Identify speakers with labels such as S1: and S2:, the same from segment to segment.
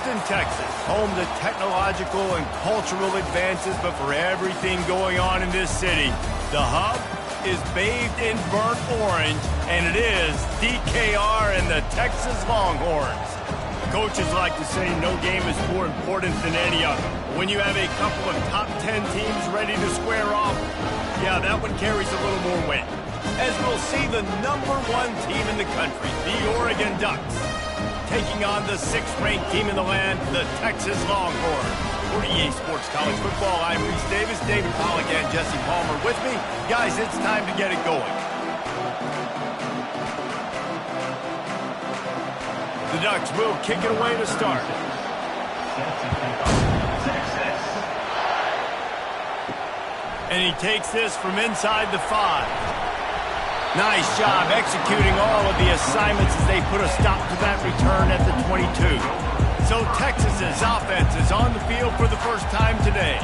S1: Austin, Texas, home to technological and cultural advances, but for everything going on in this city, the hub is bathed in burnt orange, and it is DKR and the Texas Longhorns. Coaches like to say no game is more important than any other. When you have a couple of top 10 teams ready to square off, yeah, that one carries a little more weight. As we'll see the #1 team in the country, the Oregon Ducks, taking on the 6th-ranked team in the land, the Texas Longhorns. For EA Sports College Football, I'm Reese Davis, David Pollack, and Jesse Palmer with me. Guys, it's time to get it going. The Ducks will kick it away to start. And he takes this from inside the 5. Nice job executing all of the assignments as they put a stop to that return at the 22. So Texas's offense is on the field for the first time today.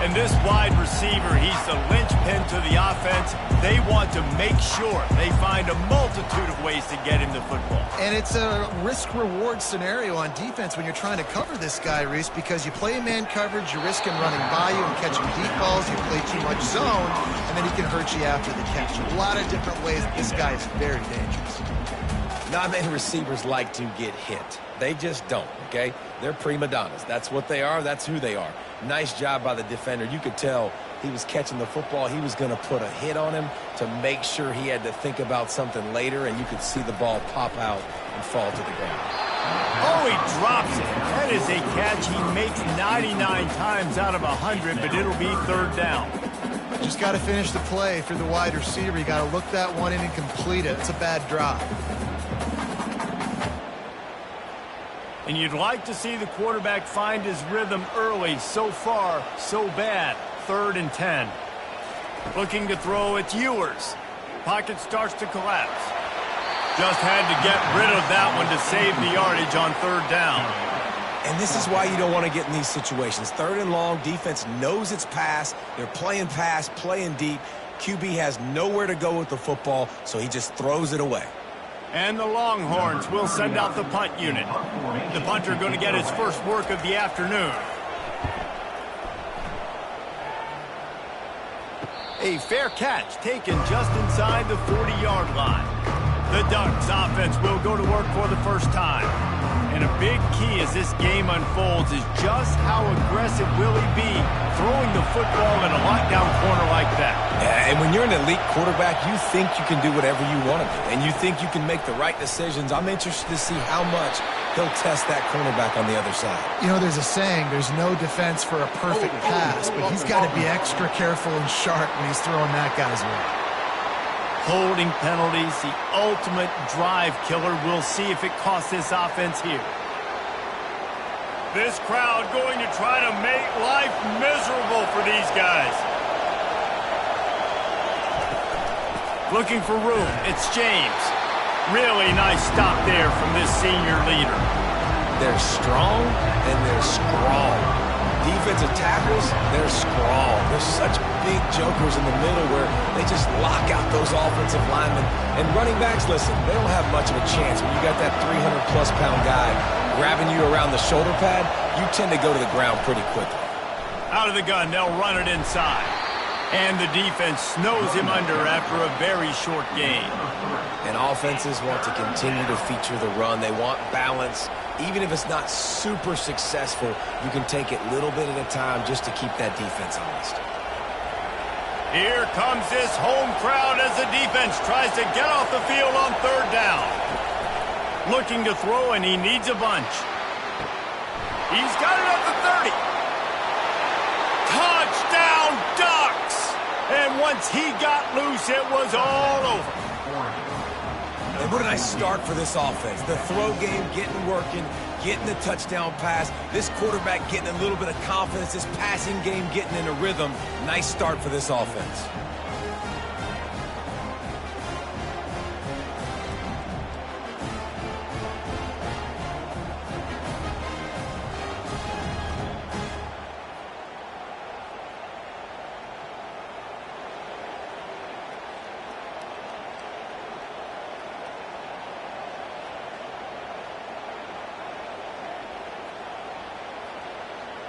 S1: And this wide receiver, he's the linchpin to the offense. They want to make sure they find a multitude of ways to get him the football.
S2: And it's a risk-reward scenario on defense when you're trying to cover this guy, Reese, because you play man coverage, you risk him running by you and catching deep balls, you play too much zone, and then he can hurt you after the catch. A lot of different ways. This guy is very dangerous.
S3: Not many receivers like to get hit. They just don't, okay? They're prima donnas. That's what they are. That's who they are. Nice job by the defender. You could tell he was catching the football. He was going to put a hit on him to make sure he had to think about something later, and you could see the ball pop out and fall to the ground.
S1: Oh, he drops it. That is a catch he makes 99 times out of 100, but it'll be 3rd down.
S2: Just got to finish the play for the wide receiver. You got to look that one in and complete it. It's a bad drop.
S1: And you'd like to see the quarterback find his rhythm early. So far, so bad. 3rd and 10. Looking to throw, it's Ewers. Pocket starts to collapse. Just had to get rid of that one to save the yardage on 3rd down.
S3: And this is why you don't want to get in these situations. 3rd and long, defense knows it's pass. They're playing pass, playing deep. QB has nowhere to go with the football, so he just throws it away.
S1: And the Longhorns will send out the punt unit. The punter going to get his first work of the afternoon. A fair catch taken just inside the 40-yard line. The Ducks offense will go to work for the first time. And a big key as this game unfolds is just how aggressive will he be throwing the football in a lockdown corner like that.
S3: Yeah, and when you're an elite quarterback, you think you can do whatever you want to do. And you think you can make the right decisions. I'm interested to see how much he'll test that cornerback on the other side.
S2: You know, there's a saying, there's no defense for a perfect pass, but he's got to be extra careful and sharp when he's throwing that guy's way.
S1: Holding penalties, the ultimate drive killer. We'll see if it costs this offense here. This crowd going to try to make life miserable for these guys. Looking for room, it's James. Really nice stop there from this senior leader.
S3: They're strong and they're scrawl. Defensive tackles, they're scrawl. They're such big jokers in the middle where they just lock out those offensive linemen. And running backs, listen, they don't have much of a chance. When you got that 300-plus pound guy grabbing you around the shoulder pad, you tend to go to the ground pretty quickly.
S1: Out of the gun, they'll run it inside. And the defense snows him under after a very short gain.
S3: And offenses want to continue to feature the run. They want balance. Even if it's not super successful, you can take it little bit at a time just to keep that defense honest.
S1: Here comes this home crowd as the defense tries to get off the field on 3rd down. Looking to throw, and he needs a bunch. He's got it up to 30. Touchdown, Ducks! And once he got loose, it was all over.
S3: And what a nice start for this offense. The throw game getting working, getting the touchdown pass. This quarterback getting a little bit of confidence. This passing game getting in a rhythm. Nice start for this offense.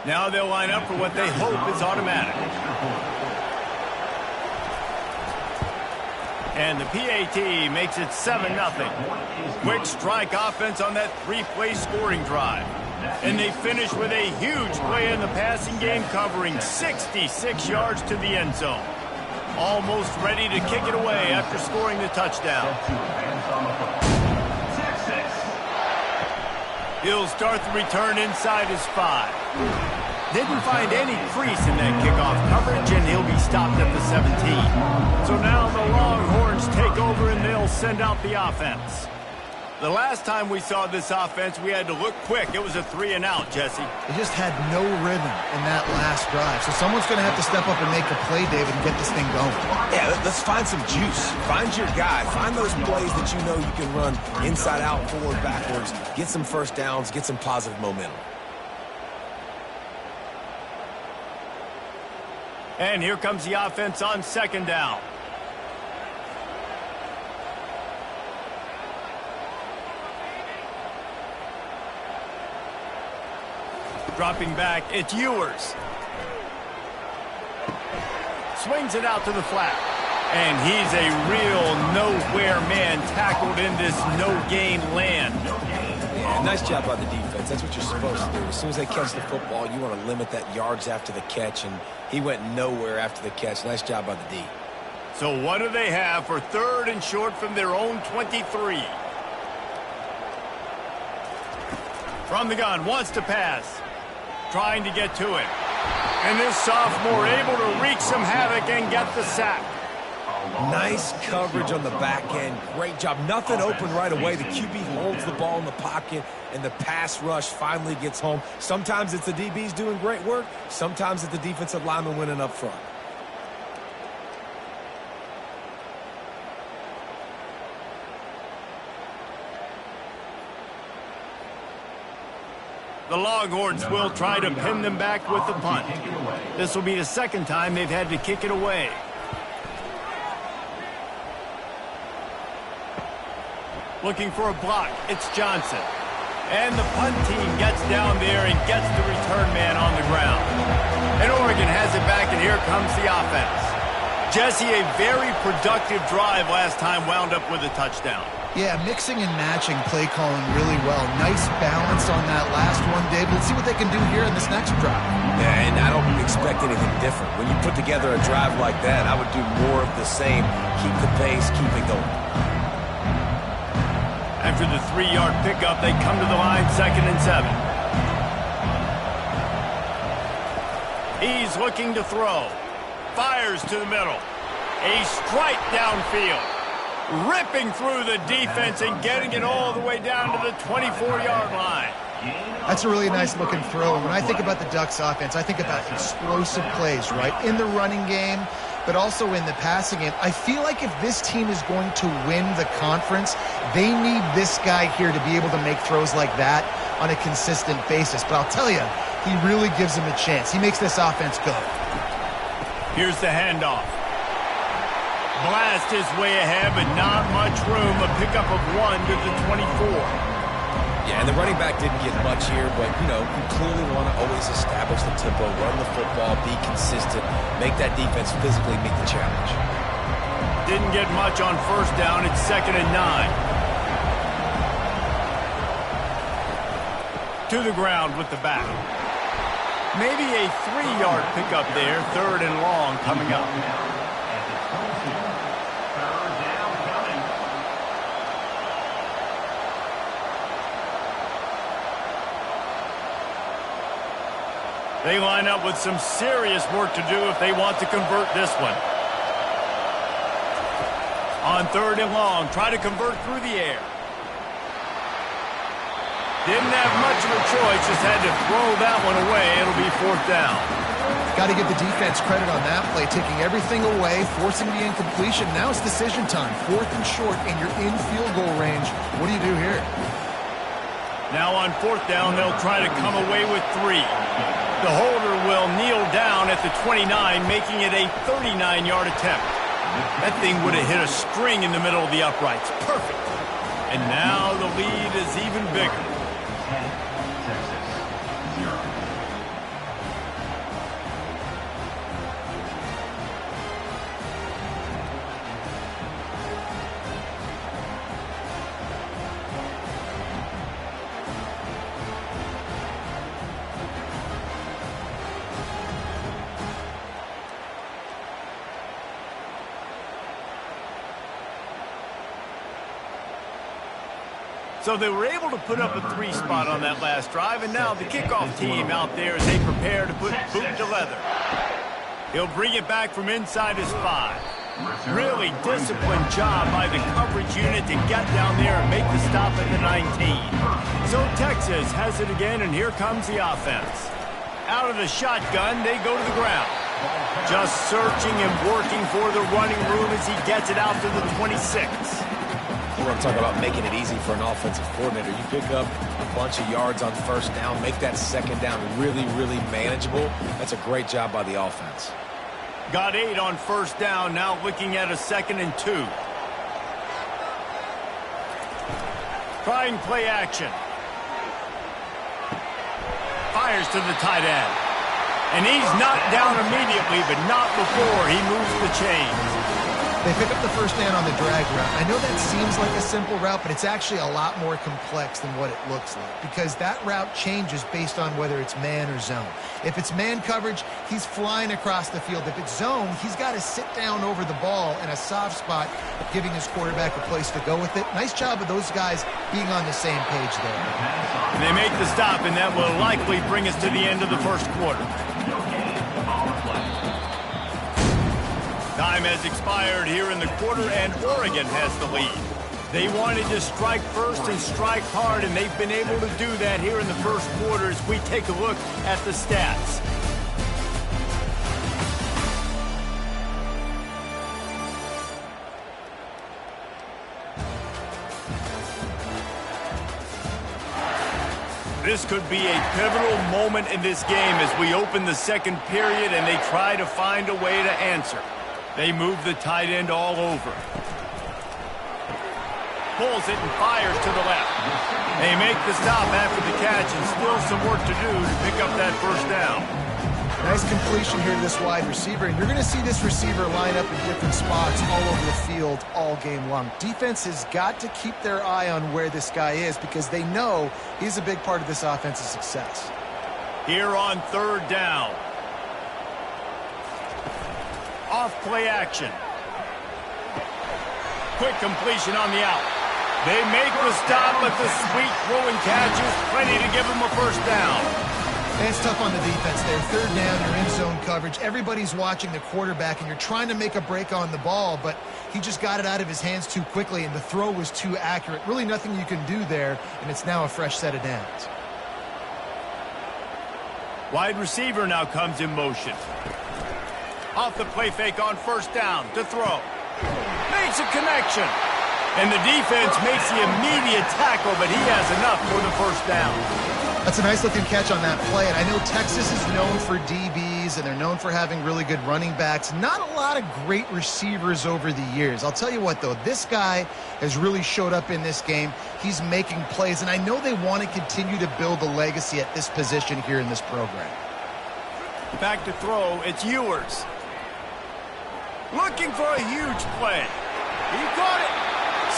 S1: Now they'll line up for what they hope is automatic. And the PAT makes it 7-0. Quick strike offense on that 3-play scoring drive. And they finish with a huge play in the passing game, covering 66 yards to the end zone. Almost ready to kick it away after scoring the touchdown. He'll start the return inside his 5. Didn't find any crease in that kickoff coverage, and he'll be stopped at the 17. So now the Longhorns take over, and they'll send out the offense. The last time we saw this offense, we had to look quick. It was a 3-and-out, Jesse.
S2: They just had no rhythm in that last drive. So someone's going to have to step up and make a play, David, and get this thing going.
S3: Yeah, let's find some juice. Find your guy. Find those plays that you know you can run inside out, forward, backwards. Get some first downs. Get some positive momentum.
S1: And here comes the offense on 2nd down. Dropping back, it's Ewers. Swings it out to the flat. And he's a real nowhere man, tackled in this no-gain land.
S3: Yeah, nice job by the defense. That's what you're supposed to do. As soon as they catch the football, you want to limit that yards after the catch, and he went nowhere after the catch. Nice job by the D.
S1: So what do they have for 3rd and short from their own 23? From the gun, wants to pass. Trying to get to it. And this sophomore able to wreak some havoc and get the sack.
S3: Nice coverage on the back end. Great job. Nothing open right away. The QB holds the ball in the pocket, and the pass rush finally gets home. Sometimes it's the DBs doing great work. Sometimes it's the defensive lineman winning up front.
S1: The Longhorns will try to pin them back with the punt. This will be the 2nd time they've had to kick it away. Looking for a block. It's Johnson. And the punt team gets down there and gets the return man on the ground. And Oregon has it back, and here comes the offense. Jesse, a very productive drive last time, wound up with a touchdown.
S2: Yeah, mixing and matching play calling really well. Nice balance on that last one, Dave. Let's see what they can do here in this next drive.
S3: Yeah, and I don't expect anything different. When you put together a drive like that, I would do more of the same. Keep the pace, keep it going.
S1: After the 3-yard pickup, they come to the line, 2nd and 7. He's looking to throw. Fires to the middle. A strike downfield. Ripping through the defense and getting it all the way down to the 24-yard line.
S2: That's a really nice-looking throw. And when I think about the Ducks offense, I think about explosive plays, right? In the running game, but also in the passing game. I feel like if this team is going to win the conference, they need this guy here to be able to make throws like that on a consistent basis. But I'll tell you, he really gives them a chance. He makes this offense go.
S1: Here's the handoff. Blast his way ahead, but not much room. A pickup of 1 to the 24.
S3: Yeah, and the running back didn't get much here, but, you know, you clearly want to always establish the tempo, run the football, be consistent, make that defense physically meet the challenge.
S1: Didn't get much on 1st down. It's 2nd and 9. To the ground with the back. Maybe a 3-yard pickup there. 3rd and long coming up. They line up with some serious work to do if they want to convert this one. On 3rd and long, try to convert through the air. Didn't have much of a choice, just had to throw that one away. It'll be 4th down.
S2: Got to give the defense credit on that play, taking everything away, forcing the incompletion. Now it's decision time. 4th and short, and you're in field goal range. What do you do here?
S1: Now on 4th down, they'll try to come away with 3. The holder will kneel down at the 29, making it a 39-yard attempt. That thing would have hit a string in the middle of the uprights. Perfect. And now the lead is even bigger. So they were able to put up a 3 spot on that last drive, and now the kickoff team out there as they prepare to put boot to leather. He'll bring it back from inside his 5. Really disciplined job by the coverage unit to get down there and make the stop at the 19. So Texas has it again, and here comes the offense. Out of the shotgun, they go to the ground. Just searching and working for the running room as he gets it out to the 26.
S3: You want to talk about making it easy for an offensive coordinator. You pick up a bunch of yards on first down, make that second down really, really manageable. That's a great job by the offense.
S1: Got 8 on first down, now looking at a 2nd and 2. Trying play action. Fires to the tight end. And he's knocked down immediately, but not before he moves the chains.
S2: They pick up the first down on the drag route. I know that seems like a simple route, but it's actually a lot more complex than what it looks like because that route changes based on whether it's man or zone. If it's man coverage, he's flying across the field. If it's zone, he's got to sit down over the ball in a soft spot, giving his quarterback a place to go with it. Nice job of those guys being on the same page there.
S1: And they make the stop, and that will likely bring us to the end of the first quarter. Time has expired here in the quarter, and Oregon has the lead. They wanted to strike first and strike hard, and they've been able to do that here in the first quarter as we take a look at the stats. This could be a pivotal moment in this game as we open the second period and they try to find a way to answer. They move the tight end all over. Pulls it and fires to the left. They make the stop after the catch and still some work to do to pick up that first down.
S2: Nice completion here to this wide receiver, and you're going to see this receiver line up in different spots all over the field all game long. Defense has got to keep their eye on where this guy is because they know he's a big part of this offense's success.
S1: Here on third down. Off play action. Quick completion on the out. They make the stop, but the sweet throwing catch is plenty to give them a first down.
S2: And it's tough on the defense there. Third down, you're in zone coverage. Everybody's watching the quarterback, and you're trying to make a break on the ball, but he just got it out of his hands too quickly, and the throw was too accurate. Really nothing you can do there, and it's now a fresh set of downs.
S1: Wide receiver now comes in motion. Off the play fake on first down to throw. Makes a connection. And the defense makes the immediate tackle, but he has enough for the first down.
S2: That's a nice-looking catch on that play, and I know Texas is known for DBs, and they're known for having really good running backs. Not a lot of great receivers over the years. I'll tell you what, though, this guy has really showed up in this game. He's making plays, and I know they want to continue to build a legacy at this position here in this program.
S1: Back to throw, it's Ewers. Looking for a huge play. He caught it.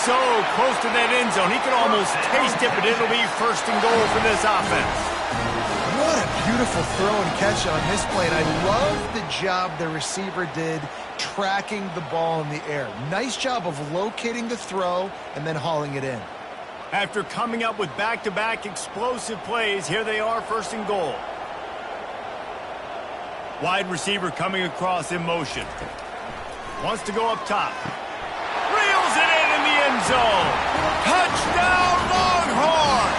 S1: So close to that end zone. He could almost taste it, but it'll be first and goal for this offense.
S2: What a beautiful throw and catch on this play. And I love the job the receiver did tracking the ball in the air. Nice job of locating the throw and then hauling it in.
S1: After coming up with back-to-back explosive plays, here they are, first and goal. Wide receiver coming across in motion. Wants to go up top. Reels it in the end zone. Touchdown, Longhorn!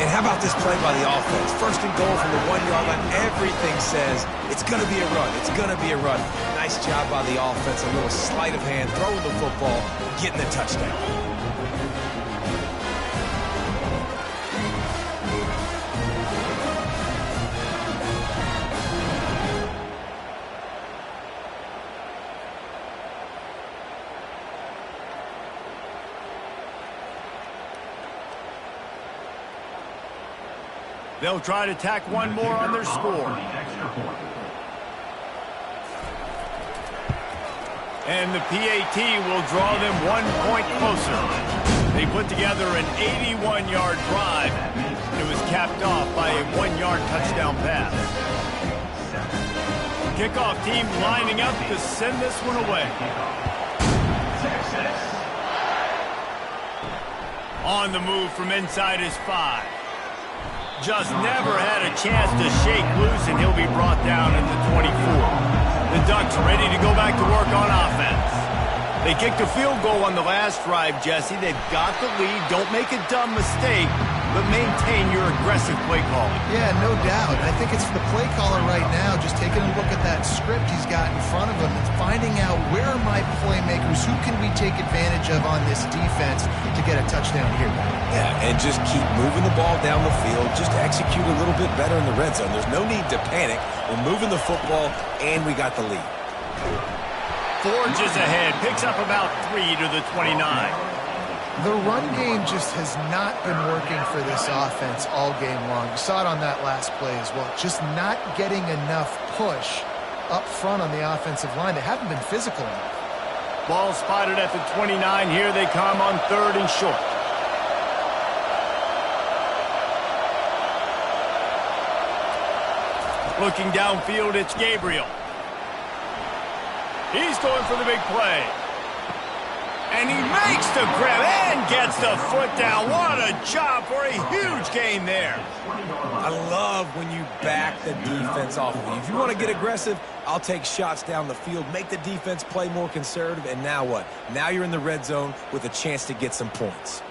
S3: And how about this play by the offense? First and goal from the 1-yard line. Everything says it's going to be a run. It's going to be a run. Nice job by the offense. A little sleight of hand, throwing the football, getting the touchdown.
S1: They'll try to tack one more on their score. And the PAT will draw them 1 point closer. They put together an 81-yard drive. It was capped off by a 1-yard touchdown pass. Kickoff team lining up to send this one away. On the move from inside his 5. Just never had a chance to shake loose, and he'll be brought down at the 24. The Ducks ready to go back to work on offense. They kicked a field goal on the last drive, Jesse. They've got the lead. Don't make a dumb mistake, but maintain your aggressive play calling.
S2: Yeah, no doubt. I think it's the play caller right now just taking a look at that script he's got in front of him and finding out where are my playmakers, who can we take advantage of on this defense to get a touchdown here.
S3: Yeah, and just keep moving the ball down the field. Just execute a little bit better in the red zone. There's no need to panic. We're moving the football, and we got the lead.
S1: Forges ahead, picks up about 3 to the 29.
S2: The run game just has not been working for this offense all game long. You saw it on that last play as well. Just not getting enough push up front on the offensive line. They haven't been physical enough.
S1: Ball spotted at the 29. Here they come on 3rd and short. Looking downfield, it's Gabriel. He's going for the big play. And he makes the grab and gets the foot down. What a job for a huge gain there.
S3: I love when you back the defense off of you. If you want to get aggressive, I'll take shots down the field, make the defense play more conservative, and now what? Now you're in the red zone with a chance to get some points.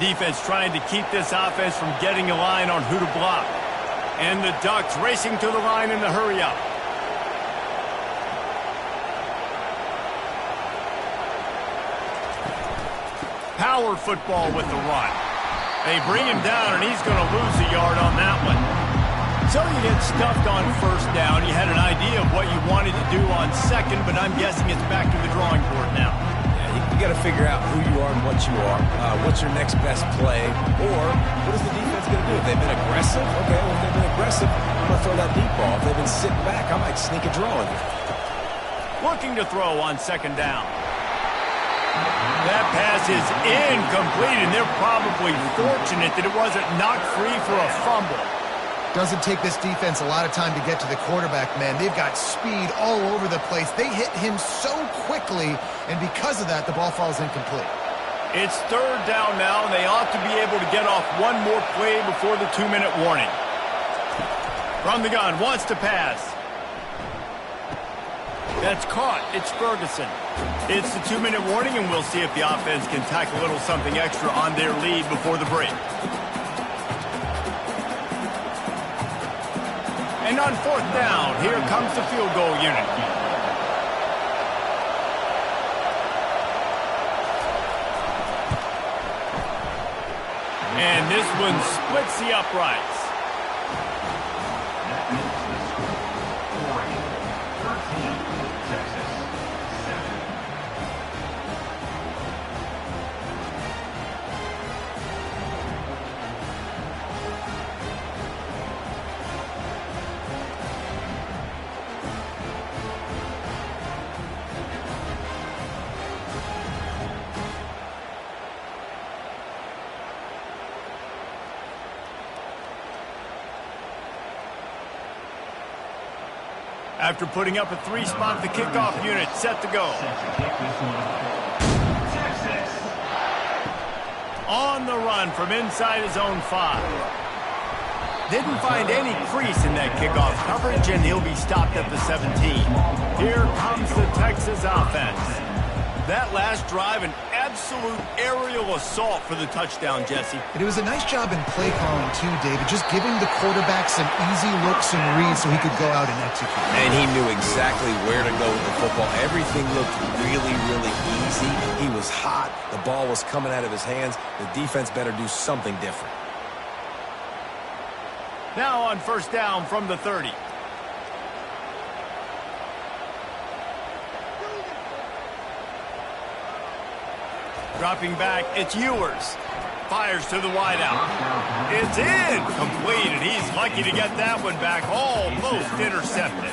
S1: Defense trying to keep this offense from getting a line on who to block. And the Ducks racing to the line in the hurry-up. Power football with the run. They bring him down, and he's going to lose a yard on that one. So you get stuffed on 1st down. You had an idea of what you wanted to do on 2nd, but I'm guessing it's back to the drawing board now.
S3: You got to figure out who you are and what you are. What's your next best play? Or what is the defense going to do? If they've been aggressive, okay, well, if they've been aggressive, I'm going to throw that deep ball. If they've been sitting back, I might sneak a draw in here.
S1: Looking to throw on 2nd down. That pass is incomplete, and they're probably fortunate that it wasn't knocked free for a fumble.
S2: Doesn't take this defense a lot of time to get to the quarterback, man. They've got speed all over the place. They hit him so quickly, and because of that, the ball falls incomplete.
S1: It's 3rd down now, and they ought to be able to get off one more play before the 2-minute warning. From the gun, wants to pass. That's caught. It's Ferguson. It's the 2-minute warning, and we'll see if the offense can tack a little something extra on their lead before the break. And on 4th down, here comes the field goal unit. And this one splits the uprights. After putting up a 3-spot, the kickoff unit set to go. On the run from inside his own 5. Didn't find any crease in that kickoff coverage, and he'll be stopped at the 17. Here comes the Texas offense. That last drive, an absolute aerial assault for the touchdown, Jesse.
S2: And it was a nice job in play calling, too, David. Just giving the quarterback some easy looks and reads so he could go out and execute.
S3: And he knew exactly where to go with the football. Everything looked really, really easy. He was hot. The ball was coming out of his hands. The defense better do something different.
S1: Now on 1st down from the 30. Dropping back, it's Ewers. Fires to the wideout. It's incomplete, and he's lucky to get that one back, almost intercepted.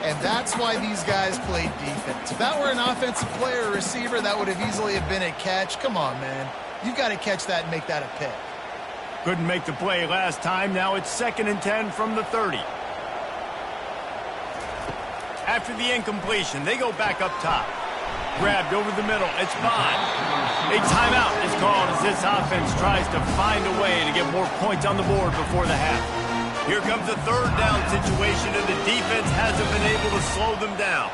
S2: And that's why these guys played defense. If that were an offensive player or receiver, that would have easily have been a catch. Come on, man. You've got to catch that and make that a pick.
S1: Couldn't make the play last time. Now it's 2nd and 10 from the 30. After the incompletion, they go back up top. Grabbed over the middle. It's Bond. A timeout is called as this offense tries to find a way to get more points on the board before the half. Here comes a 3rd down situation, and the defense hasn't been able to slow them down.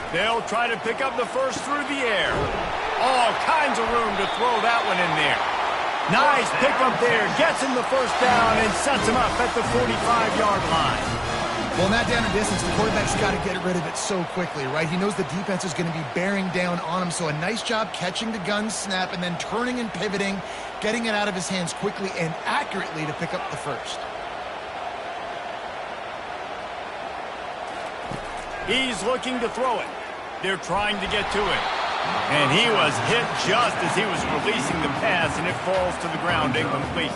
S1: They'll try to pick up the first through the air. All kinds of room to throw that one in there. Nice pickup there. Gets him the first down and sets him up at the 45-yard line.
S2: Well, in that down and distance, the quarterback's got to get rid of it so quickly, right? He knows the defense is going to be bearing down on him, so a nice job catching the gun snap and then turning and pivoting, getting it out of his hands quickly and accurately to pick up the first.
S1: He's looking to throw it. They're trying to get to it. And he was hit just as he was releasing the pass, and it falls to the ground incomplete.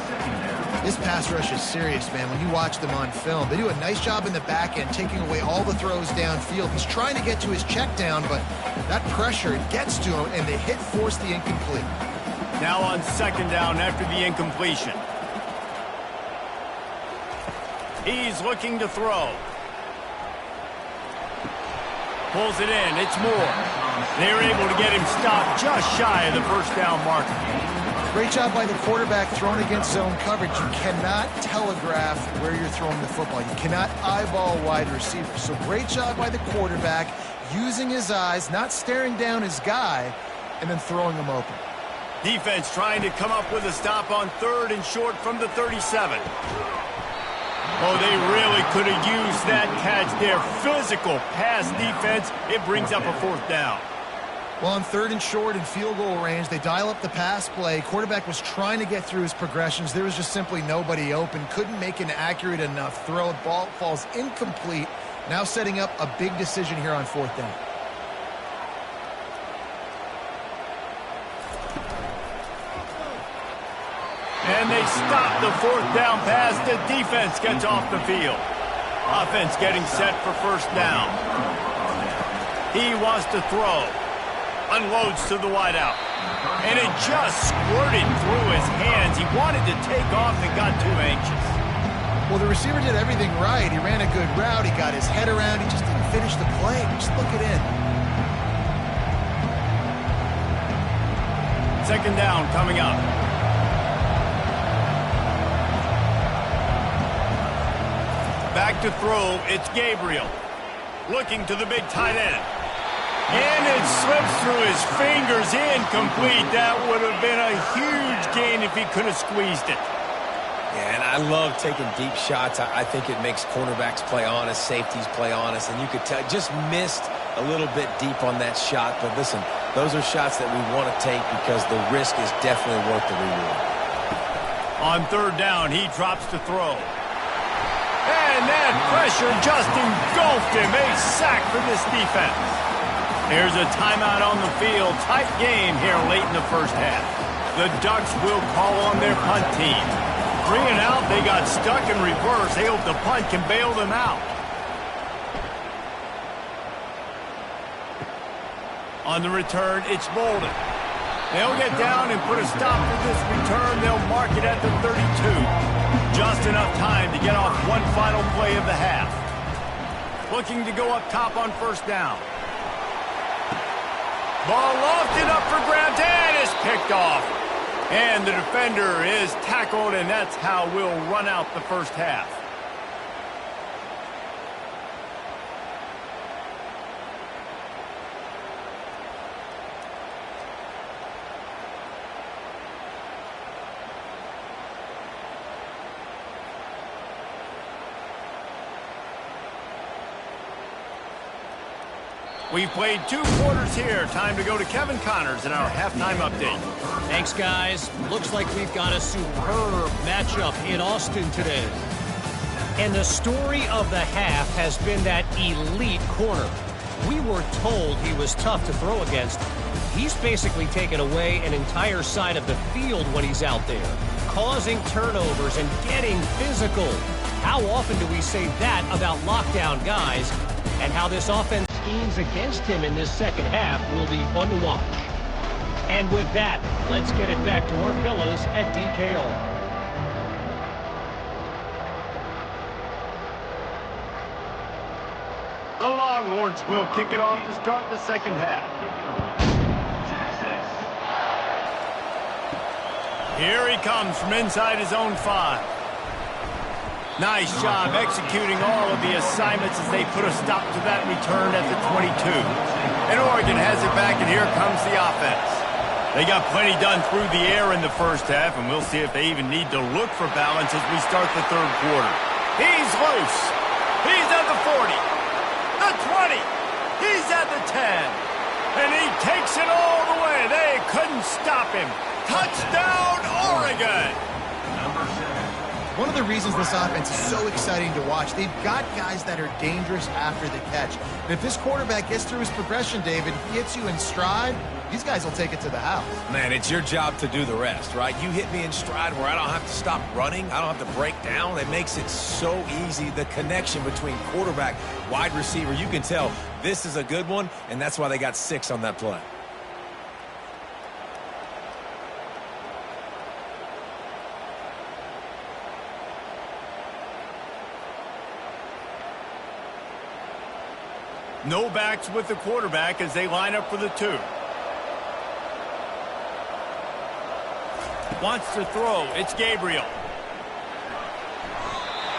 S2: This pass rush is serious, man. When you watch them on film, they do a nice job in the back end, taking away all the throws downfield. He's trying to get to his check down, but that pressure, it gets to him, and the hit forced the incomplete.
S1: Now on 2nd down after the incompletion. He's looking to throw. Pulls it in. It's Moore. They're able to get him stopped just shy of the first down marker.
S2: Great job by the quarterback throwing against zone coverage. You cannot telegraph where you're throwing the football. You cannot eyeball wide receivers. So great job by the quarterback using his eyes, not staring down his guy, and then throwing him open.
S1: Defense trying to come up with a stop on 3rd and short from the 37. Oh, they really could have used that catch there. Physical pass defense. It brings up a 4th down.
S2: Well, on 3rd and short and field goal range, they dial up the pass play. Quarterback was trying to get through his progressions. There was just simply nobody open. Couldn't make an accurate enough throw. Ball falls incomplete. Now setting up a big decision here on 4th down.
S1: And they stop the 4th down pass. The defense gets off the field. Offense getting set for 1st down. He wants to throw. Unloads to the wideout. And it just squirted through his hands. He wanted to take off and got too anxious.
S2: Well, the receiver did everything right. He ran a good route. He got his head around. He just didn't finish the play. Just look it in.
S1: 2nd down coming up. Back to throw. It's Gabriel. Looking to the big tight end. And it slips through his fingers, incomplete. That would have been a huge gain if he could have squeezed it.
S3: Yeah, and I love taking deep shots. I think it makes cornerbacks play honest, safeties play honest, and you could tell just missed a little bit deep on that shot. But listen, those are shots that we want to take because the risk is definitely worth the reward.
S1: On 3rd down, he drops to throw. And that pressure just engulfed him. A sack for this defense. There's a timeout on the field. Tight game here late in the 1st half. The Ducks will call on their punt team. 3 and out, they got stuck in reverse. They hope the punt can bail them out. On the return, it's Bolden. They'll get down and put a stop to this return. They'll mark it at the 32. Just enough time to get off one final play of the half. Looking to go up top on 1st down. Ball lofted up for grabs and is picked off. And the defender is tackled, and that's how we'll run out the 1st half. We've played 2 quarters here. Time to go to Kevin Connors in our halftime update.
S4: Thanks, guys. Looks like we've got a superb matchup in Austin today. And the story of the half has been that elite corner. We were told he was tough to throw against. He's basically taken away an entire side of the field when he's out there, causing turnovers and getting physical. How often do we say that about lockdown guys? And how this offense schemes against him in this 2nd half will be fun to watch. And with that, let's get it back to our fellas at DKO.
S1: The Longhorns will kick it off to start the second half. Here he comes from inside his own 5. Nice job executing all of the assignments as they put a stop to that return at the 22. And Oregon has it back, and here comes the offense. They got plenty done through the air in the first half, and we'll see if they even need to look for balance as we start the third quarter. He's loose. He's at the 40. The 20. He's at the 10. And he takes it all the way. They couldn't stop him. Touchdown, Oregon!
S2: One of the reasons this offense is so exciting to watch, they've got guys that are dangerous after the catch. And if this quarterback gets through his progression, David, he hits you in stride, these guys will take it to the house.
S3: Man, it's your job to do the rest, right? You hit me in stride where I don't have to stop running. I don't have to break down. It makes it so easy. The connection between quarterback, wide receiver, you can tell this is a good one, and that's why they got 6 on that play.
S1: No backs with the quarterback as they line up for the 2. Wants to throw. It's Gabriel.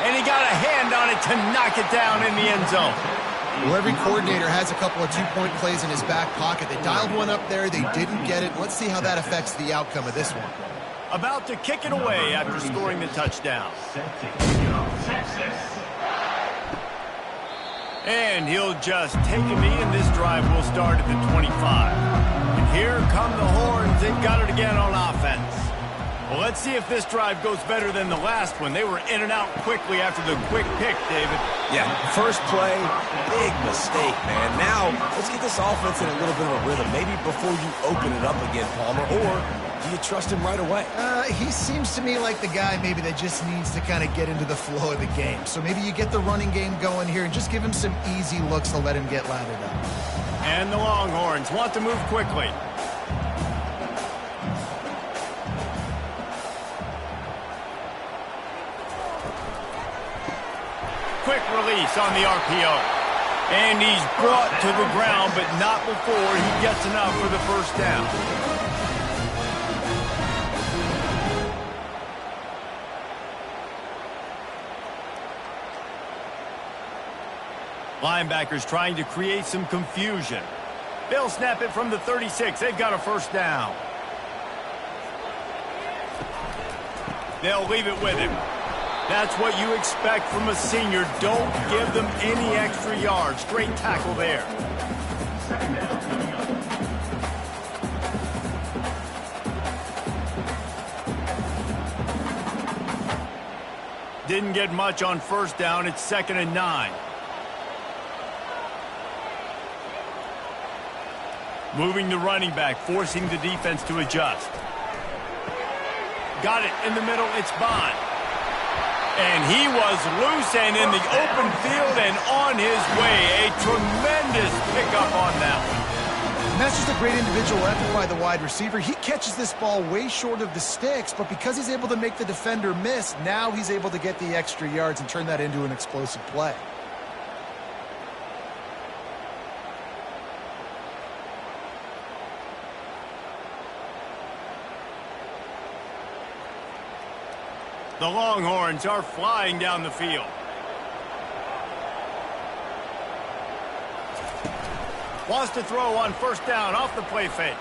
S1: And he got a hand on it to knock it down in the end zone.
S2: Well, every coordinator has a couple of 2-point plays in his back pocket. They dialed one up there. They didn't get it. Let's see how that affects the outcome of this one.
S1: About to kick it away after scoring the touchdown. And he'll just take a knee, and this drive will start at the 25. And here come the Horns. They've got it again on offense. Well, let's see if this drive goes better than the last one. They were in and out quickly after the quick pick, David.
S3: Yeah, first play, big mistake, man. Now, let's get this offense in a little bit of a rhythm. Maybe before you open it up again, Palmer, or do you trust him right away?
S2: He seems to me like the guy maybe that just needs to kind of get into the flow of the game. So maybe you get the running game going here and just give him some easy looks to let him get lathered up.
S1: And the Longhorns want to move quickly. Quick release on the RPO. And he's brought to the ground, but not before he gets enough for the first down. Linebackers trying to create some confusion. They'll snap it from the 36. They've got a first down. They'll leave it with him. That's what you expect from a senior. Don't give them any extra yards. Great tackle there. Didn't get much on first down. It's 2nd and 9. Moving the running back, forcing the defense to adjust. Got it in the middle. It's Bond. And he was loose and in the open field and on his way. A tremendous pickup on that one.
S2: And that's just a great individual effort by the wide receiver. He catches this ball way short of the sticks, but because he's able to make the defender miss, now he's able to get the extra yards and turn that into an explosive play.
S1: The Longhorns are flying down the field. Wants to throw on first down off the play fake.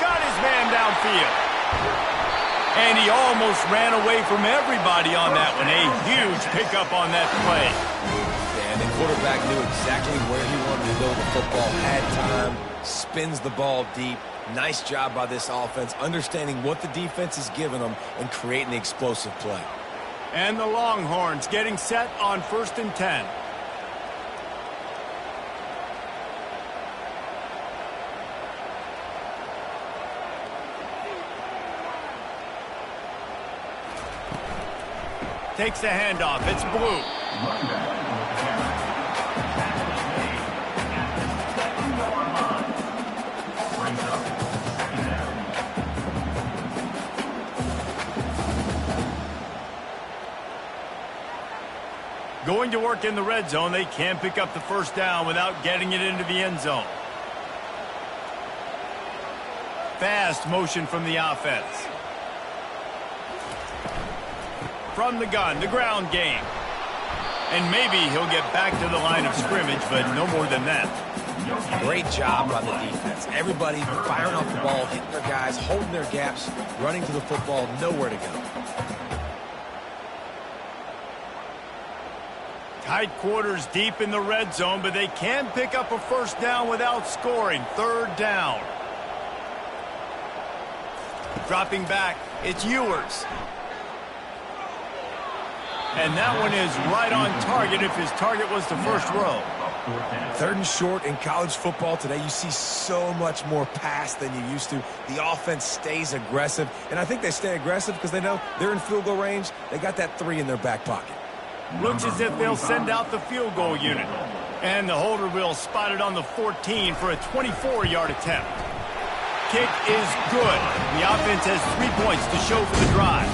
S1: Got his man downfield. And he almost ran away from everybody on that one. A huge pickup on that play.
S3: And the quarterback knew exactly where he wanted to go with the football. Had time, spins the ball deep. Nice job by this offense, understanding what the defense is giving them and creating the explosive play.
S1: And the Longhorns getting set on 1st and 10. Takes the handoff. It's Blue. Going to work in the red zone, they can't pick up the first down without getting it into the end zone. Fast motion from the offense. From the gun, the ground game. And maybe he'll get back to the line of scrimmage, but no more than that.
S3: Great job by the defense. Everybody firing off the ball, hitting their guys, holding their gaps, running to the football, nowhere to go.
S1: Tight quarters deep in the red zone, but they can pick up a first down without scoring. Third down. Dropping back, it's Ewers. And that one is right on target if his target was the first row.
S3: Third and short in college football today. You see so much more pass than you used to. The offense stays aggressive, and I think they stay aggressive because they know they're in field goal range. They got that 3 in their back pocket.
S1: Looks as if they'll send out the field goal unit. And the holder will spot it on the 14 for a 24-yard attempt. Kick is good. The offense has 3 points to show for the drive.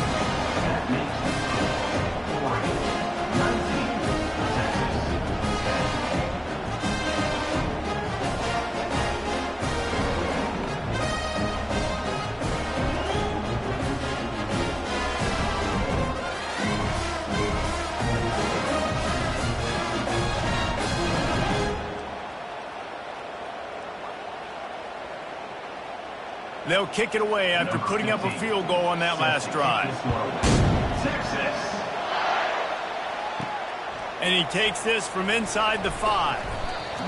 S1: They'll kick it away after putting up a field goal on that last drive. And he takes this from inside the 5.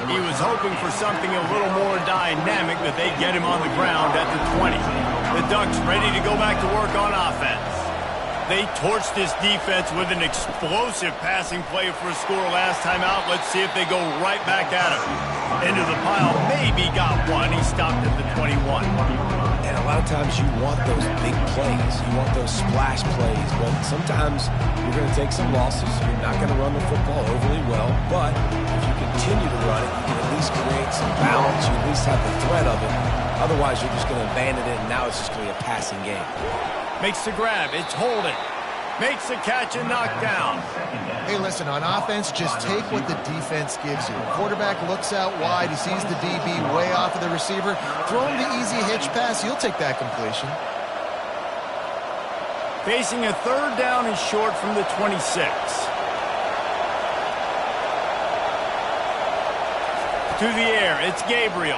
S1: He was hoping for something a little more dynamic, but they get him on the ground at the 20. The Ducks ready to go back to work on offense. They torched this defense with an explosive passing play for a score last time out. Let's see if they go right back at him. Into the pile, maybe got one. He stopped at the 21.
S3: And a lot of times you want those big plays. You want those splash plays. But sometimes you're going to take some losses. You're not going to run the football overly well. But if you continue to run it, you can at least create some balance. You at least have the threat of it. Otherwise, you're just going to abandon it, and now it's just going to be a passing game.
S1: Makes the grab. It's holding. Makes the catch and knocked down.
S2: Hey, listen, on offense, just take what the defense gives you. Quarterback looks out wide. He sees the DB way off of the receiver. Throw him the easy hitch pass. He'll take that completion.
S1: Facing a third down and short from the 26. To the air, it's Gabriel.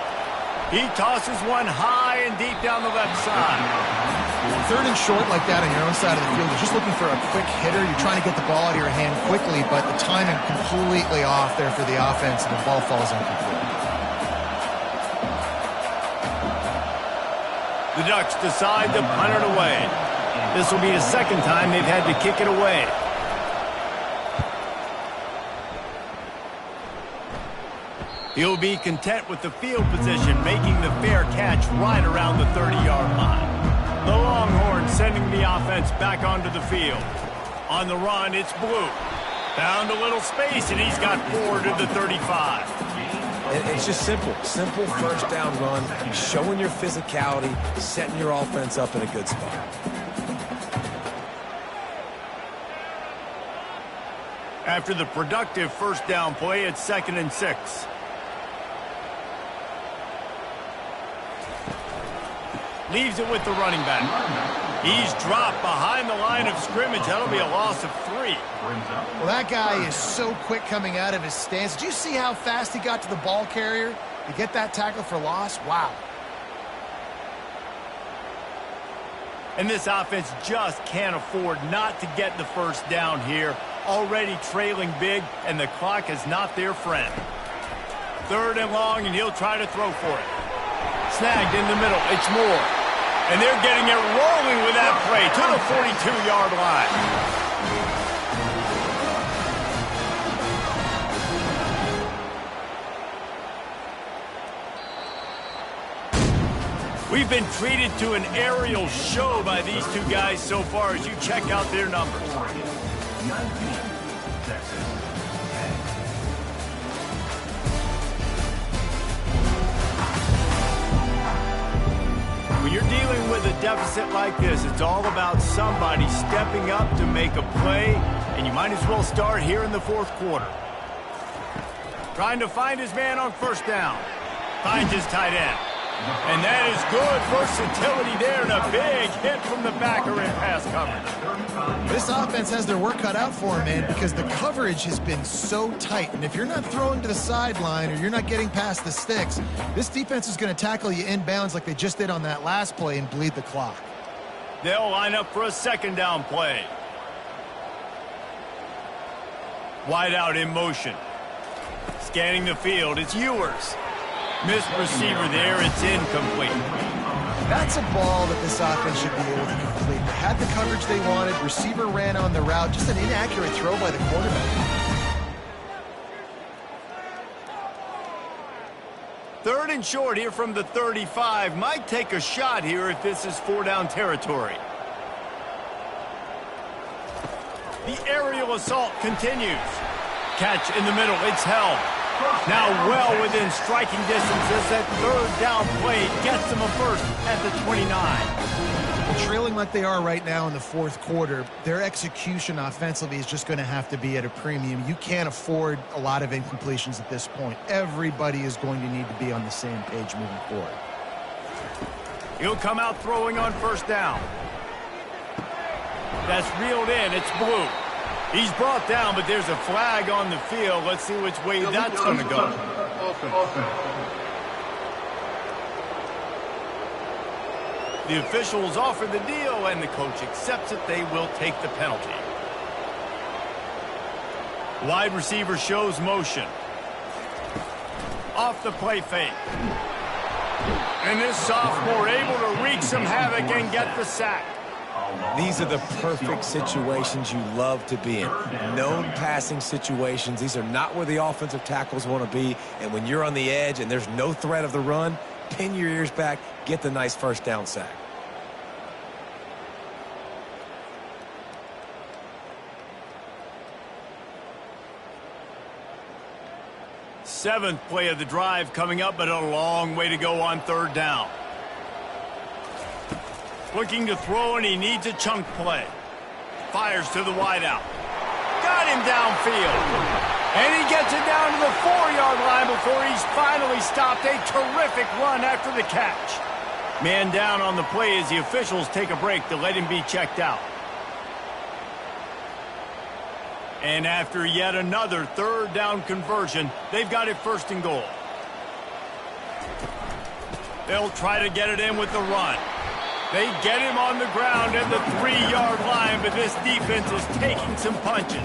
S1: He tosses one high and deep down the left side.
S2: Third and short like that on your own side of the field, you're just looking for a quick hitter. You're trying to get the ball out of your hand quickly, but the timing completely off there for the offense, and the ball falls incomplete.
S1: The Ducks decide to punt it away. This will be the second time they've had to kick it away. He'll be content with the field position, making the fair catch right around the 30-yard line. The Longhorns sending the offense back onto the field. On the run, it's Blue. Found a little space, and he's got 4 to the 35.
S3: It's just simple. Simple first down run, showing your physicality, setting your offense up in a good spot.
S1: After the productive first down play, it's 2nd and 6. Leaves it with the running back. He's dropped behind the line of scrimmage. That'll be a loss of 3.
S2: Well, that guy is so quick coming out of his stance. Did you see how fast he got to the ball carrier to get that tackle for loss? Wow.
S1: And this offense just can't afford not to get the first down here. Already trailing big, and the clock is not their friend. 3rd and long, and he'll try to throw for it. Snagged in the middle. It's Moore. And they're getting it rolling with that play to the 42-yard line. We've been treated to an aerial show by these two guys so far as you check out their numbers. 19, Texas. When you're dealing with a deficit like this, it's all about somebody stepping up to make a play and you might as well start here in the fourth quarter. Trying to find his man on first down. Finds his tight end. And that is good versatility there, and a big hit from the backer in pass coverage.
S2: This offense has their work cut out for them, man, because the coverage has been so tight. And if you're not throwing to the sideline or you're not getting past the sticks, this defense is going to tackle you inbounds like they just did on that last play and bleed the clock.
S1: They'll line up for a second down play. Wide out in motion. Scanning the field, it's Ewers. Missed receiver there, it's incomplete.
S2: That's a ball that this offense should be able to complete. They had the coverage they wanted, receiver ran on the route, just an inaccurate throw by the quarterback.
S1: Third and short here from the 35. Might take a shot here if this is 4-down territory. The aerial assault continues. Catch in the middle, it's held. Now well within striking distance as that third down play gets them a first at the 29.
S2: Trailing like they are right now in the fourth quarter, their execution offensively is just going to have to be at a premium. You can't afford a lot of incompletions at this point. Everybody is going to need to be on the same page moving forward.
S1: He'll come out throwing on first down. That's reeled in, it's Blue. He's brought down, but there's a flag on the field. Let's see which way that's going to go. The officials offer the deal, and the coach accepts it. They will take the penalty. Wide receiver shows motion. Off the play fake. And this sophomore able to wreak some havoc and get the sack.
S3: These are the perfect situations you love to be in. Known passing situations. These are not where the offensive tackles want to be. And when you're on the edge and there's no threat of the run, pin your ears back, get the nice first down sack.
S1: Seventh play of the drive coming up, but a long way to go on third down. Looking to throw, and he needs a chunk play. Fires to the wideout. Got him downfield. And he gets it down to the 4-yard line before he's finally stopped. A terrific run after the catch. Man down on the play as the officials take a break to let him be checked out. And after yet another third down conversion, they've got it first and goal. They'll try to get it in with the run. They get him on the ground at the 3-yard line, but this defense is taking some punches.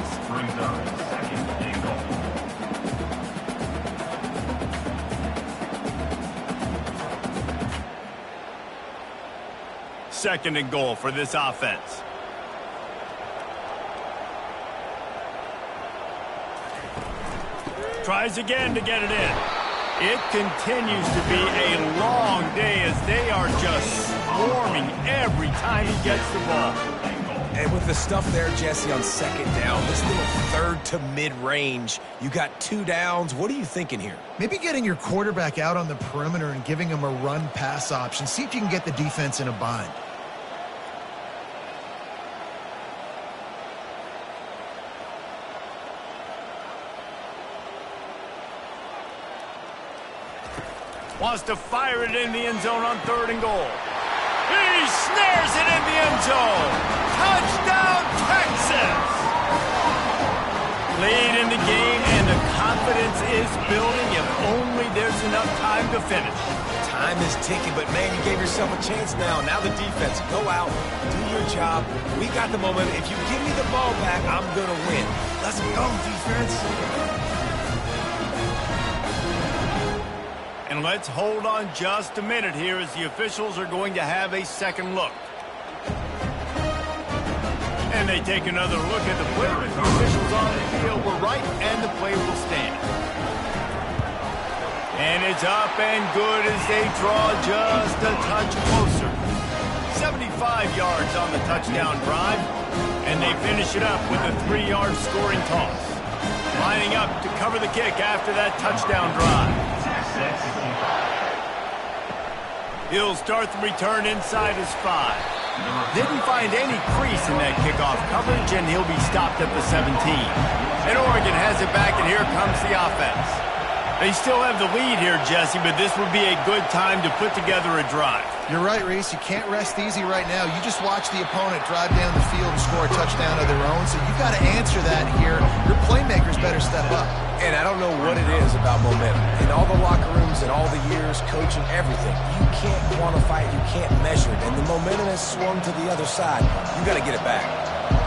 S1: Second and goal for this offense. Tries again to get it in. It continues to be a long day as they are just swarming every time he gets the ball.
S3: And with the stuff there, Jesse, on second down, this little third to mid-range, you got 2 downs. What are you thinking here?
S2: Maybe getting your quarterback out on the perimeter and giving him a run-pass option. See if you can get the defense in a bind.
S1: Wants to fire it in the end zone on third and goal. He snares it in the end zone. Touchdown, Texas! Lead in the game, and the confidence is building if only there's enough time to finish.
S3: Time is ticking, but, man, you gave yourself a chance now. Now the defense, go out, do your job. We got the momentum. If you give me the ball back, I'm going to win. Let's go, defense.
S1: And let's hold on just a minute here as the officials are going to have a second look. And they take another look at the play. The officials on the field were right, and the play will stand. And it's up and good as they draw just a touch closer. 75 yards on the touchdown drive, and they finish it up with a 3-yard scoring toss. Lining up to cover the kick after that touchdown drive. He'll start the return inside his 5. Didn't find any crease in that kickoff coverage, and he'll be stopped at the 17. And Oregon has it back, and here comes the offense. They still have the lead here, Jesse, but this would be a good time to put together a drive.
S2: You're right, Reese. You can't rest easy right now. You just watch the opponent drive down the field and score a touchdown of their own, so you've got to answer that here. Your playmakers better step up.
S3: And I don't know what it is about momentum. In all the locker rooms and all the years, coaching, everything, you can't quantify it, you can't measure it. And the momentum has swung to the other side. You got to get it back.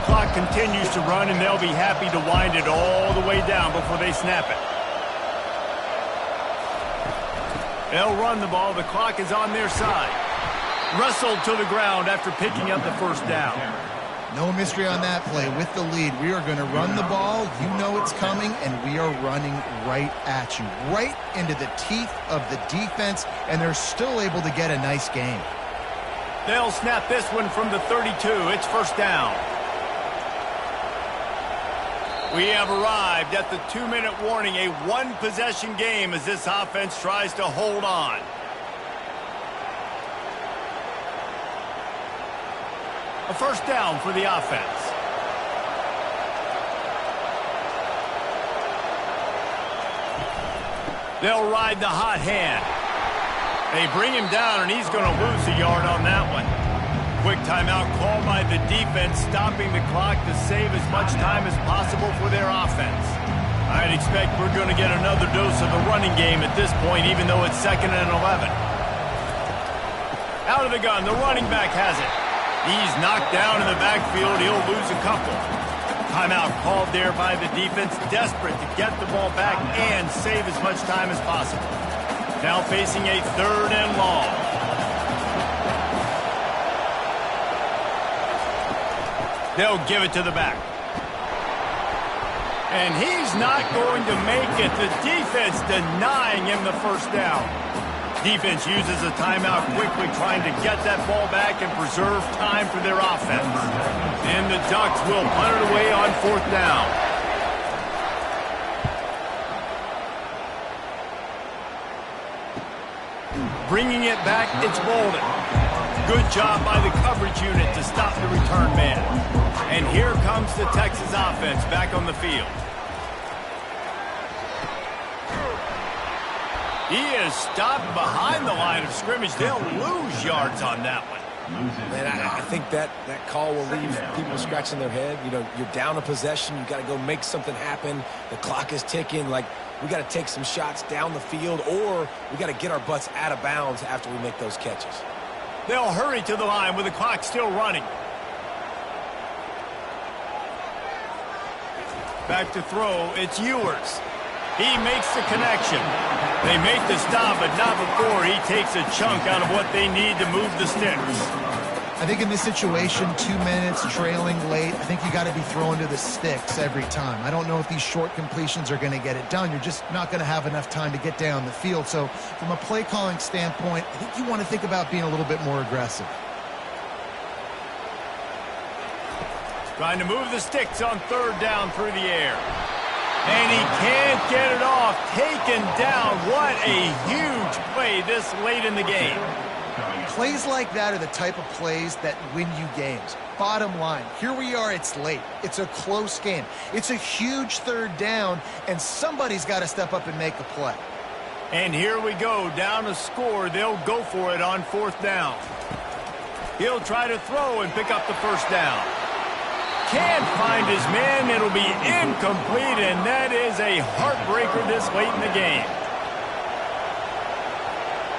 S1: Clock continues to run, and they'll be happy to wind it all the way down before they snap it. They'll run the ball. The clock is on their side. Wrestled to the ground after picking up the first down.
S2: No mystery on that play. With the lead, we are going to run the ball. You know it's coming, and we are running right at you, right into the teeth of the defense, and they're still able to get a nice gain.
S1: They'll snap this one from the 32. It's first down. We have arrived at the 2-minute warning, a one-possession game as this offense tries to hold on. A first down for the offense. They'll ride the hot hand. They bring him down, and he's going to lose a yard on that one. Quick timeout called by the defense, stopping the clock to save as much time as possible for their offense. I'd expect we're going to get another dose of the running game at this point, even though it's 2nd and 11. Out of the gun, the running back has it. He's knocked down in the backfield. He'll lose a couple. Timeout called there by the defense, desperate to get the ball back and save as much time as possible. Now facing a 3rd and long. They'll give it to the back. And he's not going to make it. The defense denying him the first down. Defense uses a timeout quickly, trying to get that ball back and preserve time for their offense. And the Ducks will punt it away on 4th down. Bringing it back, it's Bolden. Good job by the coverage unit to stop the return man. And here comes the Texas offense back on the field. He is stopped behind the line of scrimmage. They'll lose yards on that one.
S3: Man, I think that call will leave people scratching their head. You know, you're down a possession. You got to go make something happen. The clock is ticking. Like, we got to take some shots down the field, or we got to get our butts out of bounds after we make those catches.
S1: They'll hurry to the line with the clock still running. Back to throw, it's Ewers. He makes the connection. They make the stop, but not before he takes a chunk out of what they need to move the sticks.
S2: I think in this situation, 2 minutes, trailing late, I think you got to be throwing to the sticks every time. I don't know if these short completions are going to get it done. You're just not going to have enough time to get down the field. So from a play calling standpoint, I think you want to think about being a little bit more aggressive.
S1: Trying to move the sticks on 3rd down through the air. And he can't get it off. Taken down. What a huge play this late in the game.
S2: Plays like that are the type of plays that win you games. Bottom line, here we are, it's late. It's a close game. It's a huge 3rd down, and somebody's got to step up and make a play.
S1: And here we go, down a score. They'll go for it on 4th down. He'll try to throw and pick up the first down. Can't find his man. It'll be incomplete, and that is a heartbreaker this late in the game.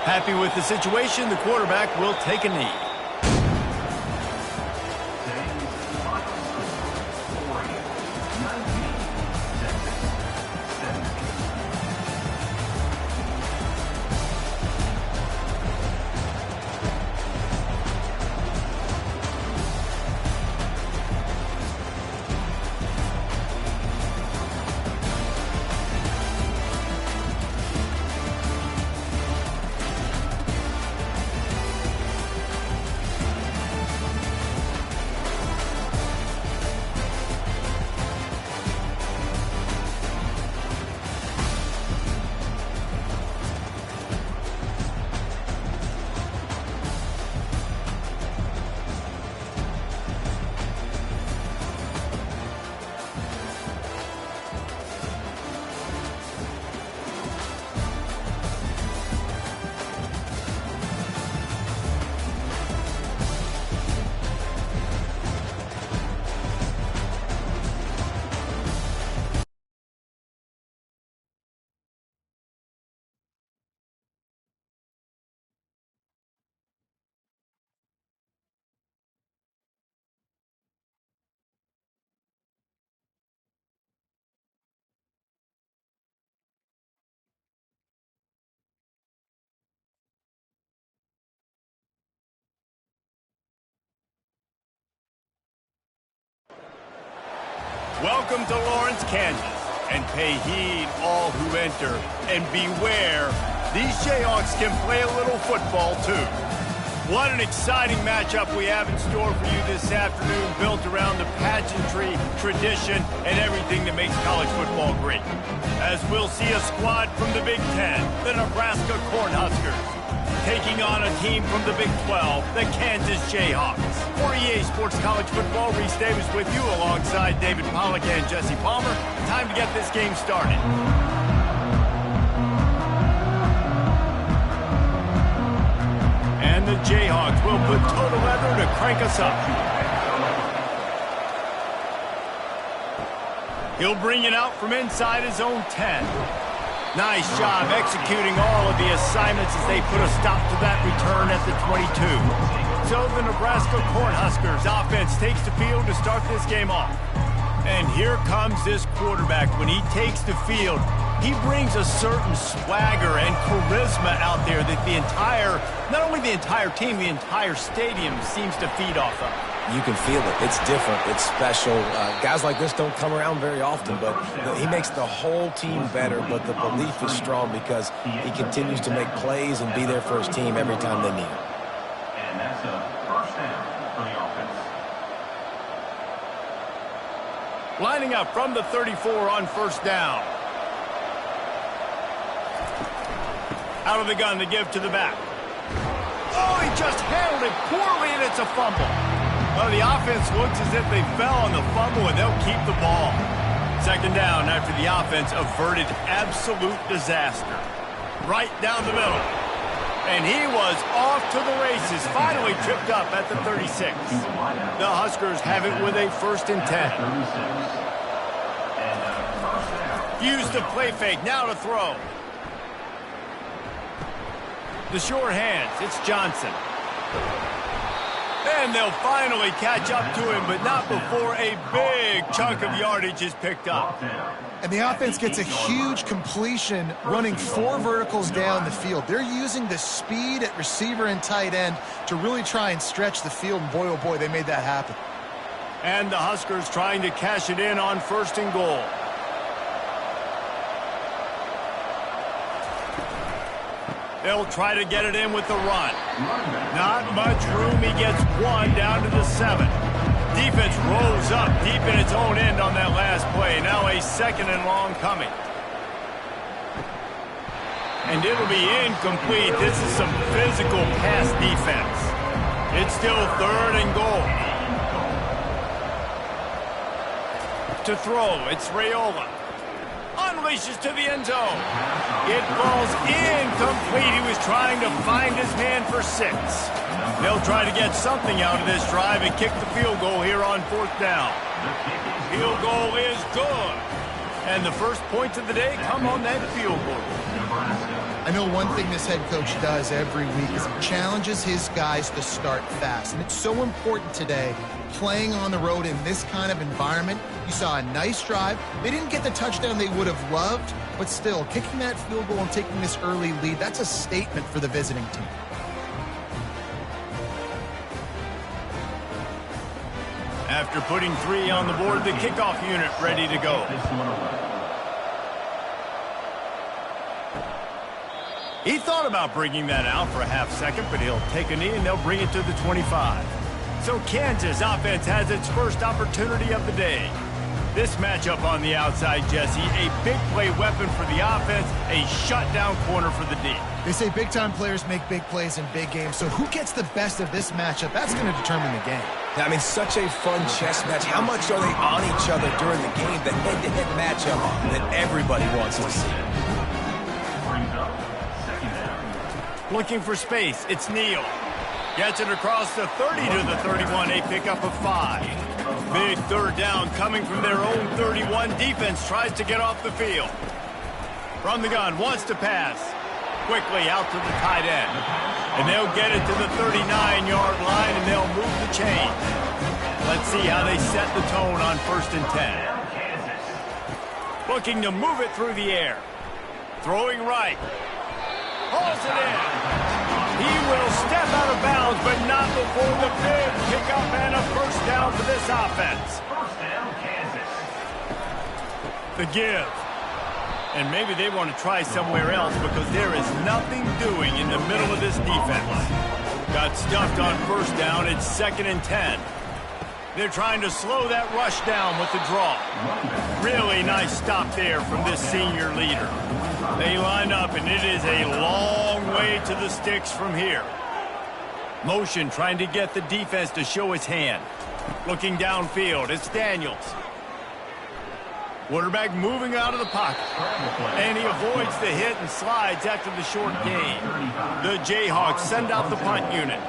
S1: Happy with the situation, the quarterback will take a knee. Welcome to Lawrence, Kansas. And pay heed all who enter. And beware, these Jayhawks can play a little football too. What an exciting matchup we have in store for you this afternoon, built around the pageantry, tradition, and everything that makes college football great. As we'll see a squad from the Big Ten, the Nebraska Cornhuskers, taking on a team from the Big 12, the Kansas Jayhawks. For EA Sports College Football, Reese Davis with you alongside David Pollack and Jesse Palmer. Time to get this game started. And the Jayhawks will put total leather to crank us up. He'll bring it out from inside his own 10. Nice job executing all of the assignments as they put a stop to that return at the 22. So the Nebraska Cornhuskers offense takes the field to start this game off. And here comes this quarterback. When he takes the field, he brings a certain swagger and charisma out there that the entire, not only the entire team, the entire stadium seems to feed off of.
S3: You can feel it. It's different. It's special. Guys like this don't come around very often, but he makes the whole team better, but the belief is strong because he continues to make plays and be there for his team every time they need him.
S5: And that's a first down for the offense.
S1: Lining up from the 34 on first down. Out of the gun to give to the back. Oh, he just handled it poorly, and it's a fumble. Well, the offense looks as if they fell on the fumble, and they'll keep the ball. Second down after the offense averted absolute disaster. Right down the middle. And he was off to the races, finally tripped up at the 36. The Huskers have it with a 1st and 10. Use the play fake, now to throw. The short hands, it's Johnson. And they'll finally catch up to him, but not before a big chunk of yardage is picked up.
S2: And the offense gets a huge completion running 4 verticals down the field. They're using the speed at receiver and tight end to really try and stretch the field, and boy, oh boy, they made that happen.
S1: And the Huskers trying to cash it in on 1st and goal. They'll try to get it in with the run. Not much room. He gets 1 down to the 7. Defense rose up deep in its own end on that last play. Now a 2nd and long coming. And it'll be incomplete. This is some physical pass defense. It's still 3rd and goal. To throw, it's Raiola. Unleashes to the end zone. It falls incomplete. He was trying to find his man for 6. They'll try to get something out of this drive and kick the field goal here on 4th down. Field goal is good. And the first points of the day come on that field goal.
S2: I know one thing this head coach does every week is he challenges his guys to start fast. And it's so important today, playing on the road in this kind of environment. You saw a nice drive. They didn't get the touchdown they would have loved, but still, kicking that field goal and taking this early lead, that's a statement for the visiting team.
S1: After putting 3 on the board, the kickoff unit ready to go. He thought about bringing that out for a half second, but he'll take a knee and they'll bring it to the 25. So Kansas offense has its first opportunity of the day. This matchup on the outside, Jesse, a big play weapon for the offense, a shutdown corner for the D.
S2: They say big-time players make big plays in big games, so who gets the best of this matchup? That's going to determine the game.
S3: I mean, such a fun chess match. How much are they on each other during the game? The head-to-head matchup that everybody wants to see.
S1: Looking for space, it's Neal. Gets it across the 30 to the 31, a pickup of 5. Big 3rd down coming from their own 31. Defense tries to get off the field. From the gun, wants to pass. Quickly out to the tight end. And they'll get it to the 39-yard line, and they'll move the chain. Let's see how they set the tone on 1st and 10. Looking to move it through the air. Throwing right. Hauls it in. He will step out of bounds, but not before the big pickup and a 1st down for this offense.
S5: 1st down, Kansas.
S1: The give. And maybe they want to try somewhere else because there is nothing doing in the middle of this defense. Got stuffed on first down. It's 2nd and 10. They're trying to slow that rush down with the draw. Really nice stop there from this senior leader. They line up, and it is a long way to the sticks from here. Motion trying to get the defense to show its hand. Looking downfield, it's Daniels. Quarterback moving out of the pocket. And he avoids the hit and slides after the short gain. The Jayhawks send out the punt unit.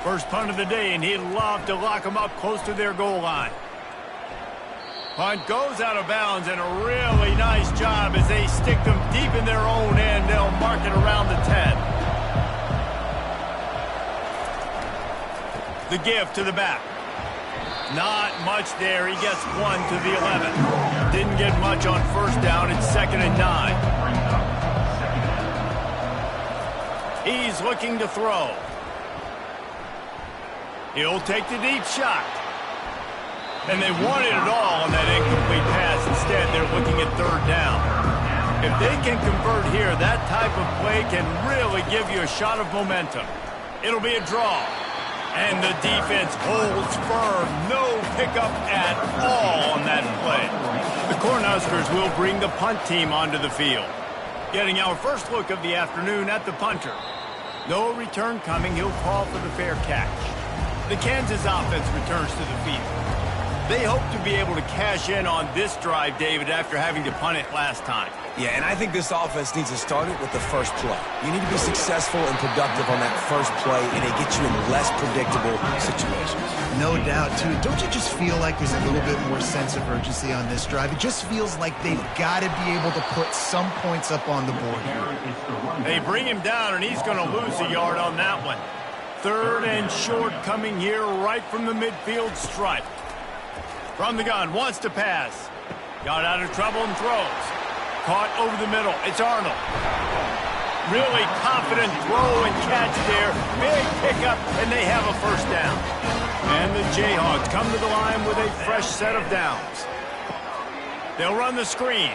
S1: First punt of the day, and he'd love to lock them up close to their goal line. Punt goes out of bounds, and a really nice job as they stick them deep in their own end. They'll mark it around the 10. The give to the back. Not much there. He gets 1 to the 11. Didn't get much on first down. It's 2nd and 9. He's looking to throw. He'll take the deep shot. And they wanted it all on that incomplete pass. Instead, they're looking at 3rd down. If they can convert here, that type of play can really give you a shot of momentum. It'll be a draw. And the defense holds firm. No pickup at all on that play. The Cornhuskers will bring the punt team onto the field. Getting our first look of the afternoon at the punter. No return coming. He'll call for the fair catch. The Kansas offense returns to the field. They hope to be able to cash in on this drive, David, after having to punt it last time.
S3: Yeah, and I think this offense needs to start it with the first play. You need to be successful and productive on that first play, and it gets you in less predictable situations.
S2: No doubt, too. Don't you just feel like there's a little bit more sense of urgency on this drive? It just feels like they've got to be able to put some points up on the board here.
S1: They bring him down, and he's going to lose a yard on that one. 3rd and short coming here right from the midfield stripe. From the gun, wants to pass. Got out of trouble and throws. Caught over the middle. It's Arnold. Really confident throw and catch there. Big pickup, and they have a first down. And the Jayhawks come to the line with a fresh set of downs. They'll run the screen.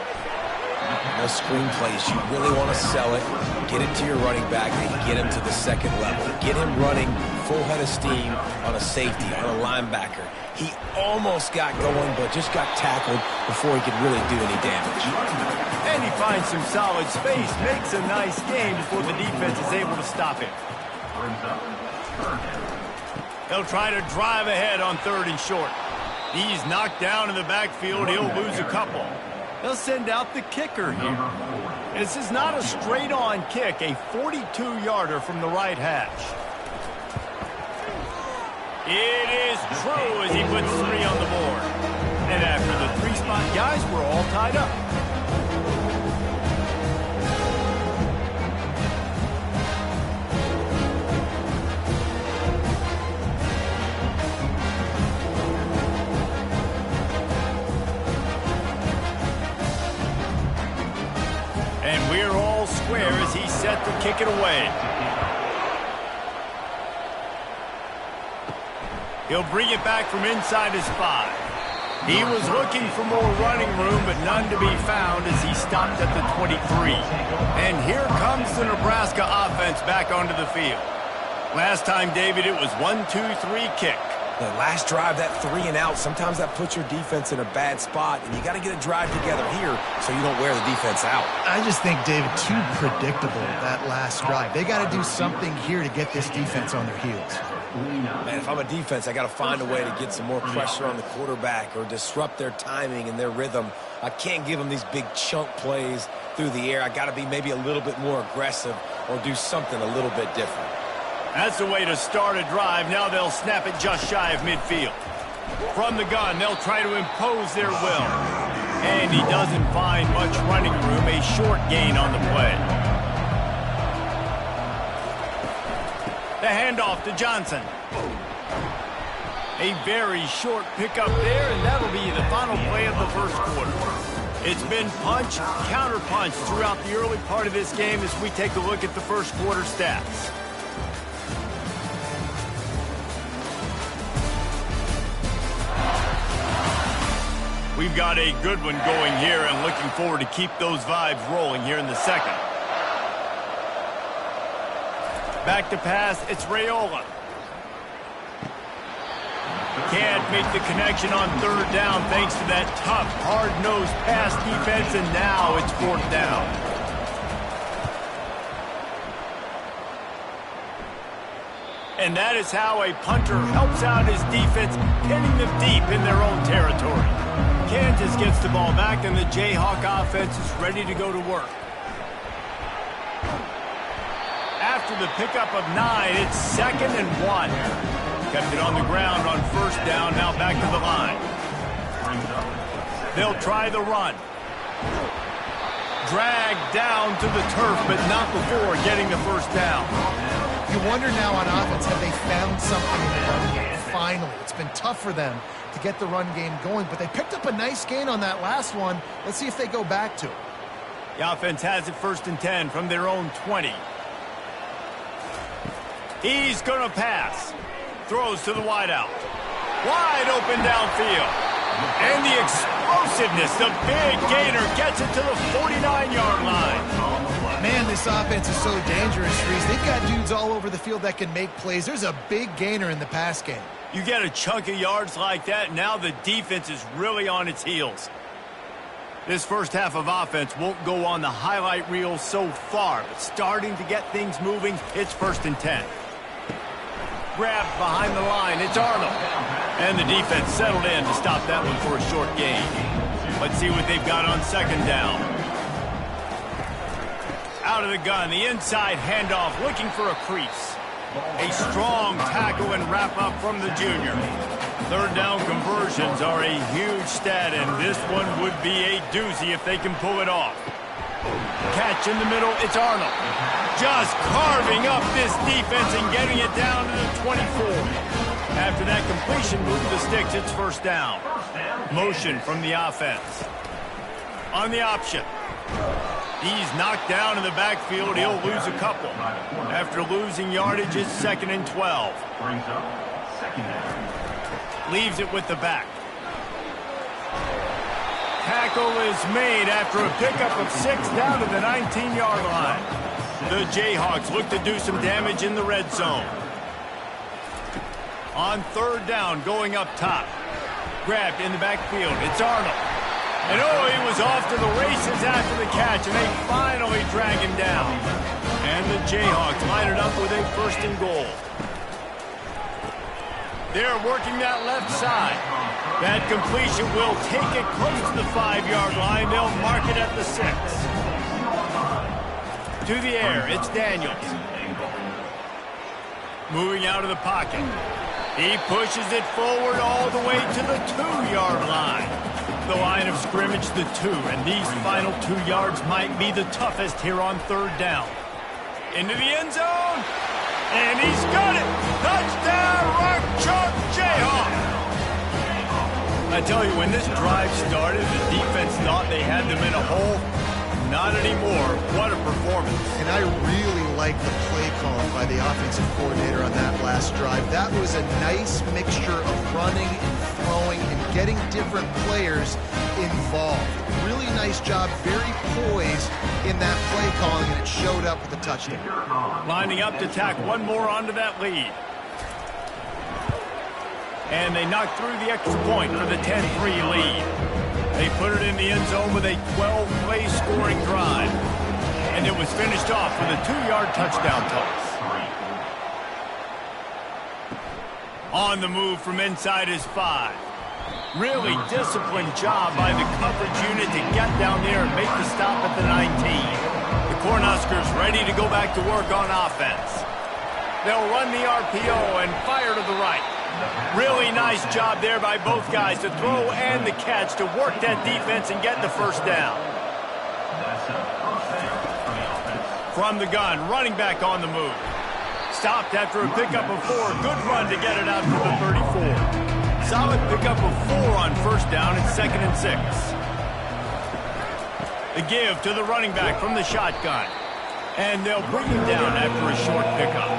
S3: Those screen plays, you really want to sell it, get it to your running back, and get him to the 2nd level. Get him running full head of steam on a safety, on a linebacker. He almost got going, but just got tackled before he could really do any damage.
S1: And he finds some solid space, makes a nice game before the defense is able to stop him. They'll try to drive ahead on 3rd and short. He's knocked down in the backfield. He'll lose a couple. They'll send out the kicker here. This is not a straight-on kick, a 42-yarder from the right hash. It is true as he puts 3 on the board. And after the 3-spot guys, we're all tied up. And we're all square as he's set to kick it away. He'll bring it back from inside his 5. He was looking for more running room, but none to be found as he stopped at the 23. And here comes the Nebraska offense back onto the field. Last time, David, it was 1-2-3 kick.
S3: The last drive, that 3 and out, sometimes that puts your defense in a bad spot, and you got to get a drive together here so you don't wear the defense out.
S2: I just think, David, too predictable, that last drive. They got to do something here to get this defense on their heels.
S3: Man, if I'm a defense, I got to find a way to get some more pressure on the quarterback or disrupt their timing and their rhythm. I can't give them these big chunk plays through the air. I got to be maybe a little bit more aggressive or do something a little bit different.
S1: That's the way to start a drive. Now they'll snap it just shy of midfield. From the gun, they'll try to impose their will. And he doesn't find much running room. A short gain on the play. The handoff to Johnson. A very short pickup there, and that'll be the final play of the first quarter. It's been punch, counter-punch throughout the early part of this game as we take a look at the first quarter stats. We've got a good one going here and looking forward to keep those vibes rolling here in the second. Back to pass, it's Raiola. Can't make the connection on third down thanks to that tough, hard-nosed pass defense, and now it's fourth down. And that is how a punter helps out his defense, pinning them deep in their own territory. Kansas gets the ball back, and the Jayhawk offense is ready to go to work. After the pickup of 9, it's 2nd and 1. Kept it on the ground on first down, now back to the line. They'll try the run. Dragged down to the turf, but not before getting the first down.
S2: You wonder now on offense, have they found something in the run game? Finally, it's been tough for them to get the run game going, but they picked up a nice gain on that last one. Let's see if they go back to it.
S1: The offense has it 1st and 10 from their own 20. He's going to pass. Throws to the wideout. Wide open downfield. And the explosiveness, the big gainer gets it to the 49-yard line.
S2: Man, this offense is so dangerous, Reese. They've got dudes all over the field that can make plays. There's a big gainer in the pass game.
S1: You get a chunk of yards like that, now the defense is really on its heels. This first half of offense won't go on the highlight reel so far, but starting to get things moving, it's 1st and 10. Grabbed behind the line, it's Arnold. And the defense settled in to stop that one for a short gain. Let's see what they've got on 2nd down. Out of the gun, the inside handoff, looking for a crease. A strong tackle and wrap-up from the junior. 3rd down conversions are a huge stat, and this one would be a doozy if they can pull it off. Catch in the middle, it's Arnold. Just carving up this defense and getting it down to the 24. After that completion, move the sticks, it's 1st down. Motion from the offense. On the option. He's knocked down in the backfield. He'll lose a couple. After losing yardage, it's 2nd and 12. Leaves it with the back. Tackle is made after a pickup of 6 down to the 19-yard line. The Jayhawks look to do some damage in the red zone. On 3rd down, going up top. Grabbed in the backfield. It's Arnold. And oh, he was off to the races after the catch, and they finally drag him down. And the Jayhawks line it up with a 1st and goal. They're working that left side. That completion will take it close to the 5-yard line. They'll mark it at the 6. To the air, it's Daniels. Moving out of the pocket. He pushes it forward all the way to the 2-yard line. The line of scrimmage, the 2, and these final 2 yards might be the toughest here on 3rd down. Into the end zone, and he's got it! Touchdown, Rock Chalk Jayhawk! I tell you, when this drive started, the defense thought they had them in a hole. Not anymore. What a performance.
S2: And I really like the play call by the offensive coordinator on that last drive. That was a nice mixture of running and throwing and getting different players involved. Really nice job, very poised in that play calling, and it showed up with a touchdown.
S1: Lining up to tack one more onto that lead. And they knock through the extra point for the 10-3 lead. They put it in the end zone with a 12-play scoring drive. And it was finished off with a 2-yard touchdown toss. On the move from inside his 5. Really disciplined job by the coverage unit to get down there and make the stop at the 19. The Cornhuskers ready to go back to work on offense. They'll run the RPO and fire to the right. Really nice job there by both guys to throw and the catch to work that defense and get the 1st down. From the gun, running back on the move. Stopped after a pickup of 4. Good run to get it out to the 34. Solid pickup of 4 on 1st down. It's 2nd and 6. The give to the running back from the shotgun. And they'll bring him down after a short pickup.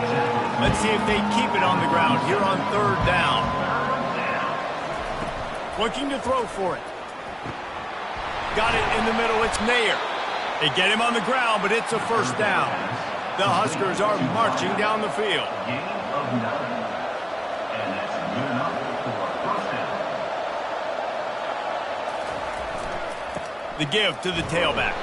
S1: Let's see if they keep it on the ground here on 3rd down. Looking to throw for it. got it in the middle. It's Nair. They get him on the ground, but it's a first down. The Huskers are marching down the field.
S5: Gain of 9. And that's good enough for a first down.
S1: The give to the tailback.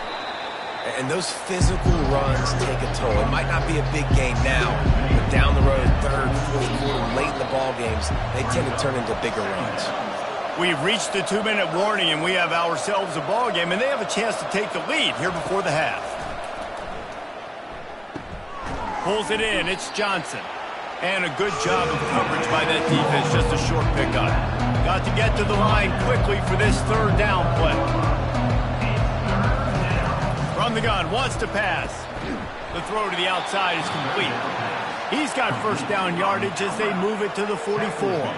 S3: And those physical runs take a toll. It might not be a big game now, but down the road, third, fourth quarter, late in the ball games, they tend to turn into bigger runs.
S1: We've reached the 2-minute warning, and we have ourselves a ball game, and they have a chance to take the lead here before the half. Pulls it in. It's Johnson. And a good job of coverage by that defense. Just a short pickup. Got to get to the line quickly for this third down play. From the gun, wants to pass. The throw to the outside is complete. He's got first down yardage as they move it to the 44.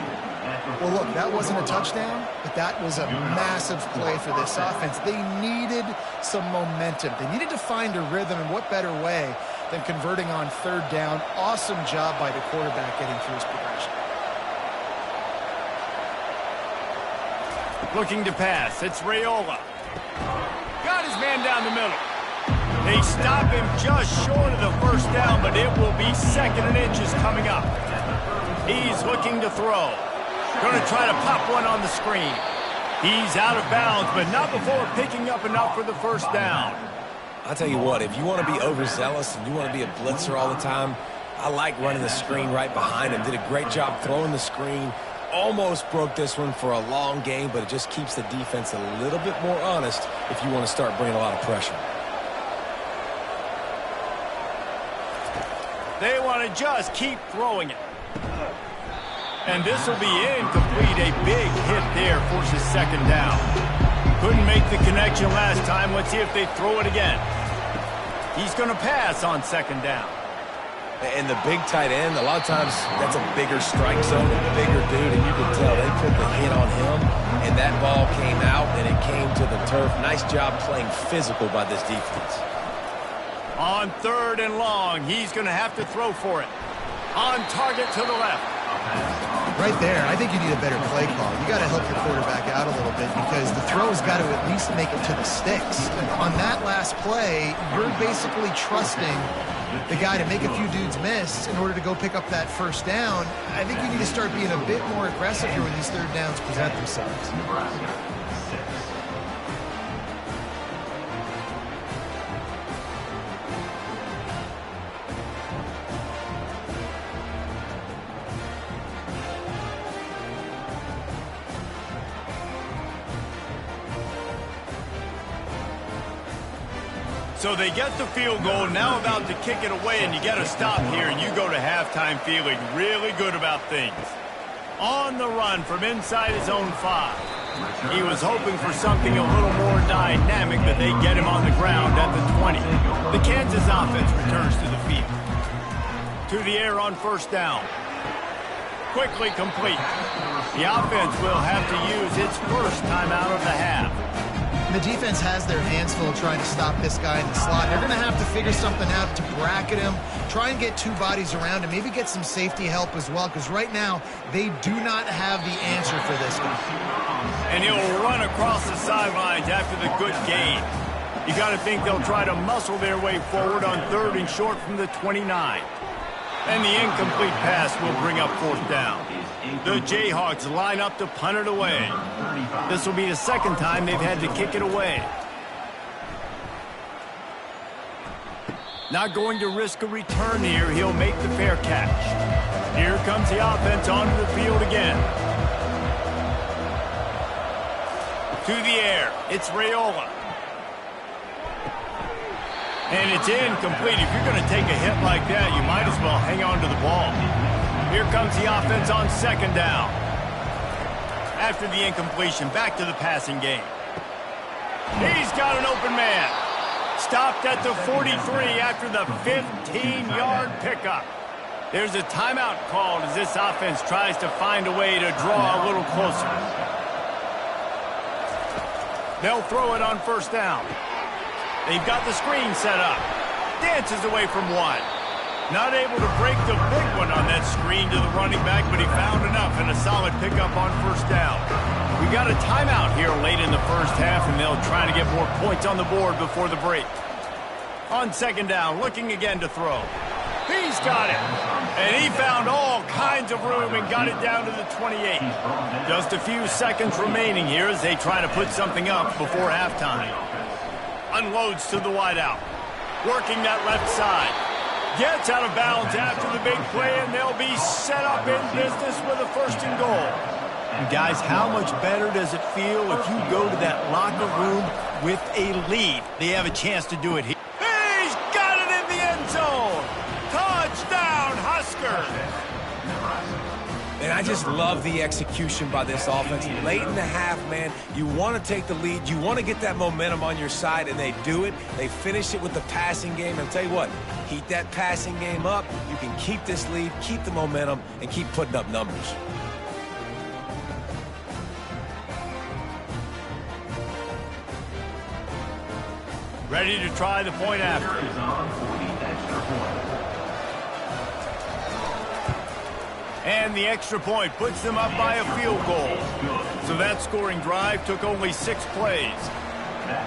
S2: Well, look, that wasn't a touchdown, but that was a massive play for this offense. They needed some momentum. They needed to find a rhythm, and what better way than converting on third down. Awesome job by the quarterback getting through his progression.
S1: Looking to pass. It's Raiola. Got his man down the middle. They stop him just short of the first down, but it will be 2nd and inches coming up. He's looking to throw. Going to try to pop one on the screen. He's out of bounds, but not before picking up enough for the first down.
S3: I'll tell you what, if you want to be overzealous and you want to be a blitzer all the time, I like running the screen right behind him. Did a great job throwing the screen. Almost broke this one for a long game, but it just keeps the defense a little bit more honest if you want to start bringing a lot of pressure.
S1: They want to just keep throwing it. And this will be incomplete. A big hit there forces 2nd down. Couldn't make the connection last time. Let's see if they throw it again. He's going to pass on 2nd down.
S3: And the big tight end, a lot of times that's a bigger strike zone, a bigger dude, and you can tell they put the hit on him, and that ball came out, and it came to the turf. Nice job playing physical by this defense.
S1: On 3rd and long, he's going to have to throw for it. On target to the left.
S2: Right there, I think you need a better play call. You got to help your quarterback out a little bit because the throw's got to at least make it to the sticks. On that last play, you're basically trusting the guy to make a few dudes miss in order to go pick up that first down. I think you need to start being a bit more aggressive here when these third downs present themselves.
S1: So they get the field goal, now about to kick it away, and you get a stop here, and you go to halftime feeling really good about things. On the run from inside his own 5. He was hoping for something a little more dynamic, but they get him on the ground at the 20. The Kansas offense returns to the field. To the air on first down. Quickly complete. The offense will have to use its first timeout of the half.
S2: The defense has their hands full trying to stop this guy in the slot. They're going to have to figure something out to bracket him, try and get 2 bodies around him, maybe get some safety help as well, because right now they do not have the answer for this guy.
S1: And he'll run across the sidelines after the good gain. You got to think they'll try to muscle their way forward on 3rd and short from the 29. And the incomplete pass will bring up 4th down. The Jayhawks line up to punt it away. This will be the 2nd time they've had to kick it away. Not going to risk a return here. He'll make the fair catch. Here comes the offense onto the field again. To the air. It's Raiola. And it's incomplete. If you're going to take a hit like that, you might as well hang on to the ball. Here comes the offense on 2nd down. After the incompletion, back to the passing game. He's got an open man. Stopped at the 43 after the 15-yard pickup. There's a timeout called as this offense tries to find a way to draw a little closer. They'll throw it on first down. They've got the screen set up. Dances away from one. Not able to break the big one on that screen to the running back, but he found enough and a solid pickup on first down. We We got a timeout here late in the first half, and they'll try to get more points on the board before the break. On second down, looking again to throw. He's got it. And he found all kinds of room and got it down to the 28. Just a few seconds remaining here as they try to put something up before halftime. Unloads to the wideout. Working that left side. Gets out of bounds after the big play, and they'll be set up in business with a first and goal. And guys, how much better does it feel if you go to that locker room with a lead? They have a chance to do it here. He's got it in the end zone. Touchdown, Huskers.
S3: And I just love the execution by this offense. Late in the half, man, you want to take the lead. You want to get that momentum on your side, and they do it. They finish it with the passing game. And I'll tell you what, keep that passing game up. You can keep this lead, keep the momentum, and keep putting up numbers.
S1: Ready to try the point after. And the extra point puts them up by a field goal. So that scoring drive took only 6 plays.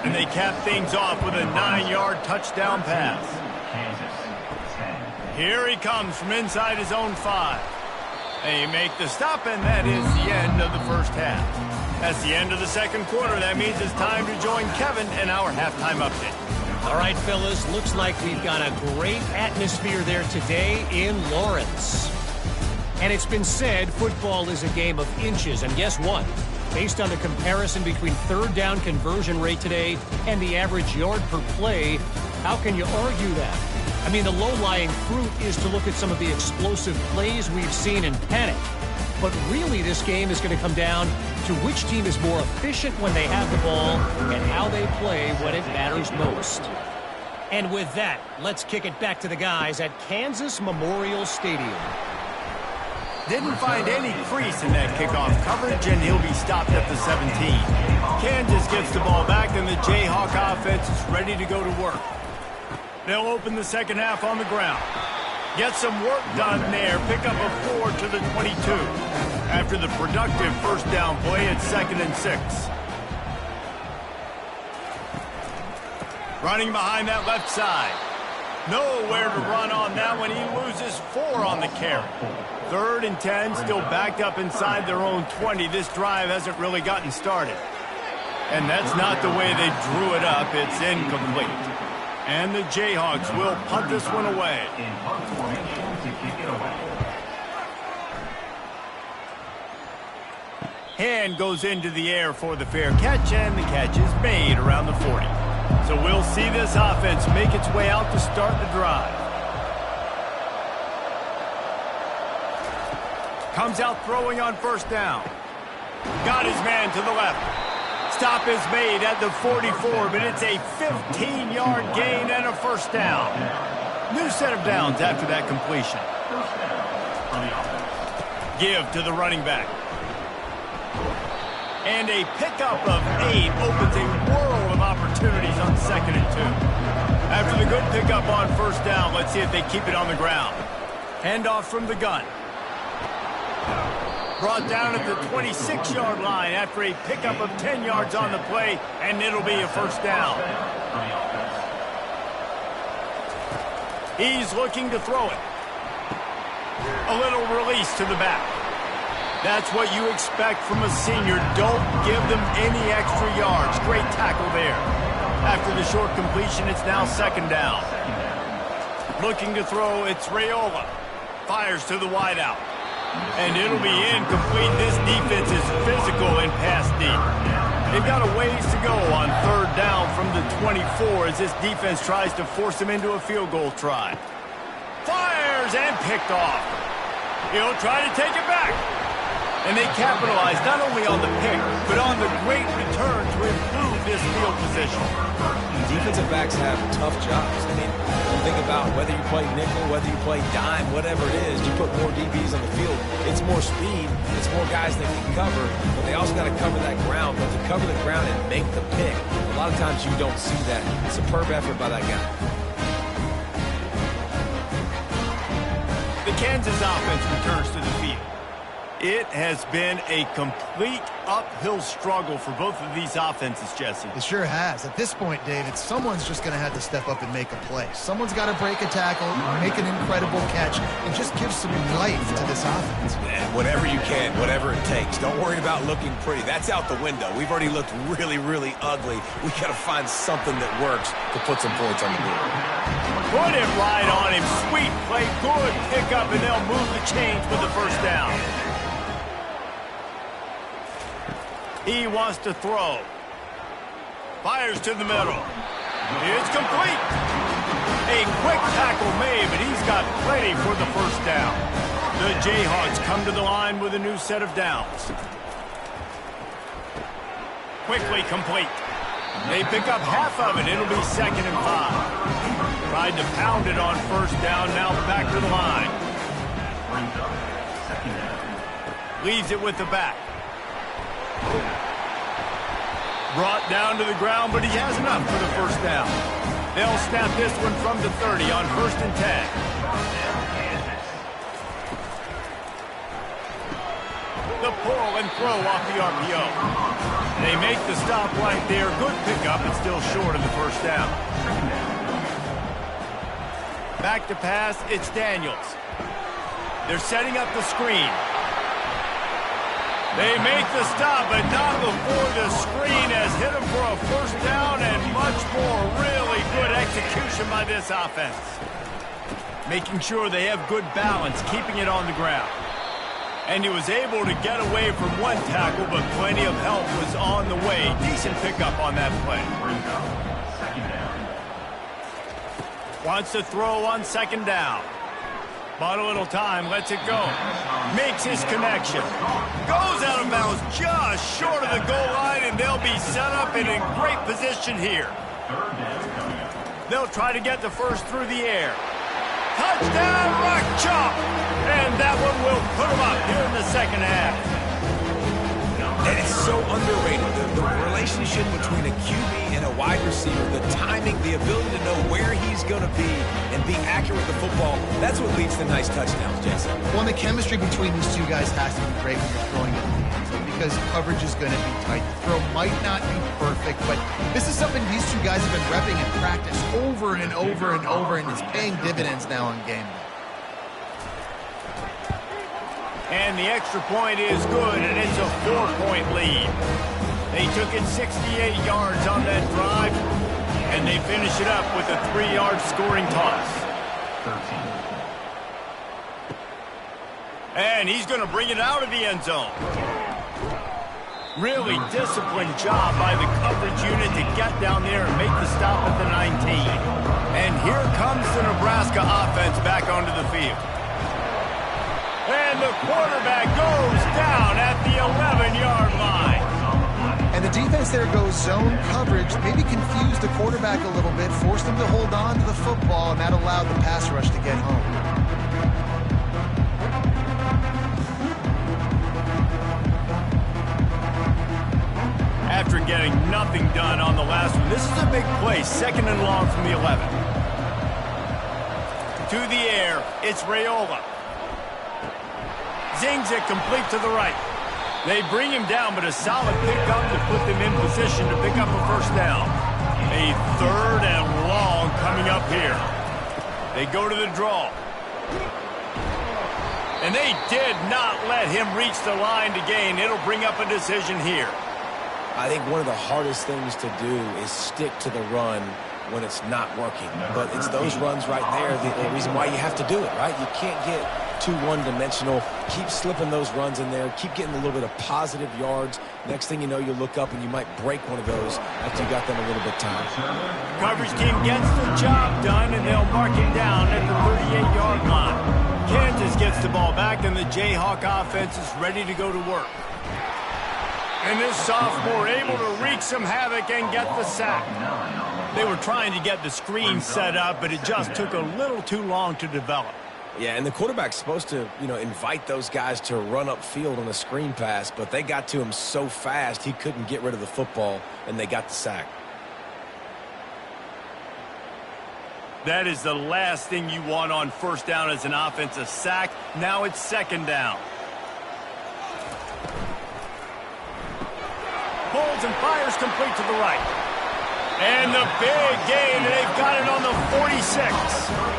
S1: And they capped things off with a 9-yard touchdown pass. Here he comes from inside his own 5. They make the stop, and that is the end of the first half. That's the end of the second quarter. That means it's time to join Kevin in our halftime update.
S4: All right, fellas, looks like we've got a great atmosphere there today in Lawrence. And it's been said football is a game of inches. And guess what? Based on the comparison between third down conversion rate today and the average yard per play, how can you argue that? I mean, the low-lying fruit is to look at some of the explosive plays we've seen in panic. But really, this game is going to come down to which team is more efficient when they have the ball and how they play when it matters most. And with that, let's kick it back to the guys at Kansas Memorial Stadium.
S1: Didn't find any crease in that kickoff coverage, and he'll be stopped at the 17. Kansas gets the ball back, and the Jayhawk offense is ready to go to work. They'll open the second half on the ground. Get some work done there. Pick up a 4 to the 22. After the productive first down play, it's 2nd and 6. Running behind that left side. Nowhere to run on that one. He loses 4 on the carry. 3rd and 10, still backed up inside their own 20. This drive hasn't really gotten started. And that's not the way they drew it up. It's incomplete. And the Jayhawks will punt this one away. Hand goes into the air for the fair catch, and the catch is made around the 40. So we'll see this offense make its way out to start the drive. Comes out throwing on first down. Got his man to the left. Stop is made at the 44, but it's a 15-yard gain and a first down. New set of downs after that completion. Give to the running back. And a pickup of 8 opens a world of opportunities on 2nd and 2. After the good pickup on first down, let's see if they keep it on the ground. Handoff from the gun. Brought down at the 26-yard line after a pickup of 10 yards on the play, and it'll be a first down. He's looking to throw it. A little release to the back. That's what you expect from a senior. Don't give them any extra yards. Great tackle there. After the short completion, it's now 2nd down. Looking to throw, it's Raiola. Fires to the wideout. And it'll be incomplete. This defense is physical and pass deep. They've got a ways to go on 3rd down from the 24 as this defense tries to force them into a field goal try. Fires and picked off. He'll try to take it back. And they capitalize not only on the pick, but on the great return to improve this field position.
S3: Defensive backs have tough jobs. I mean, think about whether you play nickel, whether you play dime, whatever it is, you put more DBs on the field. It's more speed, it's more guys that can cover, but they also got to cover that ground. But to cover the ground and make the pick, a lot of times you don't see that. Superb effort by that guy.
S1: The Kansas offense returns to the field. It has been a complete uphill struggle for both of these offenses, Jesse.
S2: It sure has. At this point, David, someone's just going to have to step up and make a play. Someone's got to break a tackle, make an incredible catch, and just give some life to this offense.
S3: Yeah, whatever you can, whatever it takes. Don't worry about looking pretty. That's out the window. We've already looked really, really ugly. We got to find something that works to put some points on the board.
S1: Put it right on him. Sweet play, good pickup, and they'll move the chains with the first down. He wants to throw. Fires to the middle. It's complete. A quick tackle made, but he's got plenty for the first down. The Jayhawks come to the line with a new set of downs. Quickly complete. They pick up half of it. It'll be 2nd and 5. Tried to pound it on first down. Now back to the line. Leaves it with the back. Brought down to the ground, but he has enough for the first down. They'll snap this one from the 30 on 1st and 10. The pull and throw off the RPO. They make the stop right there. Good pickup, and still short of the first down. Back to pass, it's Daniels. They're setting up the screen. They make the stop, but not before the screen has hit him for a first down and much more. Really good execution by this offense. Making sure they have good balance, keeping it on the ground. And he was able to get away from one tackle, but plenty of help was on the way. Decent pickup on that play. Wants to throw on 2nd down. Bought a little time, lets it go. Makes his connection. Goes out of bounds just short of the goal line, and they'll be set up and in great position here. They'll try to get the first through the air. Touchdown, Rock Chalk! And that one will put them up here in the 2nd half.
S3: And it's so underrated, the relationship between a QB and a wide receiver, the timing, the ability to know where he's going to be and be accurate with the football, that's what leads to nice touchdowns, Jesse.
S2: Well, the chemistry between these two guys has to be great when you're throwing it in the end zone because coverage is going to be tight. The throw might not be perfect, but this is something these two guys have been repping in practice over and over and over, and it's paying dividends now on game day.
S1: And the extra point is good, and it's a 4-point lead. They took it 68 yards on that drive, and they finish it up with a 3-yard scoring toss. And he's going to bring it out of the end zone. Really disciplined job by the coverage unit to get down there and make the stop at the 19. And here comes the Nebraska offense back onto the field. And the quarterback goes down at the 11-yard line.
S2: And the defense there goes zone coverage, maybe confused the quarterback a little bit, forced him to hold on to the football, and that allowed the pass rush to get home.
S1: After getting nothing done on the last one, this is a big play, 2nd and long from the 11. To the air, it's Raiola. Zings it complete to the right. They bring him down, but a solid pickup to put them in position to pick up a first down. A 3rd and long coming up here. They go to the draw. And they did not let him reach the line to gain. It'll bring up a decision here.
S3: I think one of the hardest things to do is stick to the run when it's not working. But it's those runs right there, the reason why you have to do it, right? You can't get too one-dimensional. Keep slipping those runs in there. Keep getting a little bit of positive yards. Next thing you know, you look up and you might break one of those after you got them a little bit tired.
S1: Coverage team gets the job done, and they'll mark him down at the 38-yard line. Kansas gets the ball back, and the Jayhawk offense is ready to go to work. And this sophomore able to wreak some havoc and get the sack. They were trying to get the screen set up, but it just took a little too long to develop.
S3: Yeah, and the quarterback's supposed to, invite those guys to run upfield on a screen pass, but they got to him so fast he couldn't get rid of the football, and they got the sack.
S1: That is the last thing you want on first down as an offensive sack. Now it's 2nd down. pulls and fires complete to the right. And the big gain, and they've got it on the 46.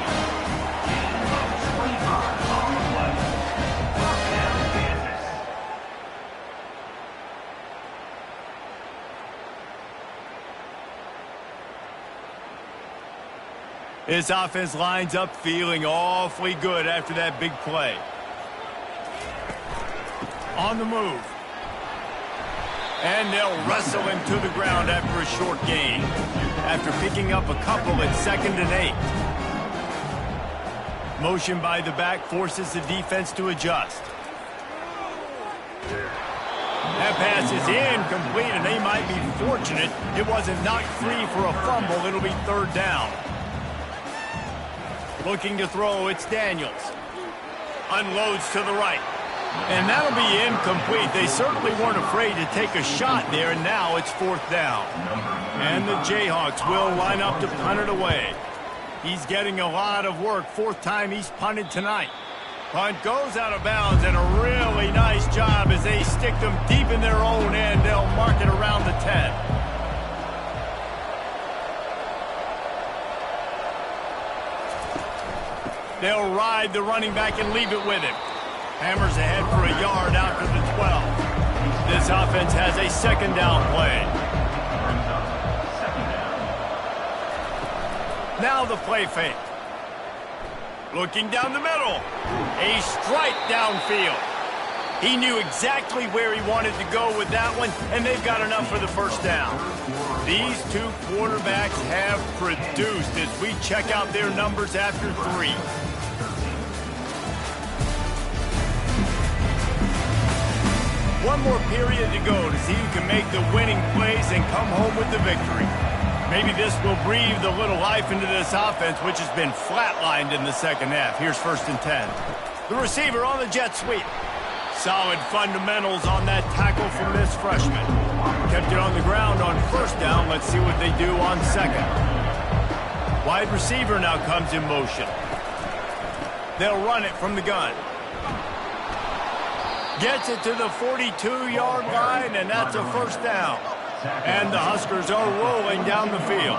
S1: This offense lines up feeling awfully good after that big play. On the move. And they'll wrestle him to the ground after a short gain. After picking up a couple at 2nd and 8. Motion by the back forces the defense to adjust. That pass is incomplete, and they might be fortunate it wasn't knocked free for a fumble. It'll be 3rd down. Looking to throw, it's Daniels. Unloads to the right. And that'll be incomplete. They certainly weren't afraid to take a shot there, and now it's 4th down. And the Jayhawks will line up to punt it away. He's getting a lot of work. 4th time he's punted tonight. Punt goes out of bounds, and a really nice job as they stick them deep in their own end. They'll mark it around the 10. They'll ride the running back and leave it with him. Hammers ahead for a yard out to the 12. This offense has a 2nd down play. Now the play fake. Looking down the middle. A strike downfield. He knew exactly where he wanted to go with that one, and they've got enough for the 1st down. These two quarterbacks have produced as we check out their numbers after 3. One more period to go to see who can make the winning plays and come home with the victory. Maybe this will breathe a little life into this offense, which has been flatlined in the 2nd half. Here's 1st and 10. The receiver on the jet sweep. Solid fundamentals on that tackle from this freshman. Kept it on the ground on 1st down. Let's see what they do on 2nd. Wide receiver now comes in motion. They'll run it from the gun. Gets it to the 42-yard line, and that's a 1st down. And the Huskers are rolling down the field.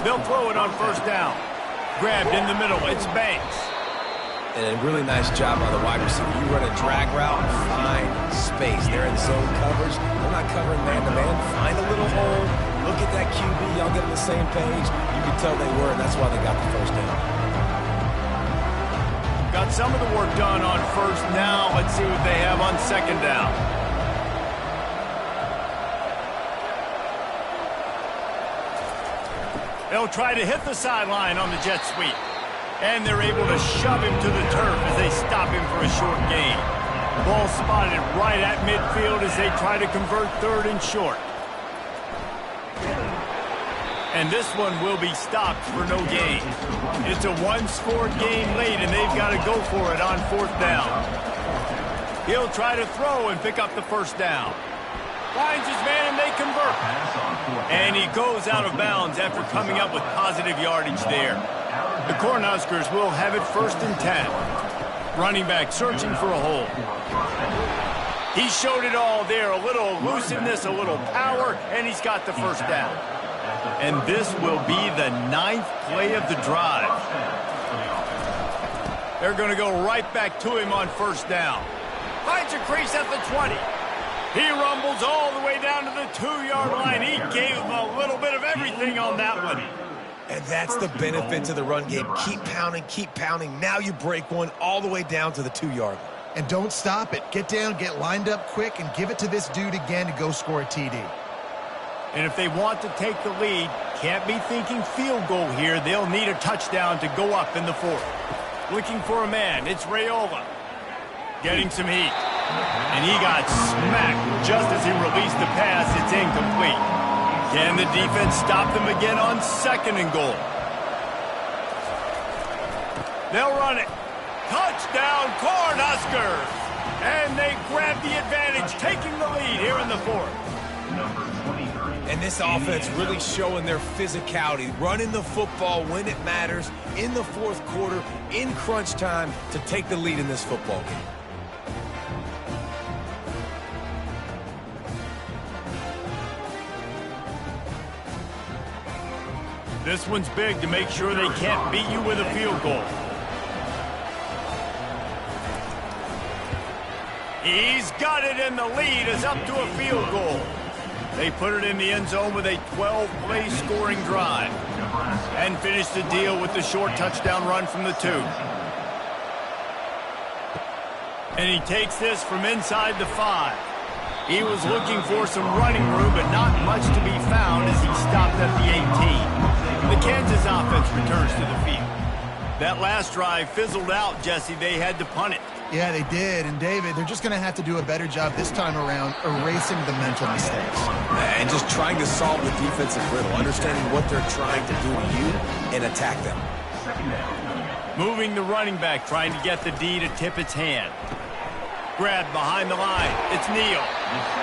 S1: They'll throw it on 1st down. Grabbed in the middle. It's Banks.
S3: And a really nice job by the wide receiver. You run a drag route, find space. They're in zone coverage. They're not covering man-to-man. Find a little hole. Look at that QB. Y'all get on the same page. You can tell they were, and that's why they got the 1st down.
S1: Got some of the work done on 1st. Now let's see what they have on 2nd down. They'll try to hit the sideline on the jet sweep. And they're able to shove him to the turf as they stop him for a short gain. Ball spotted right at midfield as they try to convert 3rd and short. And this one will be stopped for no gain. It's a one-score game late, and they've got to go for it on 4th down. He'll try to throw and pick up the 1st down. Finds his man, and they convert. And he goes out of bounds after coming up with positive yardage there. The Cornhuskers will have it 1st and 10. Running back searching for a hole. He showed it all there. A little elusiveness, a little power, and he's got the 1st down. And this will be the 9th play of the drive. They're going to go right back to him on 1st down. Finds a crease at the 20. He rumbles all the way down to the 2-yard line. He gave him a little bit of everything on that one.
S3: And that's the benefit to the run game. Keep pounding, keep pounding. Now you break one all the way down to the 2-yard line.
S2: And don't stop it. Get down, get lined up quick, and give it to this dude again to go score a TD.
S1: And if they want to take the lead, can't be thinking field goal here. They'll need a touchdown to go up in the 4th. Looking for a man. It's Raiola. Getting some heat. And he got smacked just as he released the pass. It's incomplete. Can the defense stop them again on 2nd and goal? They'll run it. Touchdown, Cornhuskers! And they grab the advantage, taking the lead here in the 4th.
S3: And this offense really showing their physicality, running the football when it matters, in the 4th quarter, in crunch time, to take the lead in this football game.
S1: This one's big to make sure they can't beat you with a field goal. He's got it, and the lead is up to a field goal. They put it in the end zone with a 12-play scoring drive and finish the deal with the short touchdown run from the 2. And he takes this from inside the 5. He was looking for some running room, but not much to be found as he stopped at the 18. The Kansas offense returns to the field. That last drive fizzled out, Jesse. They had to punt it.
S2: Yeah, they did. And, David, they're just going to have to do a better job this time around erasing the mental mistakes.
S3: And just trying to solve the defensive riddle, understanding what they're trying to do to you and attack them.
S1: Moving the running back, trying to get the D to tip its hand. Grab behind the line. It's Neal.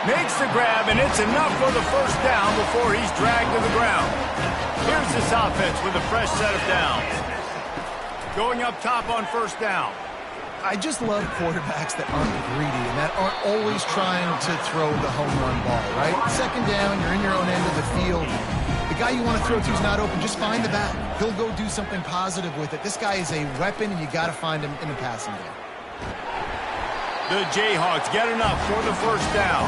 S1: Makes the grab, and it's enough for the first down before he's dragged to the ground. Here's this offense with a fresh set of downs. Going up top on first down.
S2: I just love quarterbacks that aren't greedy and that aren't always trying to throw the home run ball, right? Second down, you're in your own end of the field. The guy you want to throw to is not open. Just find the back. He'll go do something positive with it. This guy is a weapon, and you got to find him in the passing game.
S1: The Jayhawks get enough for the first down.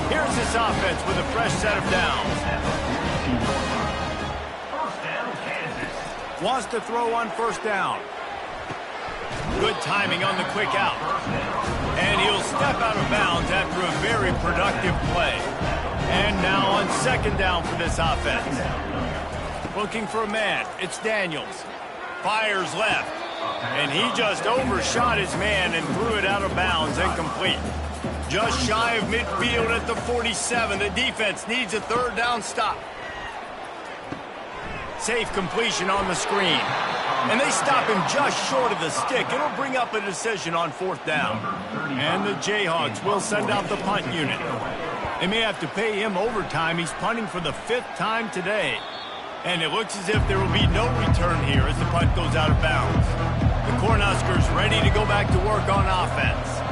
S1: Here's this offense with a fresh set of downs. Wants to throw on first down. Good timing on the quick out. And he'll step out of bounds after a very productive play. And now on second down for this offense. Looking for a man. It's Daniels. Fires left. And he just overshot his man and threw it out of bounds and complete. Just shy of midfield at the 47. The defense needs a third down stop. Safe completion on the screen. And they stop him just short of the stick. It'll bring up a decision on fourth down. And the Jayhawks will send out the punt unit. They may have to pay him overtime. He's punting for the 5th time today. And it looks as if there will be no return here as the punt goes out of bounds. The Cornhuskers ready to go back to work on offense.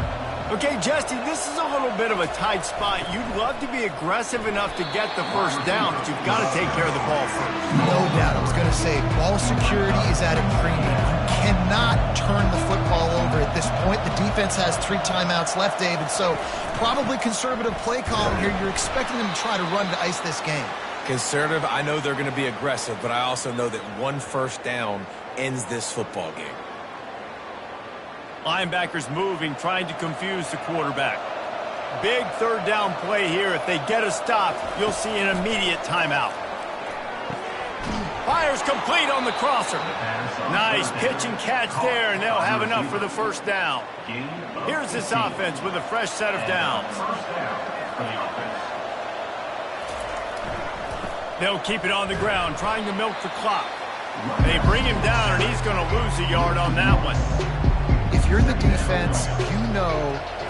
S1: Okay, Jesse, this is a little bit of a tight spot. You'd love to be aggressive enough to get the first down, but you've got to take care of the ball first.
S2: No doubt. I was going to say, ball security is at a premium. You cannot turn the football over at this point. The defense has 3 timeouts left, David, so probably conservative play calling here. You're expecting them to try to run to ice this game.
S3: Conservative, I know they're going to be aggressive, but I also know that one first down ends this football game.
S1: Linebackers moving, trying to confuse the quarterback. Big third down play here. If they get a stop, you'll see an immediate timeout. Fires complete on the crosser. Nice pitch and catch there, and they'll have enough for the first down. Here's this offense with a fresh set of downs. They'll keep it on the ground, trying to milk the clock. They bring him down, and he's going to lose a yard on that one.
S2: If you're the defense, you know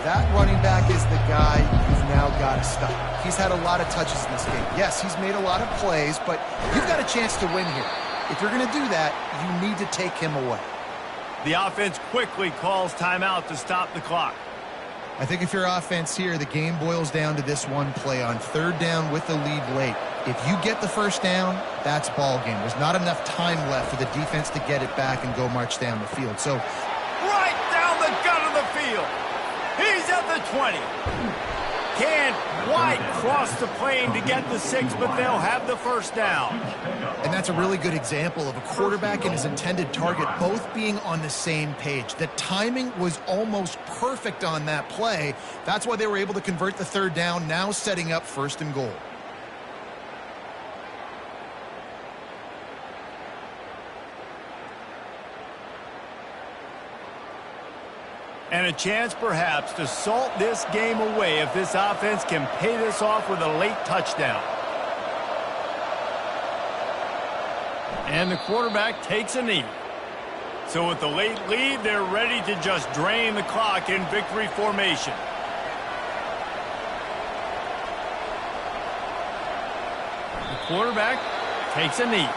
S2: that running back is the guy you've now got to stop. He's had a lot of touches in this game. Yes, he's made a lot of plays, but you've got a chance to win here. If you're going to do that, you need to take him away.
S1: The offense quickly calls timeout to stop the clock.
S2: I think if you're offense here, the game boils down to this one play on third down with the lead late. If you get the first down, that's ball game. There's not enough time left for the defense to get it back and go march down the field. So
S1: right down the gut of the field. He's at the 20. Can't quite cross the plane to get the 6, but they'll have the first down.
S2: And that's a really good example of a quarterback and his intended target both being on the same page. The timing was almost perfect on that play. That's why they were able to convert the third down, now setting up first and goal.
S1: And a chance, perhaps, to salt this game away if this offense can pay this off with a late touchdown. And the quarterback takes a knee. So with the late lead, they're ready to just drain the clock in victory formation. The quarterback takes a knee.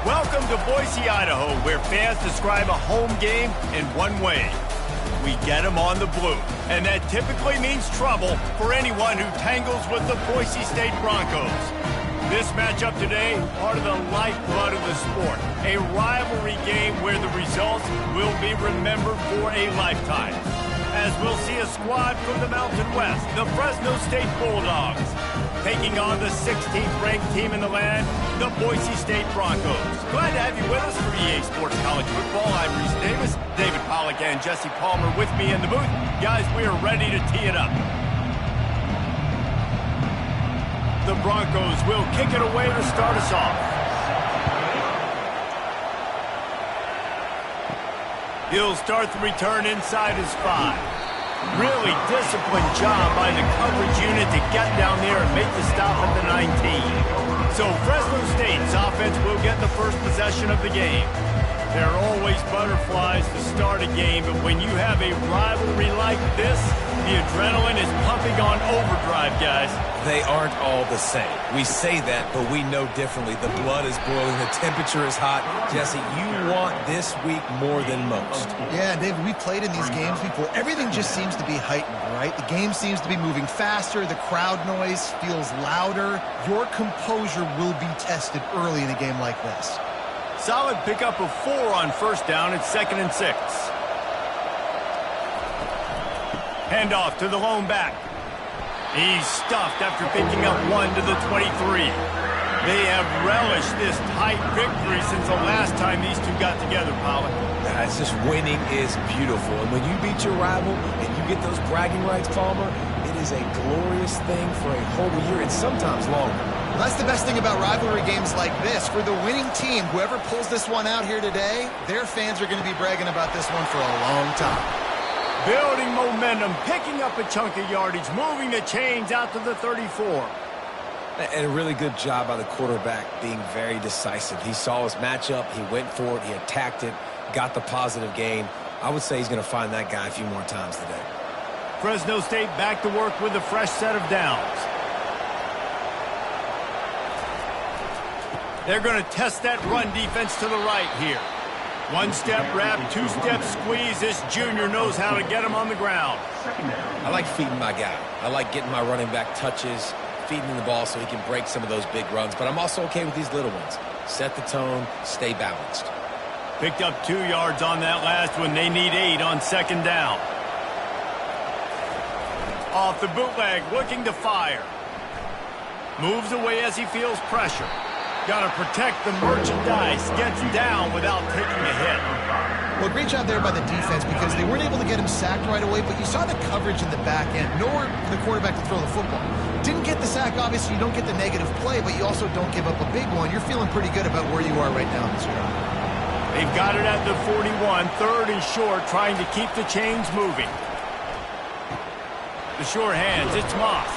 S1: Welcome to Boise, Idaho, where fans describe a home game in one way. We get them on the blue, and that typically means trouble for anyone who tangles with the Boise State Broncos. This matchup today, part of the lifeblood of the sport, a rivalry game where the results will be remembered for a lifetime. As we'll see a squad from the Mountain West, the Fresno State Bulldogs, taking on the 16th ranked team in the land, the Boise State Broncos. Glad to have you with us for EA Sports College Football. I'm Reese Davis, David Pollack and Jesse Palmer with me in the booth. Guys, we are ready to tee it up. The Broncos will kick it away to start us off. He'll start the return inside his 5. Really disciplined job by the coverage unit to get down there and make the stop at the 19. So Fresno State's offense will get the first possession of the game. There are always butterflies to start a game, but when you have a rivalry like this, the adrenaline is pumping on overdrive, guys.
S3: They aren't all the same. We say that, but we know differently. The blood is boiling. The temperature is hot. Jesse, you want this week more than most.
S2: Yeah, David, we played in these games before. Everything just seems to be heightened, right? The game seems to be moving faster. The crowd noise feels louder. Your composure will be tested early in a game like this.
S1: Solid pickup of 4 on first down. It's 2nd and 6. Handoff to the lone back. He's stuffed after picking up 1 to the 23. They have relished this tight victory since the last time these two got together, Pollack.
S3: It's just winning is beautiful. And when you beat your rival and you get those bragging rights, Palmer, it is a glorious thing for a whole year and sometimes longer.
S2: Well, that's the best thing about rivalry games like this. For the winning team, whoever pulls this one out here today, their fans are going to be bragging about this one for a long time.
S1: Building momentum, picking up a chunk of yardage, moving the chains out to the 34.
S3: And a really good job by the quarterback being very decisive. He saw his matchup, he went for it, he attacked it, got the positive gain. I would say he's going to find that guy a few more times today.
S1: Fresno State back to work with a fresh set of downs. They're going to test that run defense to the right here. 1-step wrap, 2-step squeeze. This junior knows how to get him on the ground.
S3: I like feeding my guy. I like getting my running back touches, feeding him the ball so he can break some of those big runs. But I'm also okay with these little ones. Set the tone, stay balanced.
S1: Picked up 2 yards on that last one. They need 8 on 2nd down. Off the bootleg, looking to fire. Moves away as he feels pressure. Got to protect the merchandise. Gets down without taking a hit.
S2: Well, great job there by the defense because they weren't able to get him sacked right away, but you saw the coverage in the back end. Nowhere for the quarterback to throw the football. Didn't get the sack, obviously. You don't get the negative play, but you also don't give up a big one. You're feeling pretty good about where you are right now in this drive.
S1: They've got it at the 41, 3rd and short, trying to keep the chains moving. The sure hands, it's Moss.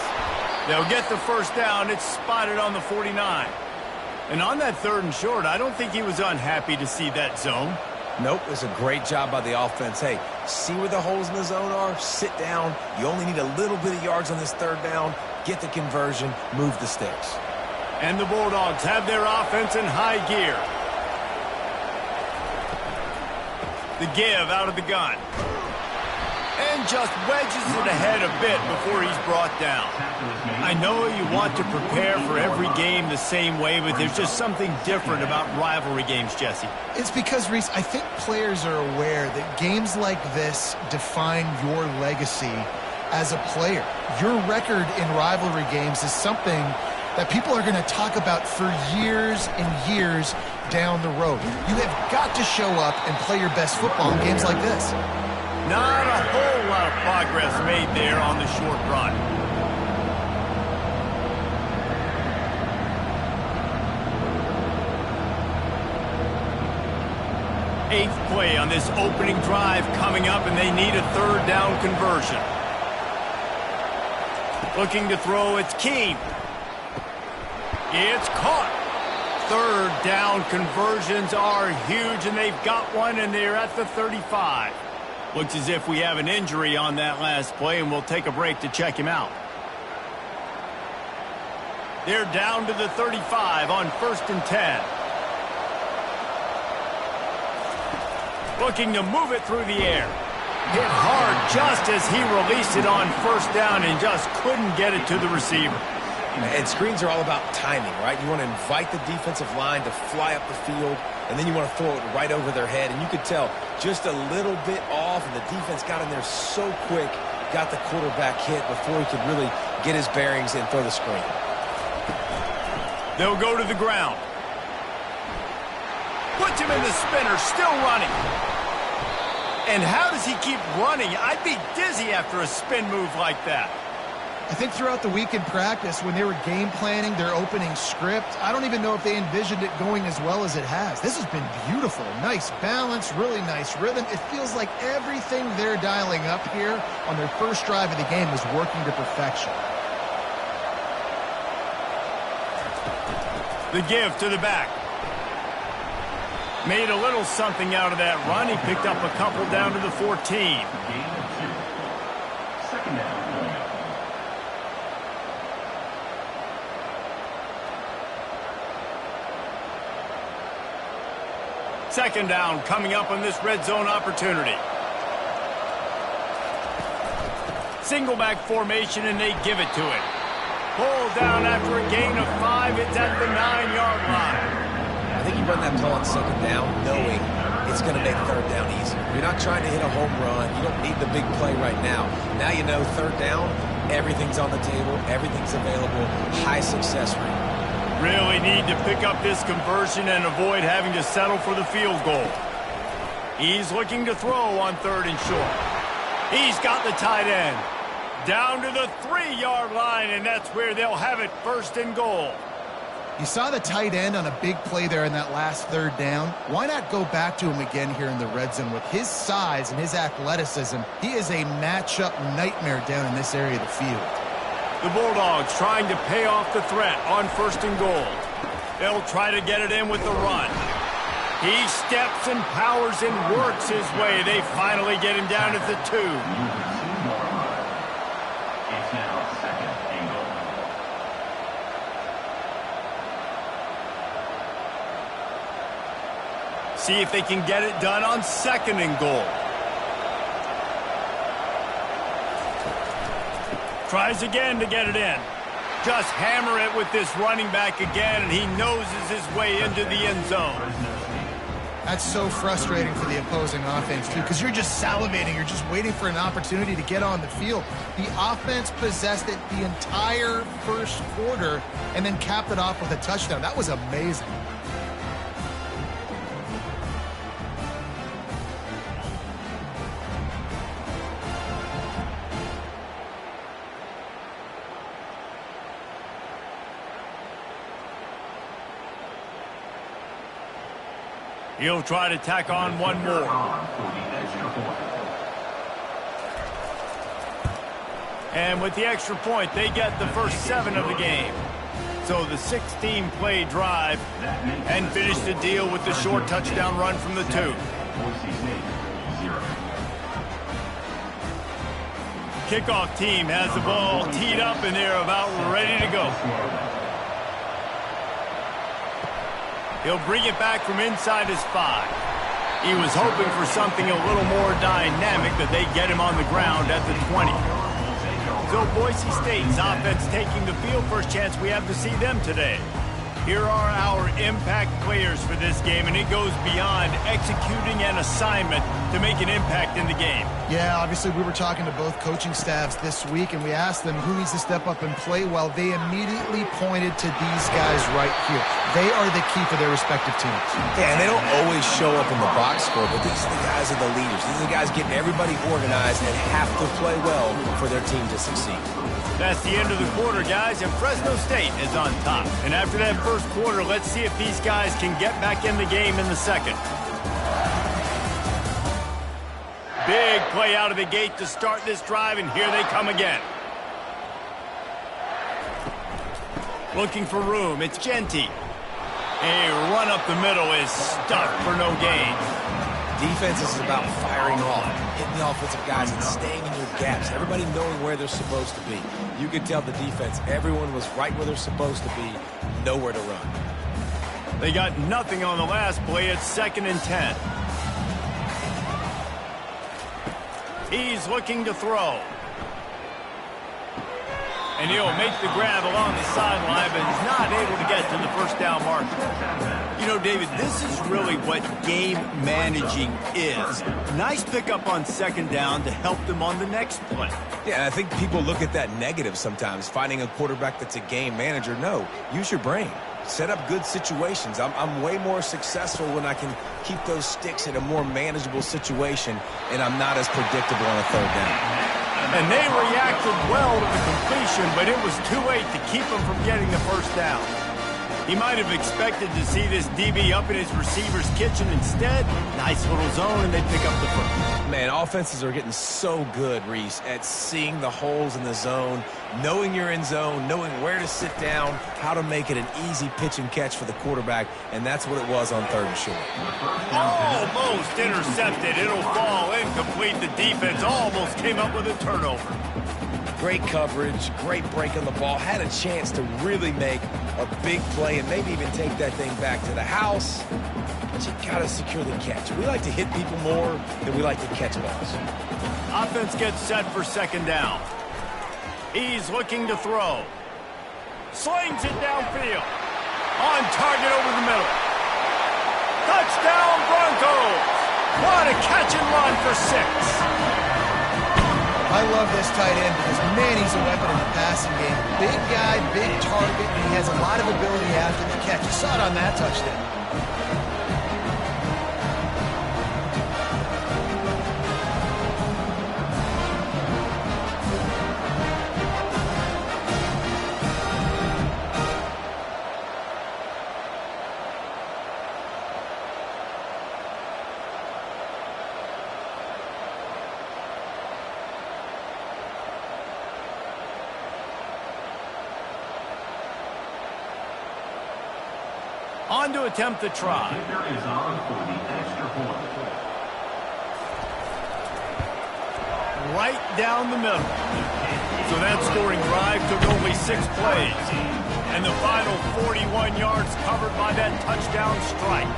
S1: They'll get the first down. It's spotted on the 49. And on that 3rd and short, I don't think he was unhappy to see that zone.
S3: Nope, it's a great job by the offense. Hey, see where the holes in the zone are? Sit down. You only need a little bit of yards on this 3rd down. Get the conversion. Move the sticks.
S1: And the Bulldogs have their offense in high gear. The give out of the gun. And just wedges it ahead a bit before he's brought down. I know you want to prepare for every game the same way, but there's just something different about rivalry games, Jesse.
S2: It's because, Reese, I think players are aware that games like this define your legacy as a player. Your record in rivalry games is something that people are going to talk about for years and years down the road. You have got to show up and play your best football in games like this.
S1: Not a whole lot of progress made there on the short run. Eighth play on this opening drive coming up, and they need a 3rd down conversion. Looking to throw, it's Keene. It's caught. 3rd down conversions are huge, and they've got one, and they're at the 35. Looks as if we have an injury on that last play, and we'll take a break to check him out. They're down to the 35 on 1st and 10. Looking to move it through the air. Hit hard just as he released it on first down and just couldn't get it to the receiver.
S3: And screens are all about timing, right? You want to invite the defensive line to fly up the field, and then you want to throw it right over their head. And you could tell just a little bit off, and the defense got in there so quick, got the quarterback hit before he could really get his bearings and throw the screen.
S1: They'll go to the ground. Puts him in the spinner, still running. And how does he keep running? I'd be dizzy after a spin move like that.
S2: I think throughout the week in practice, when they were game planning their opening script, I don't even know if they envisioned it going as well as it has. This has been beautiful. Nice balance, really nice rhythm. It feels like everything they're dialing up here on their first drive of the game is working to perfection.
S1: The give to the back. Made a little something out of that run. He picked up a couple down to the 14.
S5: Gain of 2. Second down.
S1: Second down coming up on this red zone opportunity. Single back formation, and they give it to it. Pull down after a gain of 5. It's at the 9-yard line.
S3: I think you run that play on second down knowing it's going to make third down easier. You're not trying to hit a home run. You don't need the big play right now. Now you know third down, everything's on the table, everything's available, high success rate.
S1: Really need to pick up this conversion and avoid having to settle for the field goal. He's looking to throw on third and short. He's got the tight end. Down to the 3-yard line, and that's where they'll have it, first and goal.
S2: You saw the tight end on a big play there in that last third down. Why not go back to him again here in the red zone? With his size and his athleticism, he is a matchup nightmare down in this area of the field.
S1: The Bulldogs trying to pay off the threat on first and goal. They'll try to get it in with the run. He steps and powers and works his way. They finally get him down at the 2.
S5: It's now second and goal.
S1: See if they can get it done on second and goal. Tries again to get it in. Just hammer it with this running back again, and he noses his way into the end zone.
S2: That's so frustrating for the opposing offense, too, because you're just salivating. You're just waiting for an opportunity to get on the field. The offense possessed it the entire first quarter and then capped it off with a touchdown. That was amazing.
S1: He'll try to tack on one more. And with the extra point, they get the first 7 of the game. So the 16-play drive and finish the deal with the short touchdown run from the 2. Kickoff team has the ball teed up, and they're about ready to go. He'll bring it back from inside his 5. He was hoping for something a little more dynamic, but they get him on the ground at the 20. So Boise State's offense taking the field. First chance we have to see them today. Here are our impact players for this game, and it goes beyond executing an assignment to make an impact in the game.
S2: Yeah, obviously we were talking to both coaching staffs this week, and we asked them who needs to step up and play well. They immediately pointed to these guys right here. They are the key for their respective teams.
S3: Yeah, and they don't always show up in the box score, but these are the guys are the leaders. These are the guys getting everybody organized and have to play well for their team to succeed.
S1: That's the end of the quarter, guys, and Fresno State is on top. And after that first quarter, let's see if these guys can get back in the game in the second. Big play out of the gate to start this drive, and here they come again. Looking for room, it's Genty. A run up the middle is stuffed for no gain.
S3: Defense is about firing off, hitting the offensive guys and staying in your gaps. Everybody knowing where they're supposed to be. You could tell the defense, everyone was right where they're supposed to be, nowhere to run.
S1: They got nothing on the last play. It's 2nd and 10. He's looking to throw. And he'll make the grab along the sideline, but he's not able to get to the first down marker. You know, David, this is really what game managing is. Nice pickup on second down to help them on the next play.
S3: Yeah, I think people look at that negative sometimes, finding a quarterback that's a game manager. No, use your brain. Set up good situations. I'm way more successful when I can keep those sticks in a more manageable situation, and I'm not as predictable on a third down.
S1: And they reacted well to the completion, but it was too late to keep them from getting the first down. He might have expected to see this DB up in his receiver's kitchen. Instead, nice little zone, and they pick up the first.
S3: Man, offenses are getting so good, Reese, at seeing the holes in the zone, knowing you're in zone, knowing where to sit down, how to make it an easy pitch and catch for the quarterback, and that's what it was on third and short.
S1: Almost intercepted. It'll fall incomplete. The defense almost came up with a turnover.
S3: Great coverage, great break on the ball, had a chance to really make a big play and maybe even take that thing back to the house, but you gotta secure the catch. We like to hit people more than we like to catch balls.
S1: Offense gets set for second down. He's looking to throw. Slings it downfield. On target over the middle. Touchdown Broncos! What a catch and run for 6.
S2: I love this tight end because, man, he's a weapon in the passing game. Big guy, big target, and he has a lot of ability after the catch. You saw it on that touchdown.
S1: On to attempt the try.
S5: Kicker is on for the extra point.
S1: Right down the middle. So that scoring drive took only 6 plays. And the final 41 yards covered by that touchdown strike.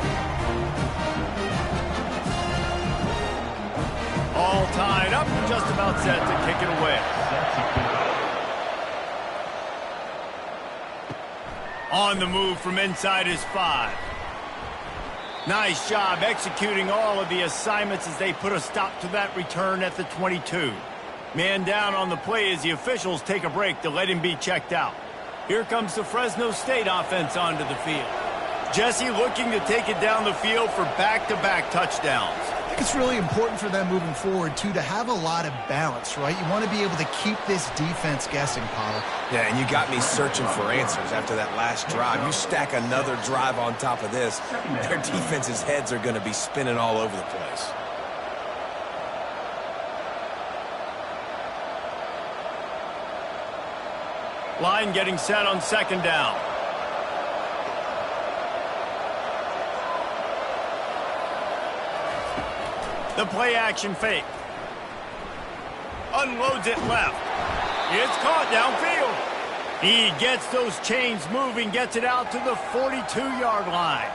S1: All tied up, just about set to kick it away. On the move from inside his 5. Nice job executing all of the assignments as they put a stop to that return at the 22. Man down on the play as the officials take a break to let him be checked out. Here comes the Fresno State offense onto the field. Jesse looking to take it down the field for back-to-back touchdowns.
S2: I think it's really important for them moving forward, too, to have a lot of balance, right? You want to be able to keep this defense guessing, Paulo.
S3: Yeah, and you got me searching for answers after that last drive. You stack another drive on top of this, their defense's heads are going to be spinning all over the place.
S1: Line getting set on second down. The play action fake. Unloads it left. It's caught downfield. He gets those chains moving, gets it out to the 42-yard line.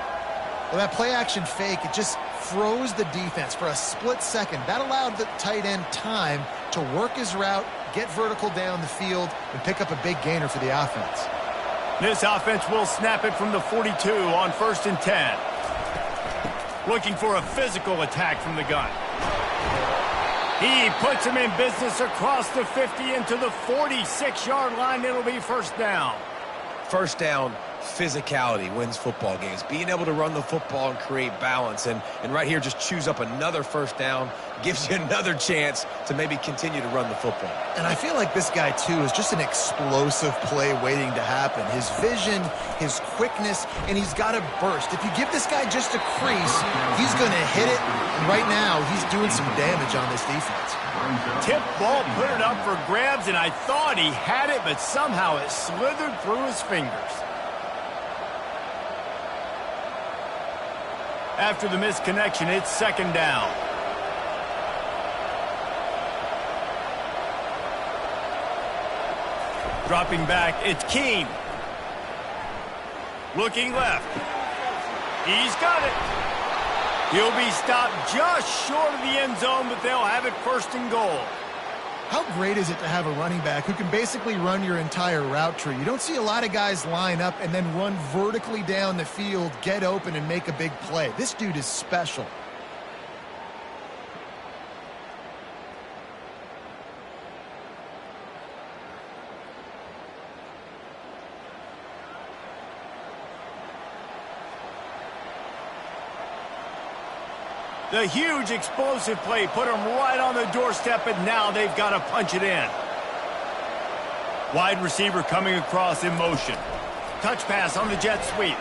S2: Well, that play action fake, it just froze the defense for a split second. That allowed the tight end time to work his route, get vertical down the field, and pick up a big gainer for the offense.
S1: This offense will snap it from the 42 on 1st and 10. Looking for a physical attack from the gun. He puts him in business across the 50 into the 46-yard line. It'll be first down.
S3: First down, physicality wins football games. Being able to run the football and create balance. And right here, just choose up another first down. Gives you another chance to maybe continue to run the football.
S2: And I feel like this guy, too, is just an explosive play waiting to happen. His vision, his quickness, and he's got a burst. If you give this guy just a crease, he's going to hit it. And right now, he's doing some damage on this defense.
S1: Tip ball, put it up for grabs, and I thought he had it, but somehow it slithered through his fingers. After the misconnection, it's second down. Dropping back, it's Keene. Looking left. He's got it. He'll be stopped just short of the end zone, but they'll have it first and goal.
S2: How great is it to have a running back who can basically run your entire route tree? You don't see a lot of guys line up and then run vertically down the field, get open, and make a big play. This dude is special.
S1: The huge explosive play put them right on the doorstep, and now they've got to punch it in. Wide receiver coming across in motion. Touch pass on the jet sweep.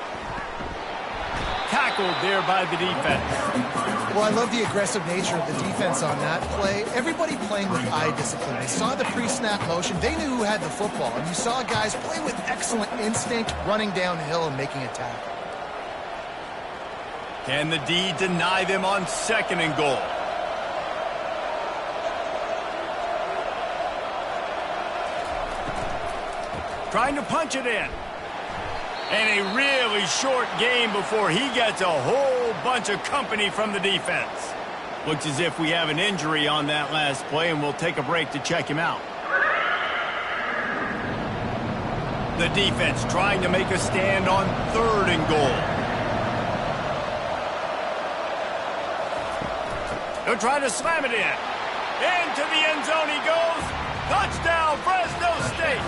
S1: Tackled there by the defense.
S2: Well, I love the aggressive nature of the defense on that play. Everybody playing with eye discipline. They saw the pre-snap motion. They knew who had the football. And you saw guys play with excellent instinct, running downhill and making a tackle.
S1: Can the D deny them on second and goal? Trying to punch it in. And a really short game before he gets a whole bunch of company from the defense. Looks as if we have an injury on that last play, and we'll take a break to check him out. The defense trying to make a stand on third and goal. They'll try to slam it in. Into the end zone he goes. Touchdown, Fresno State.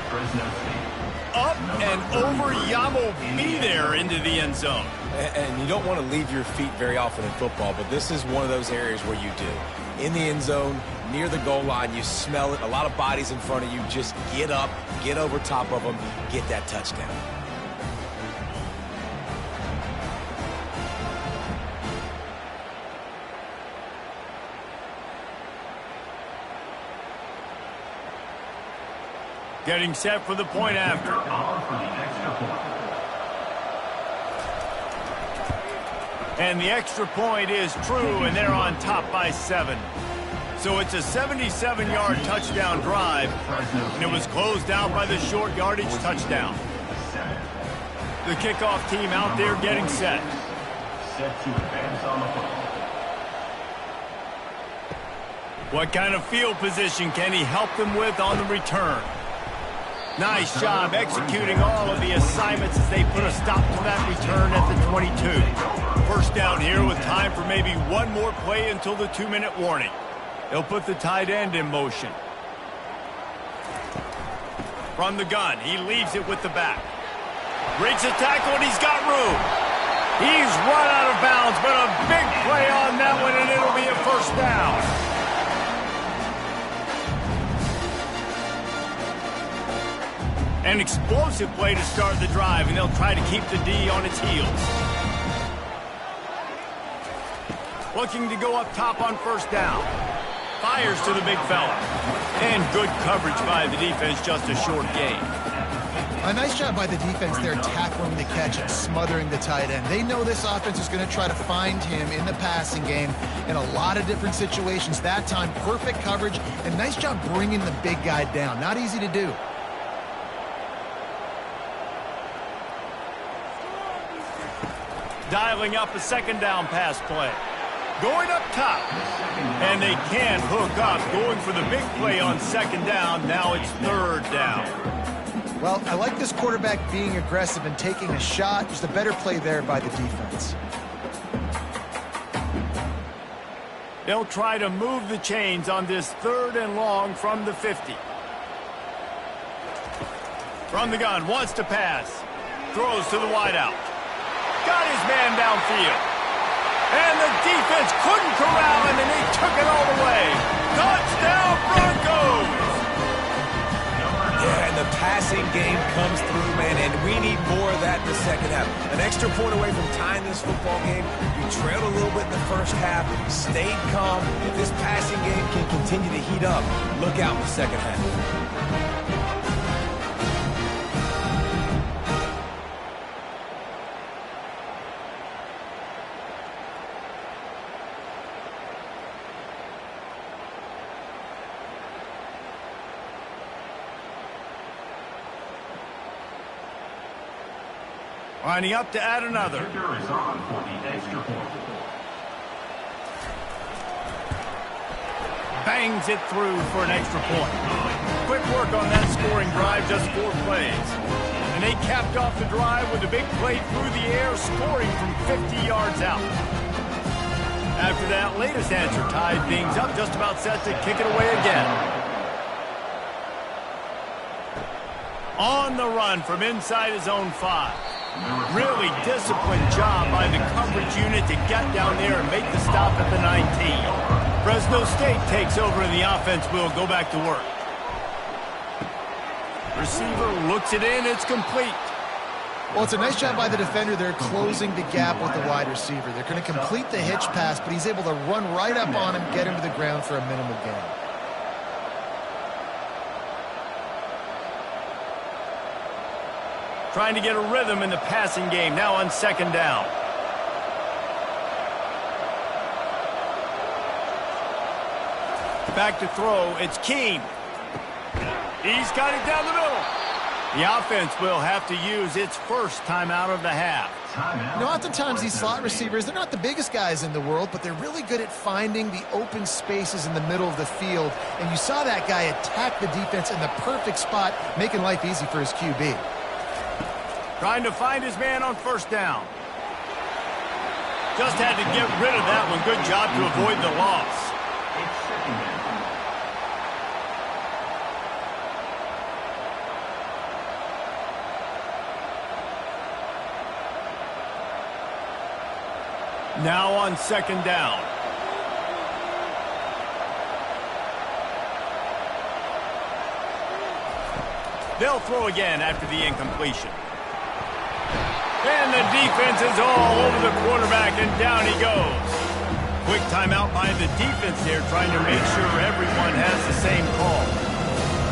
S5: Fresno State.
S1: Up and over. Yamo be there into the end zone.
S3: And you don't want to leave your feet very often in football, but this is one of those areas where you do. In the end zone, near the goal line, you smell it. A lot of bodies in front of you. Just get up, get over top of them, get that touchdown.
S1: Getting set for the point after.
S5: For the extra point.
S1: And the extra point is true, and they're on top by 7. So it's a 77-yard touchdown drive, and it was closed out by the short yardage touchdown. The kickoff team out there getting set.
S5: Set to advance on the football.
S1: What kind of field position can he help them with on the return? Nice job executing all of the assignments as they put a stop to that return at the 22. First down here with time for maybe one more play until the 2-minute warning. They'll put the tight end in motion. From the gun, he leaves it with the back. Breaks a tackle, and he's got room. He's run out of bounds, but a big play on that one, and it'll be a first down. An explosive play to start the drive, and they'll try to keep the D on its heels. Looking to go up top on first down. Fires to the big fella. And good coverage by the defense, just a short gain.
S2: A nice job by the defense there tackling the catch and smothering the tight end. They know this offense is going to try to find him in the passing game in a lot of different situations. That time, perfect coverage, and nice job bringing the big guy down. Not easy to do.
S1: Dialing up a second down pass play. Going up top. And they can't hook up. Going for the big play on second down. Now it's third down.
S2: Well, I like this quarterback being aggressive and taking a shot. Just a better play there by the defense.
S1: They'll try to move the chains on this third and long from the 50. From the gun, wants to pass. Throws to the wideout. Got his man downfield. And the defense couldn't corral him, and they took it all the way. Touchdown, Broncos!
S3: Yeah, and the passing game comes through, man, and we need more of that in the second half. An extra point away from tying this football game. You trailed a little bit in the first half, stayed calm. If this passing game can continue to heat up, look out in the second half.
S1: Lining up to add another.
S5: Kicker is on for the extra point.
S1: bangs it through for an extra point. Quick work on that scoring drive, just 4 plays. And they capped off the drive with a big play through the air, scoring from 50 yards out. After that latest answer tied things up, just about set to kick it away again. On the run from inside his own 5. Really disciplined job by the coverage unit to get down there and make the stop at the 19. Fresno State takes over and the offense will go back to work. Receiver looks it in, it's complete.
S2: Well, it's a nice job by the defender. They're closing the gap with the wide receiver. They're going to complete the hitch pass, but he's able to run right up on him, get him to the ground for a minimal gain.
S1: Trying to get a rhythm in the passing game, now on 2nd down. Back to throw, it's Keene. He's got it down the middle. The offense will have to use its first timeout of the half.
S2: You know, oftentimes these slot receivers, they're not the biggest guys in the world, but they're really good at finding the open spaces in the middle of the field. And you saw that guy attack the defense in the perfect spot, making life easy for his QB.
S1: Trying to find his man on 1st down. Just had to get rid of that one. Good job to avoid the loss.
S5: It's 2nd down.
S1: Now on 2nd down. They'll throw again after the incompletion. And the defense is all over the quarterback, and down he goes. Quick timeout by the defense there, trying to make sure everyone has the same call.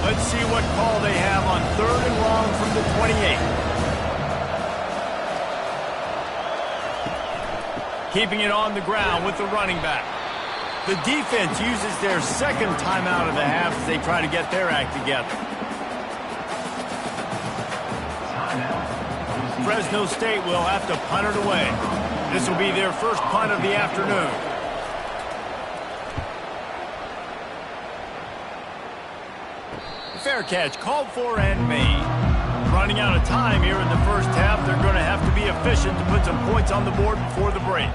S1: Let's see what call they have on 3rd and long from the 28. Keeping it on the ground with the running back. The defense uses their 2nd timeout of the half as they try to get their act together. Fresno State will have to punt it away. This will be their first punt of the afternoon. Fair catch called for and made. Running out of time here in the first half. They're going to have to be efficient to put some points on the board before the break.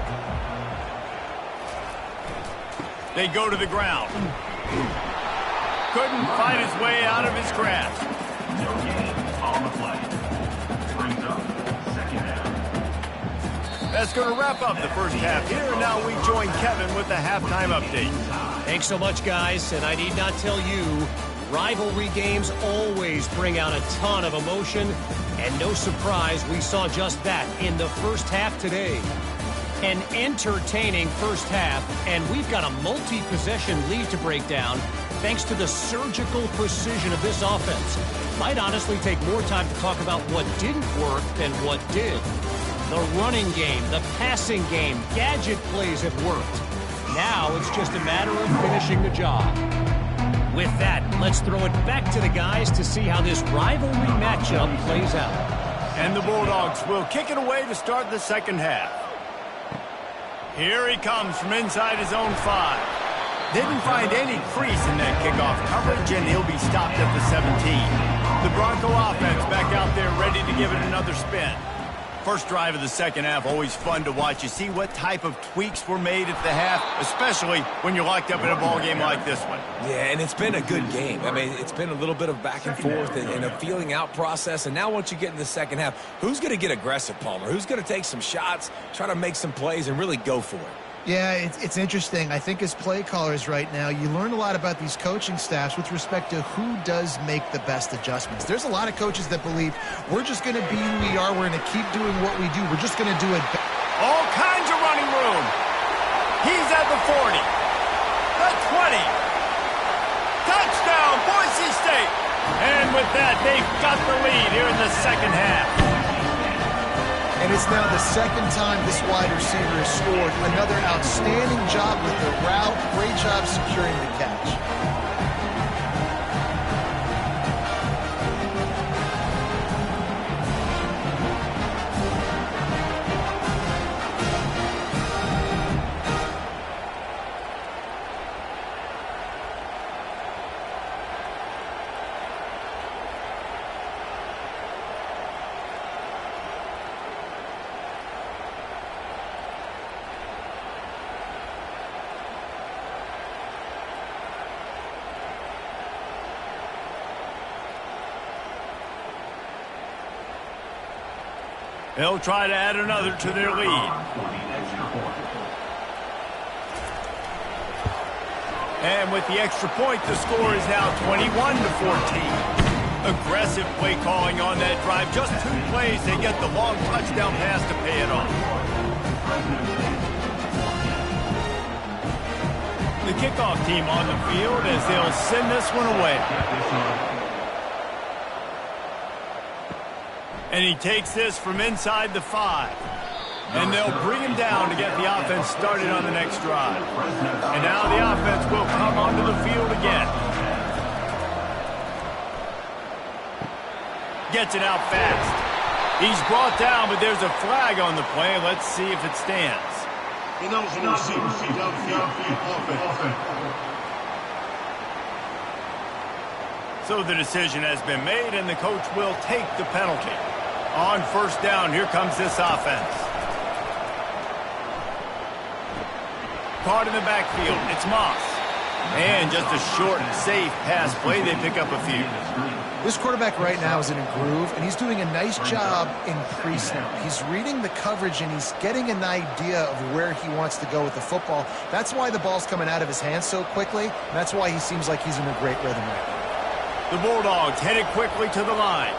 S1: They go to the ground. Couldn't find his way out of his grasp.
S5: No gain on the play. Brings up 2nd down.
S1: That's going to wrap up the first half here. And now we join Kevin with the halftime update.
S4: Thanks so much, guys. And I need not tell you, rivalry games always bring out a ton of emotion. And no surprise, we saw just that in the first half today. An entertaining first half, and we've got a multi-possession lead to break down thanks to the surgical precision of this offense. Might honestly take more time to talk about what didn't work than what did. The running game, the passing game, gadget plays have worked. Now it's just a matter of finishing the job. With that, let's throw it back to the guys to see how this rivalry matchup plays out.
S1: And the Bulldogs will kick it away to start the second half. Here he comes from inside his own 5. Didn't find any crease in that kickoff coverage, and he'll be stopped at the 17. The Bronco offense back out there ready to give it another spin. First drive of the second half, always fun to watch. You see what type of tweaks were made at the half, especially when you're locked up in a ball game like this one.
S3: Yeah, and it's been a good game. I mean, it's been a little bit of back and forth and a feeling out process. And now once you get in the second half, who's going to get aggressive, Palmer? Who's going to take some shots, try to make some plays, and really go for it?
S2: Yeah, it's interesting. I think as play callers right now, you learn a lot about these coaching staffs with respect to who does make the best adjustments. There's a lot of coaches that believe we're just going to be who we are. We're going to keep doing what we do. We're just going to do it.
S1: All kinds of running room. He's at the 40. The 20. Touchdown, Boise State. And with that, they've got the lead here in the second half.
S2: And it's now the second time this wide receiver has scored. Another outstanding job with the route. Great job securing the catch.
S1: They'll try to add another to their lead. And with the extra point, the score is now 21-14. Aggressive play calling on that drive. Just 2 plays, they get the long touchdown pass to pay it off. The kickoff team on the field as they'll send this one away. And he takes this from inside the 5. And they'll bring him down to get the offense started on the next drive. And now the offense will come onto the field again. Gets it out fast. He's brought down, but there's a flag on the play. Let's see if it stands. So the decision has been made, and the coach will take the penalty. On first down, here comes this offense. Caught in the backfield, it's Moss. And just a short and safe pass play, they pick up a few.
S2: This quarterback right now is in a groove, and he's doing a nice job in pre-snap. He's reading the coverage, and he's getting an idea of where he wants to go with the football. That's why the ball's coming out of his hands so quickly. That's why he seems like he's in a great rhythm right now.
S1: The Bulldogs headed quickly to the line.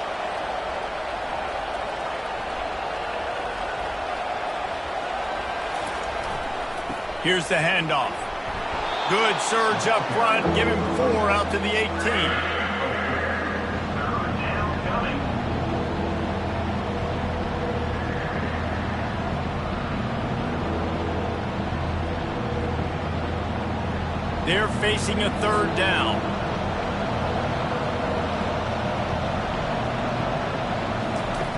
S1: Here's the handoff. Good surge up front. Give him 4 out to the 18. They're facing a 3rd down.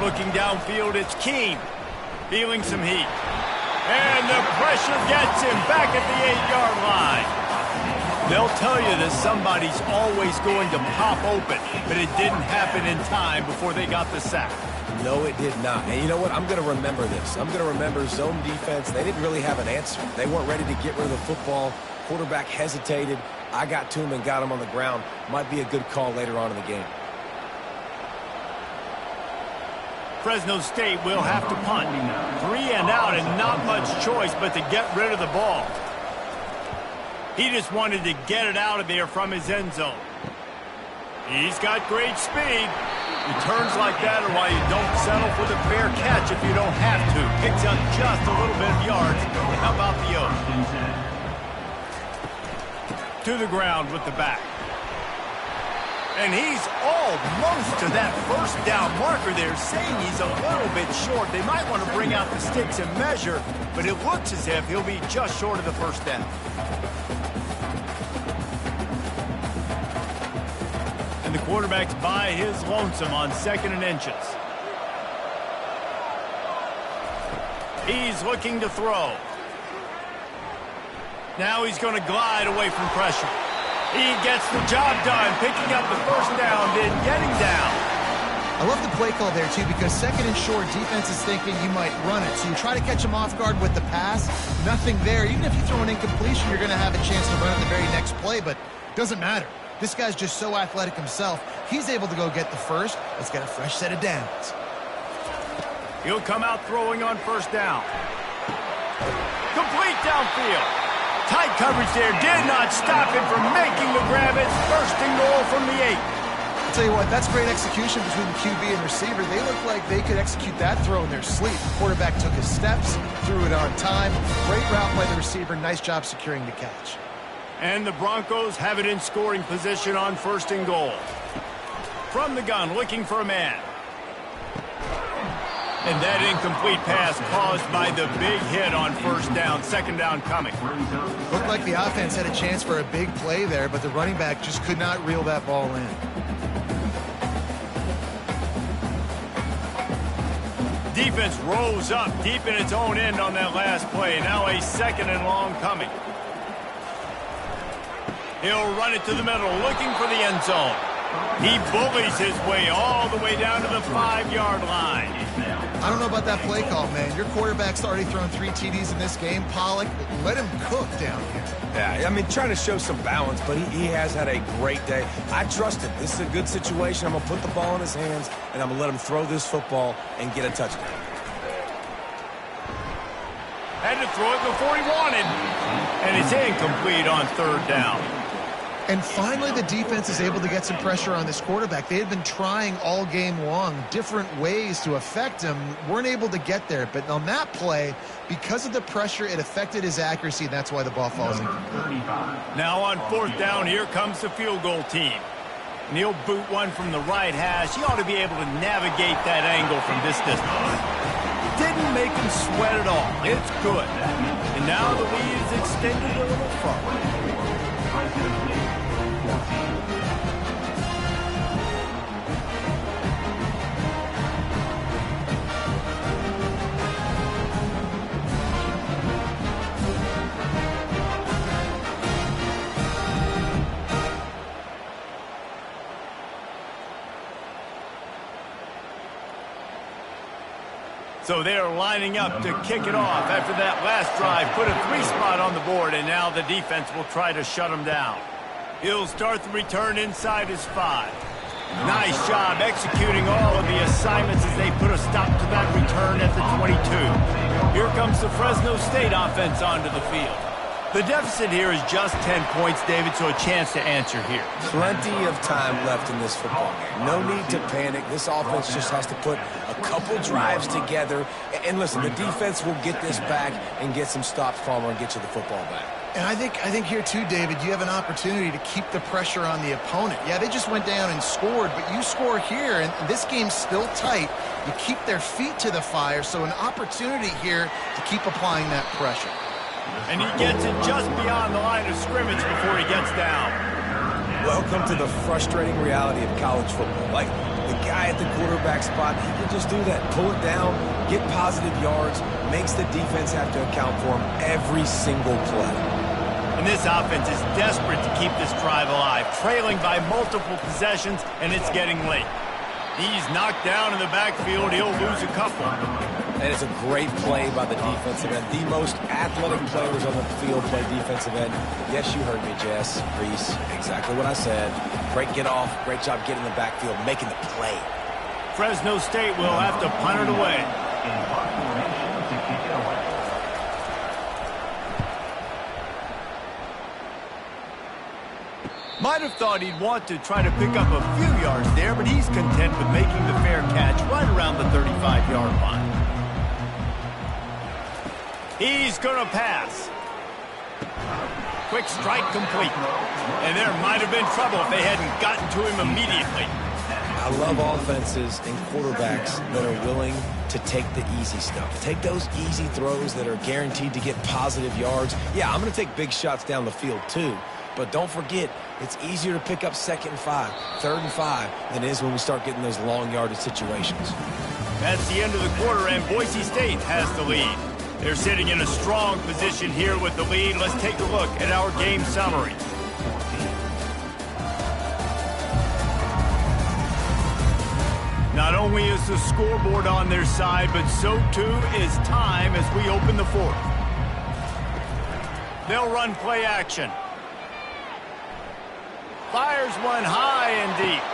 S1: Looking downfield, it's Keene. Feeling some heat. And the pressure gets him back at the 8-yard line. They'll tell you that somebody's always going to pop open, but it didn't happen in time before they got the sack.
S3: No, it did not. And you know what? I'm going to remember this. I'm going to remember zone defense. They didn't really have an answer. They weren't ready to get rid of the football. Quarterback hesitated. I got to him and got him on the ground. Might be a good call later on in the game.
S1: Fresno State will have to punt. 3 and out and not much choice but to get rid of the ball. He just wanted to get it out of there from his end zone. He's got great speed. Returns like that are why you don't settle for the fair catch if you don't have to. Picks up just a little bit of yards. How about the oath? To the ground with the back. And he's almost to that first down marker there, saying he's a little bit short. They might want to bring out the sticks and measure, but it looks as if he'll be just short of the first down. And the quarterback's by his lonesome on 2nd and inches. He's looking to throw. Now he's going to glide away from pressure. He gets the job done, picking up the first down, then getting down.
S2: I love the play call there, too, because 2nd and short, defense is thinking you might run it. So you try to catch him off guard with the pass. Nothing there. Even if you throw an incompletion, you're going to have a chance to run it the very next play, but it doesn't matter. This guy's just so athletic himself. He's able to go get the first. Let's get a fresh set of downs.
S1: He'll come out throwing on first down. Complete downfield. Tight coverage there did not stop him from making the grab. It's 1st and goal from the 8.
S2: I'll tell you what, that's great execution between the QB and receiver. They look like they could execute that throw in their sleep. The quarterback took his steps, threw it on time. Great route by the receiver. Nice job securing the catch.
S1: And the Broncos have it in scoring position on 1st and goal. From the gun, looking for a man. And that incomplete pass caused by the big hit on first down. 2nd down coming.
S2: Looked like the offense had a chance for a big play there, but the running back just could not reel that ball in.
S1: Defense rose up deep in its own end on that last play. Now a 2nd and long coming. He'll run it to the middle, looking for the end zone. He bullies his way all the way down to the 5-yard line.
S2: I don't know about that play call, man. Your quarterback's already thrown 3 TDs in this game. Pollock, let him cook down here.
S3: Yeah, I mean, trying to show some balance, but he has had a great day. I trust him. This is a good situation. I'm going to put the ball in his hands, and I'm going to let him throw this football and get a touchdown.
S1: Had to throw it before he wanted. And it's incomplete on third down.
S2: And finally, the defense is able to get some pressure on this quarterback. They had been trying all game long different ways to affect him. Weren't able to get there. But on that play, because of the pressure, it affected his accuracy, and that's why the ball falls in.
S1: Now on fourth down, here comes the field goal team. And he'll boot one from the right hash. He ought to be able to navigate that angle from this distance. Didn't make him sweat at all. It's good. And now the lead is extended a little further. So they're lining up to kick it off after that last drive. Put a 3-spot on the board, and now the defense will try to shut them down. He'll start the return inside his 5. Nice job executing all of the assignments as they put a stop to that return at the 22. Here comes the Fresno State offense onto the field. The deficit here is just 10 points, David, so a chance to answer here.
S3: Plenty of time left in this football game. No need to panic. This offense just has to put a couple drives together. And listen, the defense will get this back and get some stops, Palmer, and get you the football back.
S2: And I think here too, David, you have an opportunity to keep the pressure on the opponent. Yeah, they just went down and scored, but you score here, and this game's still tight. You keep their feet to the fire, so an opportunity here to keep applying that pressure.
S1: And he gets it just beyond the line of scrimmage before he gets down.
S3: Welcome to the frustrating reality of college football. Like, the guy at the quarterback spot, he can just do that. Pull it down, get positive yards, makes the defense have to account for him every single play.
S1: And this offense is desperate to keep this drive alive, trailing by multiple possessions, and it's getting late. He's knocked down in the backfield. He'll lose a couple.
S3: And it's a great play by the defensive end. The most athletic players on the field play defensive end. Yes, you heard me, Jess, Reese. Exactly what I said. Great get off. Great job getting the backfield, making the play.
S1: Fresno State will have to punt it away. Might have thought he'd want to try to pick up a few yards there, but he's content with making the fair catch right around the 35-yard line. He's going to pass. Quick strike complete. And there might have been trouble if they hadn't gotten to him immediately.
S3: I love offenses and quarterbacks that are willing to take the easy stuff. Take those easy throws that are guaranteed to get positive yards. Yeah, I'm going to take big shots down the field too. But don't forget, it's easier to pick up 2nd and 5, 3rd and 5 than it is when we start getting those long yardage situations.
S1: That's the end of the quarter, and Boise State has the lead. They're sitting in a strong position here with the lead. Let's take a look at our game summary. Not only is the scoreboard on their side, but so too is time as we open the 4th. They'll run play action. Fires one high and deep.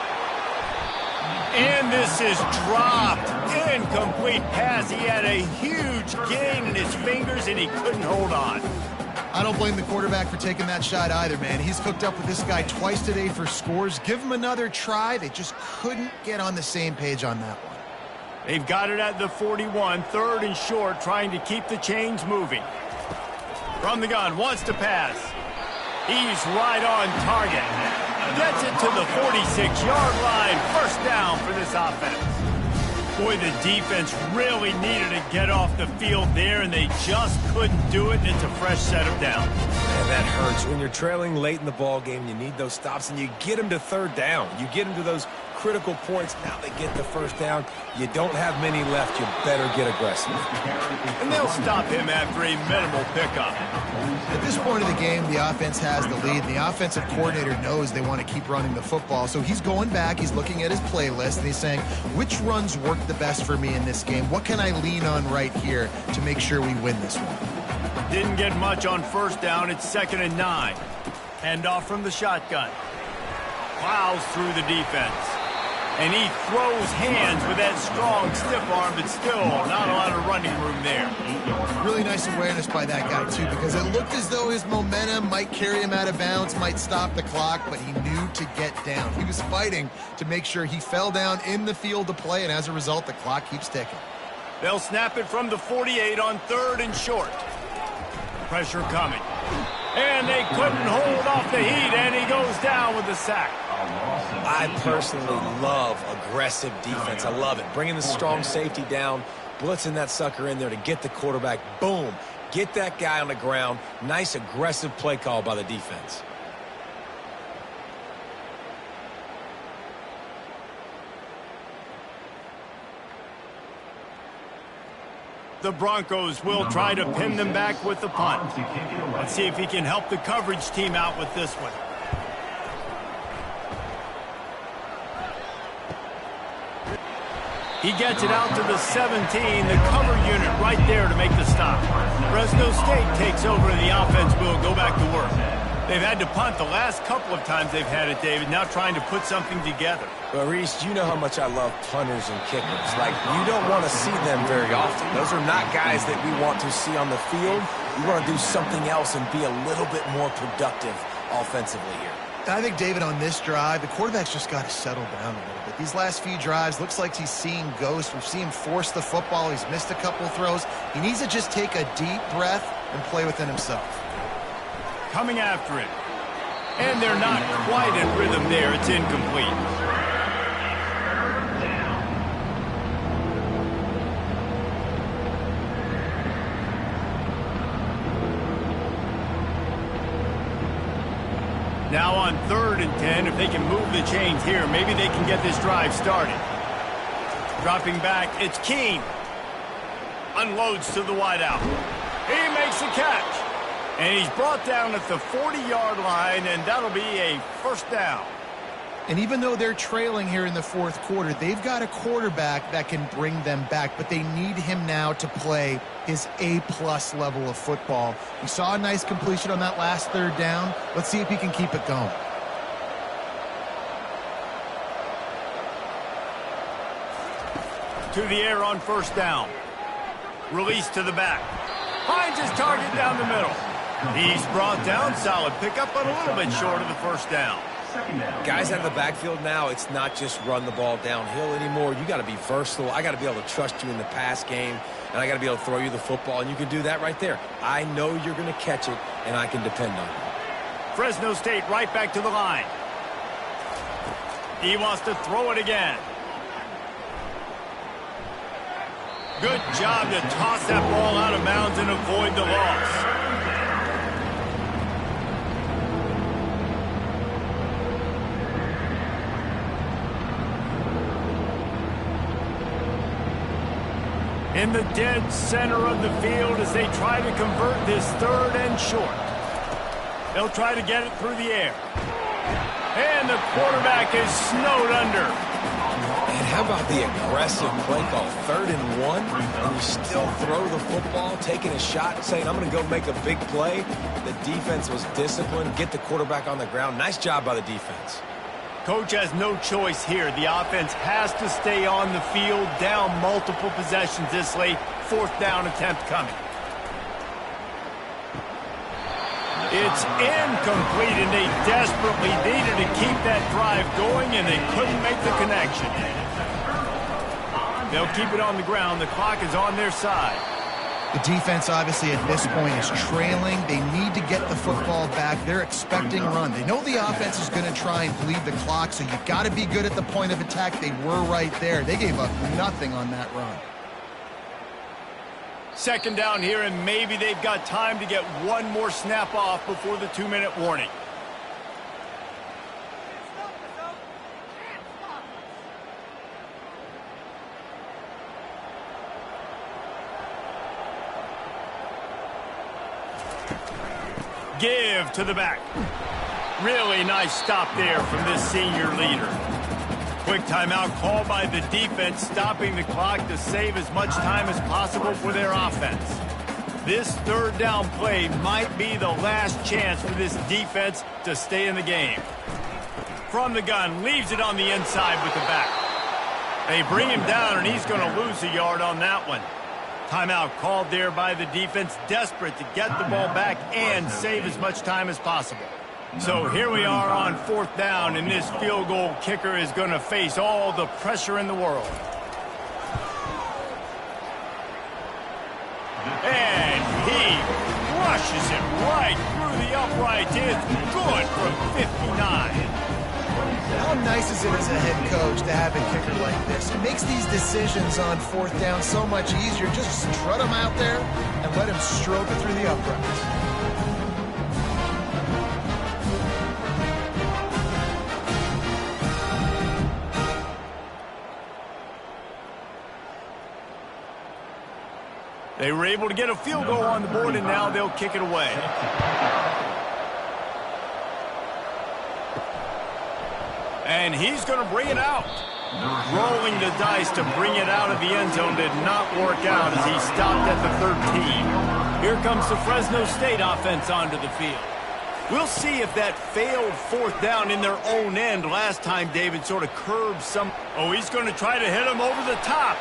S1: And this is dropped. Incomplete pass. He had a huge gain in his fingers, and he couldn't hold on.
S2: I don't blame the quarterback for taking that shot either, man. He's hooked up with this guy twice today for scores. Give him another try. They just couldn't get on the same page on that one.
S1: They've got it at the 41, 3rd and short, trying to keep the chains moving. From the gun, wants to pass. He's right on target. Gets it to the 46-yard line. First down for this offense. Boy, the defense really needed to get off the field there, and they just couldn't do it, and it's a fresh set of downs.
S3: Man, that hurts. When you're trailing late in the ball game, you need those stops, and you get them to 3rd down. You get them to those critical points. Now they get the first down. You don't have many left. You better get aggressive.
S1: And they'll stop him after a minimal pickup.
S2: At this point of the game, the offense has the lead. And the offensive coordinator knows they want to keep running the football. So he's going back, he's looking at his playlist, and he's saying, which runs work the best for me in this game? What can I lean on right here to make sure we win this one?
S1: Didn't get much on first down. It's 2nd and 9. Hand off from the shotgun. Plows through the defense. And he throws hands with that strong, stiff arm, but still not a lot of running room there.
S2: Really nice awareness by that guy, too, because it looked as though his momentum might carry him out of bounds, might stop the clock, but he knew to get down. He was fighting to make sure he fell down in the field to play, and as a result, the clock keeps ticking.
S1: They'll snap it from the 48 on 3rd and short. Pressure coming. And they couldn't hold off the heat, and he goes down with the sack.
S3: I personally love aggressive defense. I love it. Bringing the strong safety down, blitzing that sucker in there to get the quarterback. Boom. Get that guy on the ground. Nice aggressive play call by the defense.
S1: The Broncos will try to pin them back with the punt. Let's see if he can help the coverage team out with this one. He gets it out to the 17, the cover unit right there to make the stop. Fresno State takes over and the offense will go back to work. They've had to punt the last couple of times they've had it, David, now trying to put something together.
S3: But, Reese, you know how much I love punters and kickers. Like, you don't want to see them very often. Those are not guys that we want to see on the field. We want to do something else and be a little bit more productive offensively here.
S2: I think, David, on this drive, the quarterback's just got to settle down a little bit. These last few drives, looks like he's seeing ghosts. We've seen him force the football. He's missed a couple throws. He needs to just take a deep breath and play within himself.
S1: Coming after it. And they're not quite in rhythm there. It's incomplete. Now on 3rd and 10, if they can move the chains here, maybe they can get this drive started. Dropping back, it's Keene. Unloads to the wideout. He makes a catch. And he's brought down at the 40-yard line, and that'll be a first down.
S2: And even though they're trailing here in the 4th quarter, they've got a quarterback that can bring them back, but they need him now to play his A-plus level of football. We saw a nice completion on that last 3rd down. Let's see if he can keep it going.
S1: To the air on 1st down. Release to the back. Finds his target down the middle. He's brought down. Solid pickup, but a little bit short of the 1st down.
S3: Guys out of the backfield now, it's not just run the ball downhill anymore. You got to be versatile. I got to be able to trust you in the pass game, and I got to be able to throw you the football, and you can do that right there. I know you're going to catch it, and I can depend on you.
S1: Fresno State right back to the line. He wants to throw it again. Good job to toss that ball out of bounds and avoid the loss. In the dead center of the field as they try to convert this 3rd and short. They'll try to get it through the air. And the quarterback is snowed under.
S3: And how about the aggressive play call? 3rd and 1, and you still throw the football, taking a shot, saying, I'm going to go make a big play. The defense was disciplined, get the quarterback on the ground. Nice job by the defense.
S1: Coach has no choice here. The offense has to stay on the field, down multiple possessions this late. 4th down attempt coming. It's incomplete, and they desperately needed to keep that drive going, and they couldn't make the connection. They'll keep it on the ground. The clock is on their side.
S2: The defense, obviously, at this point is trailing. They need to get the football back. They're expecting a run. They know the offense is going to try and bleed the clock, so you've got to be good at the point of attack. They were right there. They gave up nothing on that run.
S1: 2nd down here, and maybe they've got time to get one more snap off before the 2-minute warning. Give to the back. Really nice stop there from this senior leader. Quick timeout called by the defense, stopping the clock to save as much time as possible for their offense. This 3rd down play might be the last chance for this defense to stay in the game. From the gun, leaves it on the inside with the back. They bring him down, and he's going to lose a yard on that one. Timeout called there by the defense, desperate to get the ball back and save as much time as possible. So here we are on 4th down, and this field goal kicker is going to face all the pressure in the world. And he rushes it right through the uprights. It's good from 59.
S2: How nice is it as a head coach to have a kicker like this? It makes these decisions on 4th down so much easier. Just strut him out there and let him stroke it through the uprights.
S1: They were able to get a field goal on the board, and now they'll kick it away. And he's going to bring it out. Rolling the dice to bring it out of the end zone did not work out as he stopped at the 13. Here comes the Fresno State offense onto the field. We'll see if that failed 4th down in their own end last time David sort of curbed some. Oh, he's going to try to hit him over the top.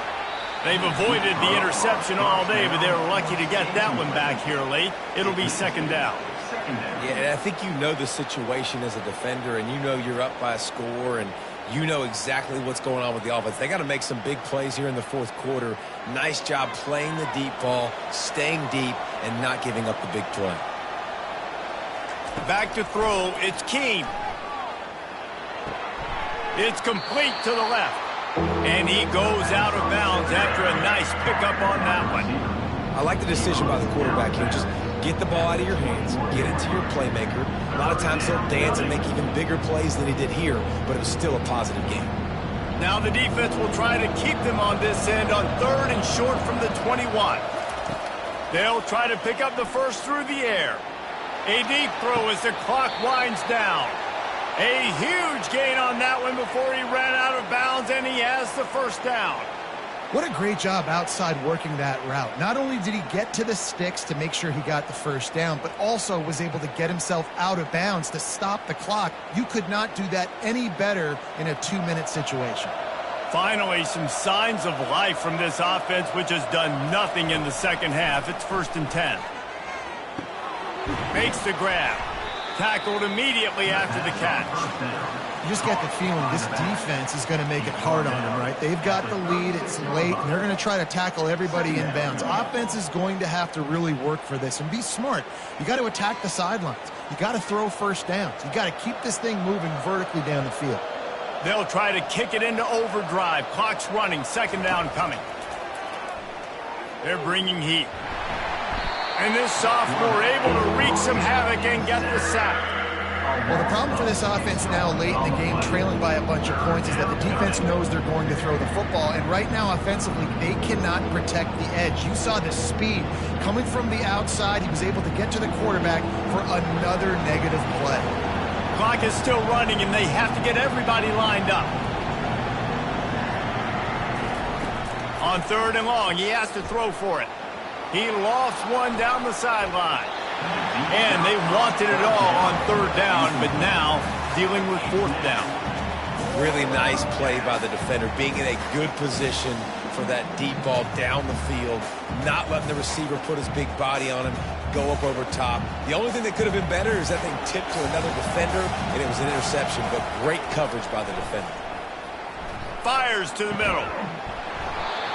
S1: They've avoided the interception all day, but they were lucky to get that one back here late. It'll be 2nd down.
S3: Yeah, and I think you know the situation as a defender, and you know you're up by a score, and you know exactly what's going on with the offense. They got to make some big plays here in the 4th quarter. Nice job playing the deep ball, staying deep, and not giving up the big play.
S1: Back to throw. It's Keene. It's complete to the left. And he goes out of bounds after a nice pickup on that one.
S3: I like the decision by the quarterback here. Just get the ball out of your hands, get it to your playmaker. A lot of times he'll dance and make even bigger plays than he did here, but it was still a positive game.
S1: Now the defense will try to keep them on this end on 3rd and short from the 21. They'll try to pick up the first through the air. A deep throw as the clock winds down. A huge gain on that one before he ran out of bounds, and he has the 1st down.
S2: What a great job outside working that route. Not only did he get to the sticks to make sure he got the 1st down, but also was able to get himself out of bounds to stop the clock. You could not do that any better in a 2-minute situation.
S1: Finally, some signs of life from this offense, which has done nothing in the 2nd half. It's 1st and 10. Makes the grab. Tackled immediately after the catch.
S2: You just get the feeling this defense is going to make it hard on them, right? They've got the lead, it's late, and they're going to try to tackle everybody in bounds. Offense is going to have to really work for this and be smart. You got to attack the sidelines. You got to throw 1st downs. You got to keep this thing moving vertically down the field.
S1: They'll try to kick it into overdrive. Clock's running, 2nd down coming. They're bringing heat. And this sophomore able to wreak some havoc and get the sack.
S2: Well, the problem for this offense now late in the game, trailing by a bunch of points, is that the defense knows they're going to throw the football. And right now, offensively, they cannot protect the edge. You saw the speed coming from the outside. He was able to get to the quarterback for another negative play.
S1: Clock is still running, and they have to get everybody lined up. On 3rd and long, he has to throw for it. He lost one down the sideline. And they wanted it all on 3rd down, but now dealing with 4th down.
S3: Really nice play by the defender, being in a good position for that deep ball down the field, not letting the receiver put his big body on him, go up over top. The only thing that could have been better is that thing tipped to another defender, and it was an interception, but great coverage by the defender.
S1: Fires to the middle.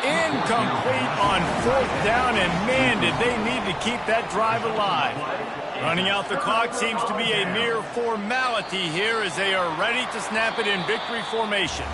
S1: Incomplete on 4th down, and man, did they need to keep that drive alive. Running out the clock seems to be a mere formality here as they are ready to snap it in victory formation.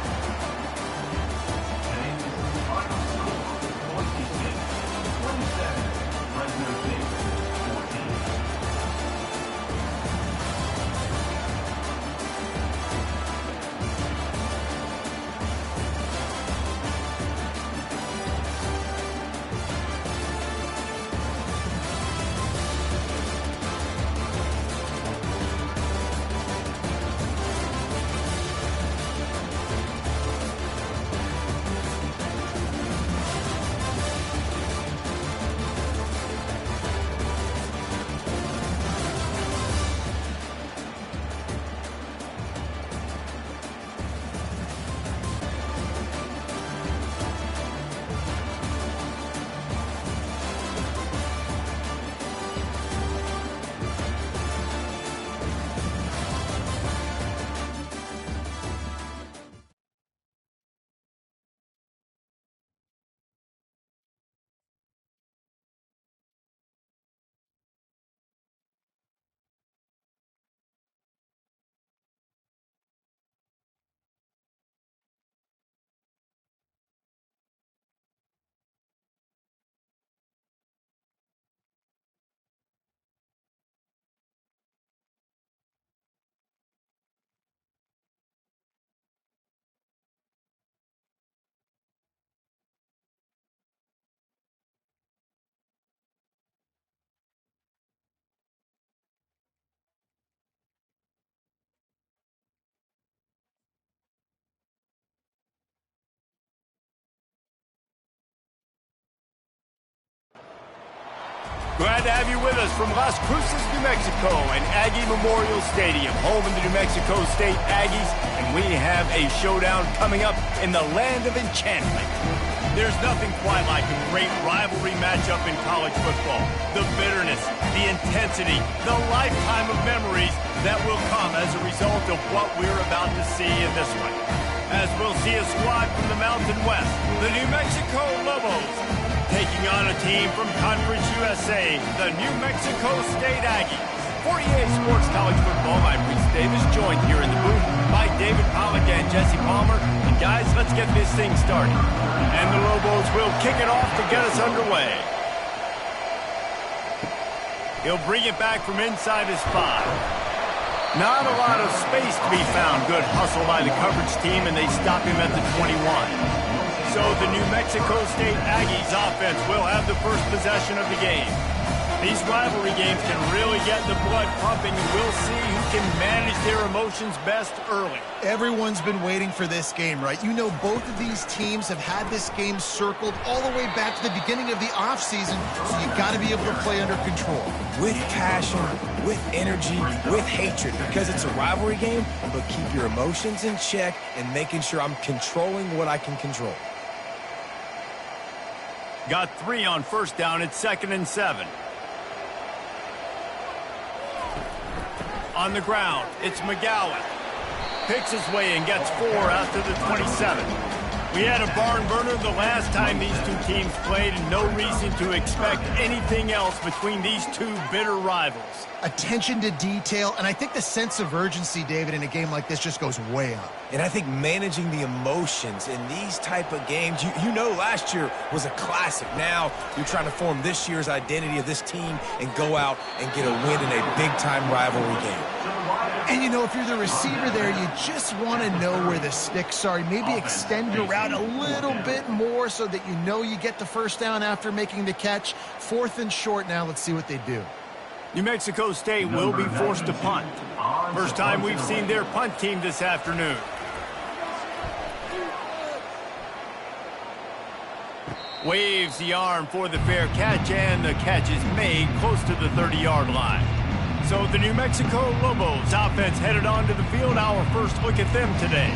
S1: Glad to have you with us from Las Cruces, New Mexico, and Aggie Memorial Stadium, home of the New Mexico State Aggies, and we have a showdown coming up in the land of enchantment. There's nothing quite like a great rivalry matchup in college football. The bitterness, the intensity, the lifetime of memories that will come as a result of what we're about to see in this one. As we'll see a squad from the Mountain West, the New Mexico Lobos, taking on a team from Conference USA, the New Mexico State Aggies. For EA Sports College Football, I'm Reese Davis, joined here in the booth by David Pollack and Jesse Palmer. And guys, let's get this thing started. And the Lobos will kick it off to get us underway. He'll bring it back from inside his 5. Not a lot of space to be found. Good hustle by the coverage team, and they stop him at the 21. So the New Mexico State Aggies offense will have the first possession of the game. These rivalry games can really get the blood pumping, and we'll see who can manage their emotions best early.
S2: Everyone's been waiting for this game, right? You know, both of these teams have had this game circled all the way back to the beginning of the offseason, so you got to be able to play under control.
S3: With passion, with energy, with hatred, because it's a rivalry game, but keep your emotions in check and making sure I'm controlling what I can control.
S1: Got 3 on first down. It's 2nd and 7. On the ground, it's McGowan. Picks his way and gets 4 out to the 27. We had a barn burner the last time these two teams played, and no reason to expect anything else between these two bitter rivals.
S2: Attention to detail, and I think the sense of urgency, David, in a game like this just goes way up.
S3: And I think managing the emotions in these type of games, you know last year was a classic. Now you're trying to form this year's identity of this team and go out and get a win in a big-time rivalry game.
S2: And, you know, if you're the receiver there, you just want to know where the sticks are. Maybe extend your route a little bit more so that you know you get the first down after making the catch. 4th and short now. Let's see what they do.
S1: New Mexico State will be forced to punt. First time we've seen their punt team this afternoon. Waves the arm for the fair catch, and the catch is made close to the 30-yard line. So the New Mexico Lobos offense headed onto the field. Our first look at them today.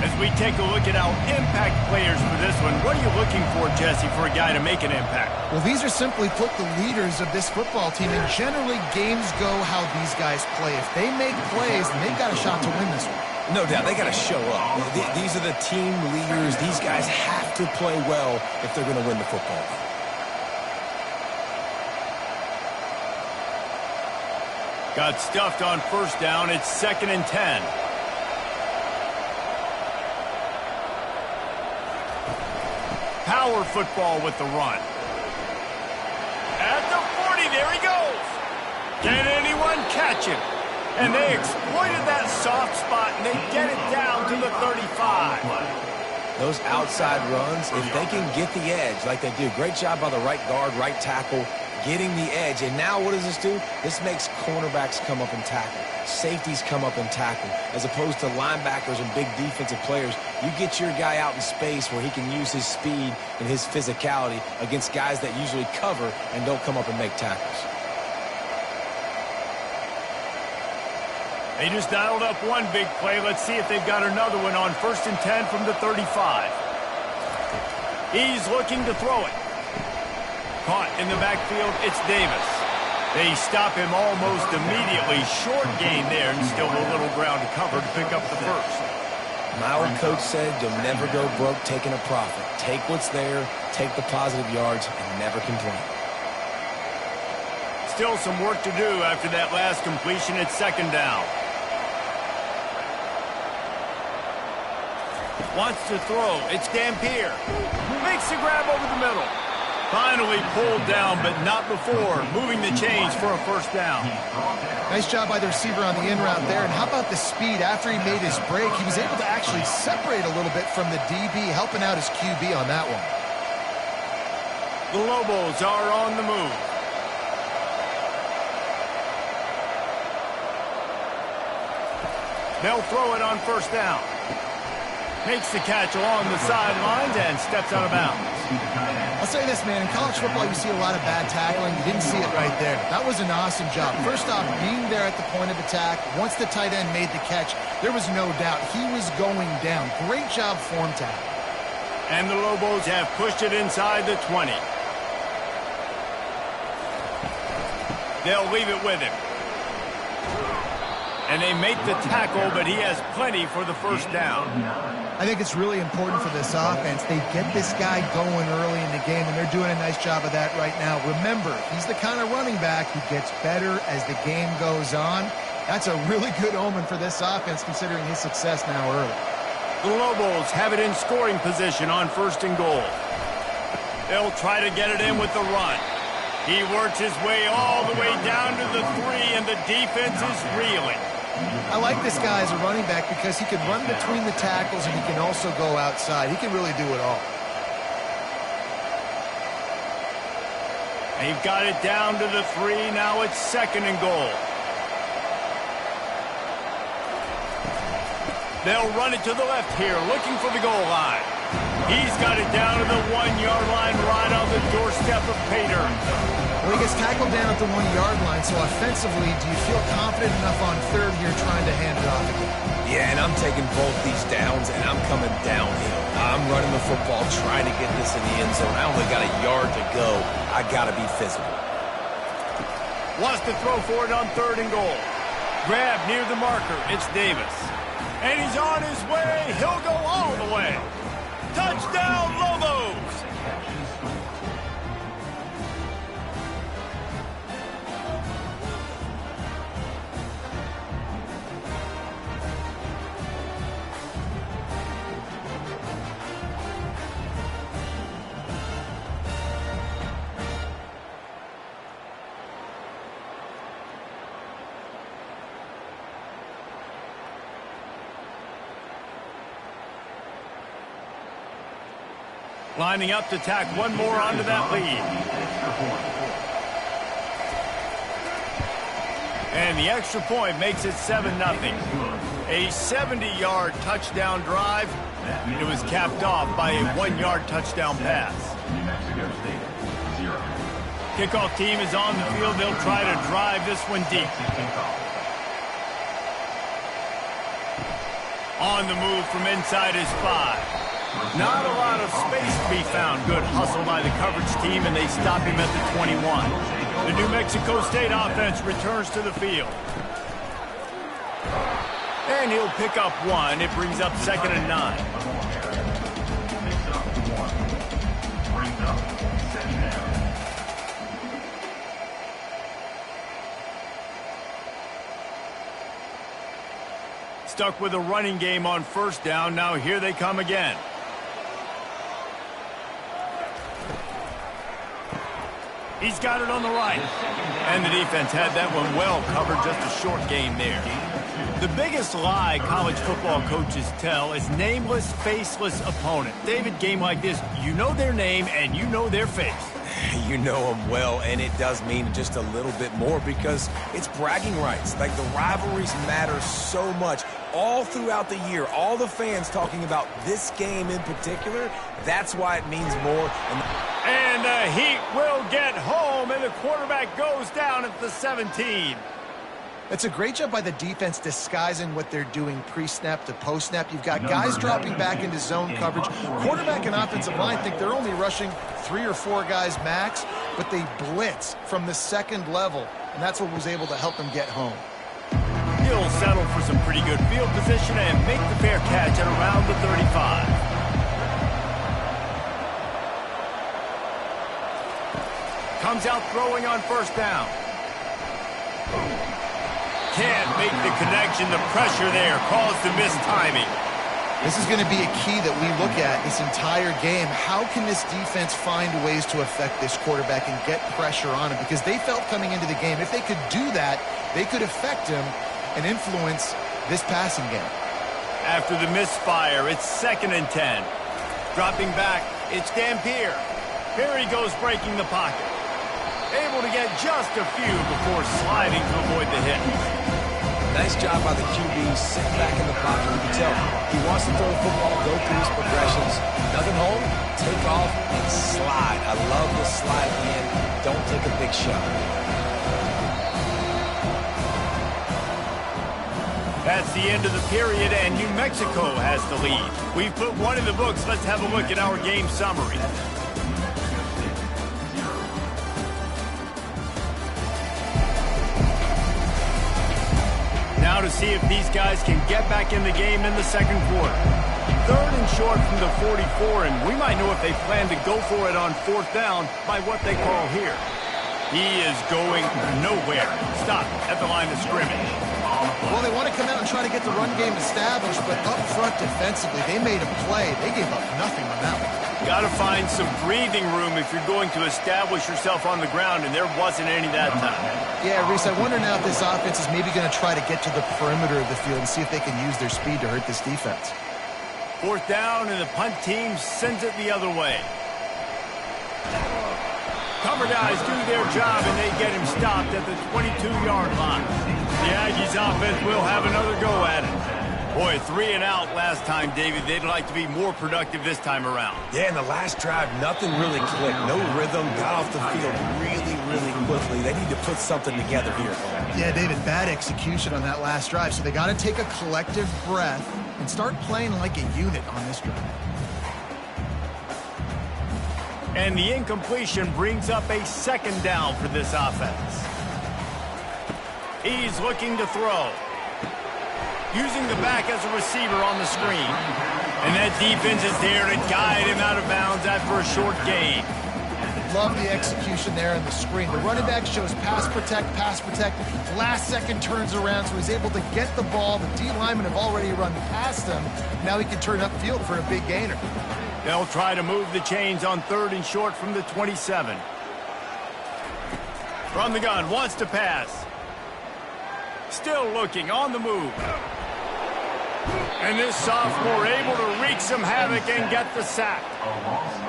S1: As we take a look at our impact players for this one, what are you looking for, Jesse, for a guy to make an impact?
S2: Well, these are simply put the leaders of this football team, and generally games go how these guys play. If they make plays, then they've got a shot to win this one.
S3: No doubt, they got to show up. These are the team leaders. These guys have to play well if they're going to win the football game.
S1: Got stuffed on first down. It's 2nd and 10. Power football with the run. At the 40, there he goes. Can anyone catch him? And they exploited that soft spot, and they get it down to the 35.
S3: Those outside runs, if they can get the edge, like they do, great job by the right guard, right tackle, getting the edge. And now what does this do? This makes cornerbacks come up and tackle. Safeties come up and tackle. As opposed to linebackers and big defensive players, you get your guy out in space where he can use his speed and his physicality against guys that usually cover and don't come up and make tackles.
S1: They just dialed up one big play. Let's see if they've got another one on 1st and 10 from the 35. He's looking to throw it. Caught in the backfield, it's Davis. They stop him almost immediately. Short gain there, and still a little ground to cover to pick up the first.
S3: My old coach said you'll never go broke taking a profit. Take what's there, take the positive yards, and never complain.
S1: Still some work to do after that last completion. It's 2nd down. Wants to throw. It's Dampier. Makes the grab over the middle. Finally pulled down, but not before. Moving the chains for a first down.
S2: Nice job by the receiver on the in route there. And how about the speed after he made his break? He was able to actually separate a little bit from the DB, helping out his QB on that one.
S1: The Lobos are on the move. They'll throw it on first down. Makes the catch along the sidelines and steps out of bounds.
S2: I'll say this, man. In college football, you see a lot of bad tackling. You didn't see it right there. That was an awesome job. First off, being there at the point of attack. Once the tight end made the catch, there was no doubt he was going down. Great job form tackle.
S1: And the Lobos have pushed it inside the 20. They'll leave it with him. And they make the tackle, but he has plenty for the first down.
S2: I think it's really important for this offense. They get this guy going early in the game, and they're doing a nice job of that right now. Remember, he's the kind of running back who gets better as the game goes on. That's a really good omen for this offense, considering his success now early.
S1: The Lobos have it in scoring position on 1st and goal. They'll try to get it in with the run. He works his way all the way down to the 3, and the defense is reeling.
S2: I like this guy as a running back because he can run between the tackles and he can also go outside. He can really do it all.
S1: They've got it down to the 3. Now it's 2nd and goal. They'll run it to the left here, looking for the goal line. He's got it down to the 1-yard line, right on the doorstep of Pater.
S2: Well, he gets tackled down at the 1-yard line, so offensively, do you feel confident enough on 3rd here trying to hand it off again?
S3: Yeah, and I'm taking both these downs, and I'm coming downhill. I'm running the football, trying to get this in the end zone. I only got a yard to go. I got to be physical.
S1: Wants to throw for it on 3rd and goal. Grab near the marker. It's Davis. And he's on his way. He'll go all the way. Touchdown, Lobos! Lining up to tack one more onto that lead. And the extra point makes it 7-0. A 70-yard touchdown drive. It was capped off by a 1-yard touchdown pass. Kickoff team is on the field. They'll try to drive this one deep. On the move from inside his 5. Not a lot of space to be found. Good hustle by the coverage team, and they stop him at the 21. The New Mexico State offense returns to the field. And he'll pick up 1. It brings up 2nd and 9. Stuck with a running game on 1st down. Now here they come again. He's got it on the right. And the defense had that one well covered, just a short gain there. The biggest lie college football coaches tell is nameless, faceless opponent. David, game like this, you know their name and you know their face.
S3: You know them well, and it does mean just a little bit more because it's bragging rights. Like, the rivalries matter so much all throughout the year. All the fans talking about this game in particular, that's why it means more.
S1: And the Heat will get home, and the quarterback goes down at the 17.
S2: It's a great job by the defense disguising what they're doing pre-snap to post-snap. You've got guys dropping back into zone coverage. Quarterback and offensive line think they're only rushing 3 or 4 guys max, but they blitz from the 2nd level, and that's what was able to help them get home.
S1: He'll settle for some pretty good field position and make the fair catch at around the 35. Comes out throwing on 1st down. Can't make the connection. The pressure there caused the missed timing.
S2: This is going to be a key that we look at this entire game. How can this defense find ways to affect this quarterback and get pressure on him? Because they felt coming into the game, if they could do that, they could affect him and influence this passing game.
S1: After the misfire, it's 2nd and 10. Dropping back, it's Dampier. Here he goes breaking the pocket. Able to get just a few before sliding to avoid the hit.
S3: Nice job by the QB, sit back in the pocket. You can tell he wants to throw the football, go through his progressions. Nothing home, take off, and slide. I love the slide in. Don't take a big shot.
S1: That's the end of the period, and New Mexico has the lead. We've put one in the books. Let's have a look at our game summary. Now to see if these guys can get back in the game in the second quarter. 3rd and short from the 44, and we might know if they plan to go for it on 4th down by what they call here. He is going nowhere. Stop at the line of scrimmage.
S2: Well, they want to come out and try to get the run game established, but up front defensively, they made a play. They gave up nothing on that one.
S1: Got to find some breathing room if you're going to establish yourself on the ground, and there wasn't any that time.
S2: Yeah, Reese, I wonder now if this offense is maybe going to try to get to the perimeter of the field and see if they can use their speed to hurt this defense.
S1: 4th down, and the punt team sends it the other way. Cover guys do their job, and they get him stopped at the 22-yard line. The Aggies offense will have another go at it. Boy, 3 and out last time, David. They'd like to be more productive this time around.
S3: Yeah, in the last drive, nothing really clicked. No rhythm, got off the field really quickly. They need to put something together here.
S2: Yeah, David, bad execution on that last drive, so they got to take a collective breath and start playing like a unit on this drive.
S1: And the incompletion brings up a 2nd down for this offense. He's looking to throw. Using the back as a receiver on the screen. And that defense is there to guide him out of bounds after a short gain.
S2: Love the execution there in the screen. The running back shows pass protect. Last second turns around, so he's able to get the ball. The D linemen have already run past him. Now he can turn upfield for a big gainer.
S1: They'll try to move the chains on 3rd and short from the 27. From the gun, wants to pass. Still looking, on the move. And this sophomore able to wreak some havoc and get the sack.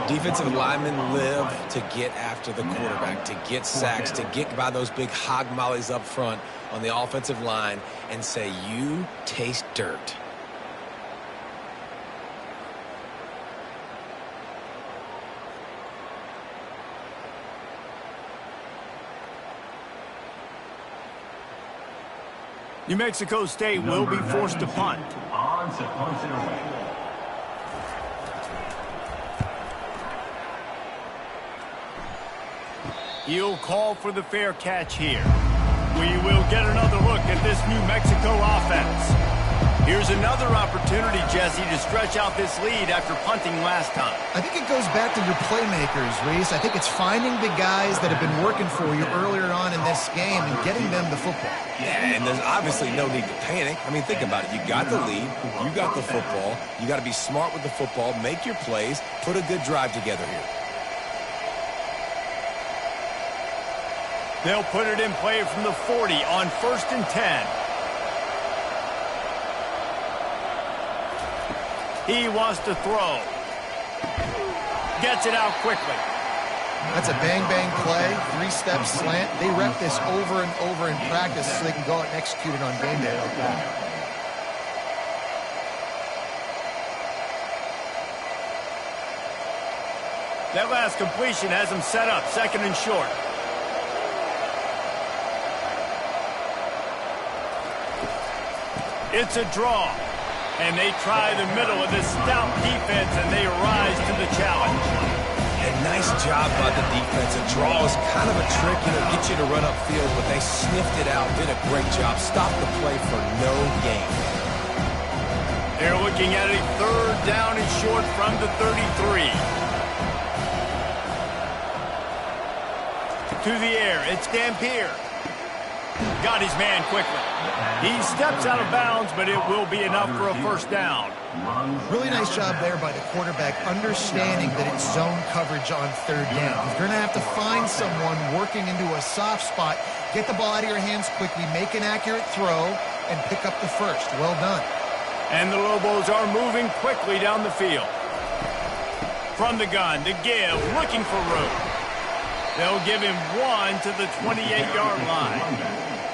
S3: Defensive linemen live to get after the quarterback, to get sacks, to get by those big hog mollies up front on the offensive line and say, you taste dirt.
S1: New Mexico State will be forced to punt. He'll call for the fair catch here. We will get another look at this New Mexico offense. Here's another opportunity, Jesse, to stretch out this lead after punting last time.
S2: I think it goes back to your playmakers, Reese. I think it's finding the guys that have been working for you earlier on in this game and getting them the football.
S3: Yeah, and there's obviously no need to panic. I mean, think about it. You got the lead. You got the football. You got to be smart with the football. Make your plays. Put a good drive together here.
S1: They'll put it in play from the 40 on 1st and 10. He wants to throw. Gets it out quickly.
S2: That's a bang-bang play, 3-step slant. They rep this over and over in practice so they can go out and execute it on game day like that.
S1: That last completion has him set up, 2nd and short. It's a draw. And they try the middle of this stout defense, and they rise to the challenge.
S3: And nice job by the defense. A draw is kind of a trick, get you to run upfield, but they sniffed it out, did a great job, stopped the play for no gain.
S1: They're looking at a 3rd down and short from the 33. To the air, it's Dampier. Got his man quickly. He steps out of bounds, but it will be enough for a 1st down.
S2: Really nice job there by the quarterback, understanding that it's zone coverage on 3rd down. You're going to have to find someone working into a soft spot, get the ball out of your hands quickly, make an accurate throw, and pick up the 1st. Well done.
S1: And the Lobos are moving quickly down the field. From the gun, to give, looking for room. They'll give him 1 to the 28-yard line.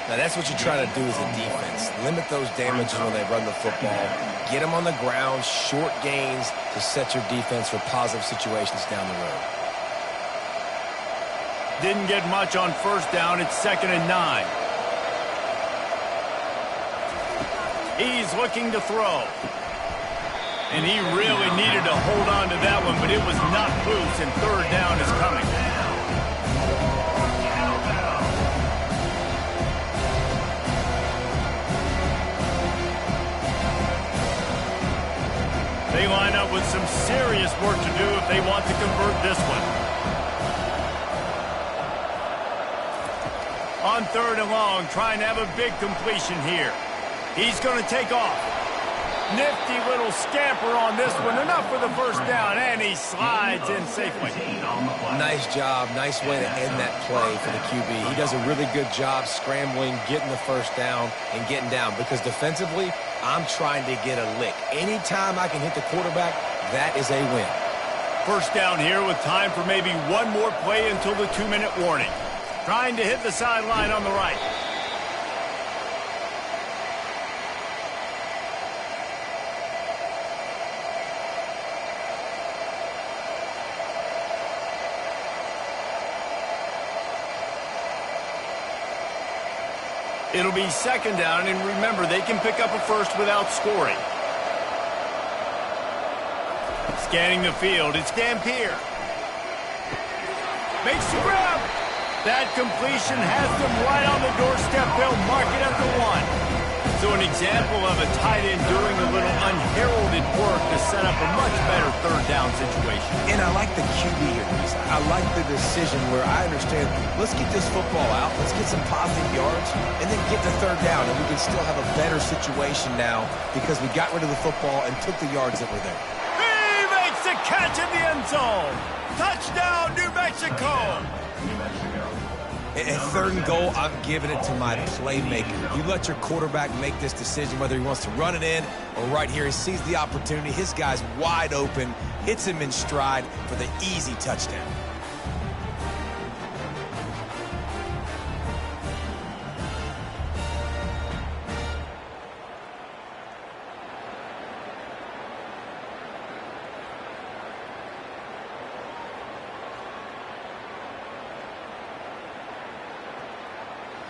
S3: Now, that's what you try to do as a defense. Limit those damages when they run the football. Get them on the ground, short gains to set your defense for positive situations down the road.
S1: Didn't get much on first down. It's 2nd and 9. He's looking to throw. And he really needed to hold on to that one, but it was not loose, and 3rd down is coming. They line up with some serious work to do if they want to convert this one. On 3rd and long, trying to have a big completion here. He's going to take off. Nifty little scamper on this one. Enough for the first down, and he slides in safely.
S3: Nice job. Nice way to end that play for the QB. He does a really good job scrambling, getting the first down, and getting down. Because defensively, I'm trying to get a lick. Anytime I can hit the quarterback, that is a win.
S1: First down here with time for maybe one more play until the 2-minute warning. Trying to hit the sideline on the right. It'll be 2nd down, and remember, they can pick up a first without scoring. Scanning the field, it's Dampier. Makes the grab. That completion has them right on the doorstep. They'll mark it at the 1. So an example of a tight end doing a little unheralded work to set up a much better 3rd down situation.
S3: And I like the QB here, Reese. I like the decision where I understand, let's get this football out, let's get some positive yards, and then get to 3rd down, and we can still have a better situation now because we got rid of the football and took the yards that were there.
S1: He makes the catch in the end zone. Touchdown, New Mexico.
S3: At 3rd and goal, I'm giving it to my playmaker. You let your quarterback make this decision, whether he wants to run it in or right here. He sees the opportunity. His guy's wide open, hits him in stride for the easy touchdown.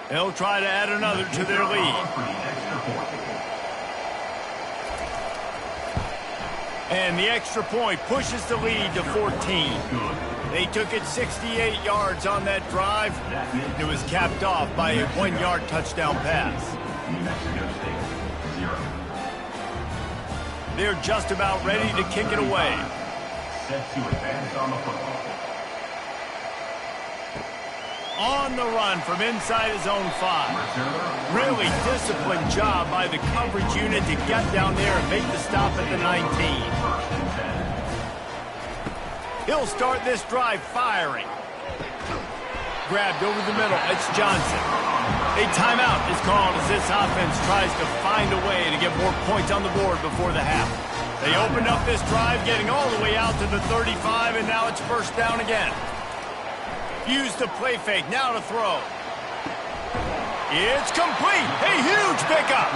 S1: They'll try to add another to their lead. And the extra point pushes the lead to 14. They took it 68 yards on that drive. It was capped off by a 1-yard touchdown pass. They're just about ready to kick it away.
S5: Set to advance on the football.
S1: On the run from inside his own 5. Really disciplined job by the coverage unit to get down there and make the stop at the 19. He'll start this drive firing. Grabbed over the middle. It's Johnson. A timeout is called as this offense tries to find a way to get more points on the board before the half. They opened up this drive, getting all the way out to the 35, and now it's first down again. Use the play fake, now to throw. It's complete. A huge pickup.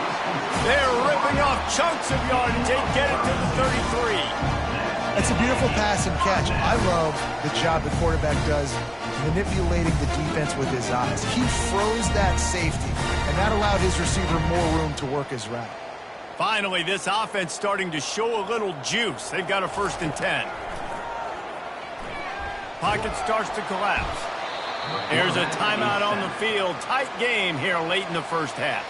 S1: They're ripping off chunks of yardage. They get it to the 33.
S2: That's a beautiful pass and catch. I love the job the quarterback does manipulating the defense with his eyes. He froze that safety, and that allowed his receiver more room to work his route.
S1: Finally, this offense starting to show a little juice. They've got a 1st and 10. Pocket starts to collapse. There's a timeout on the field. Tight game here late in the first half.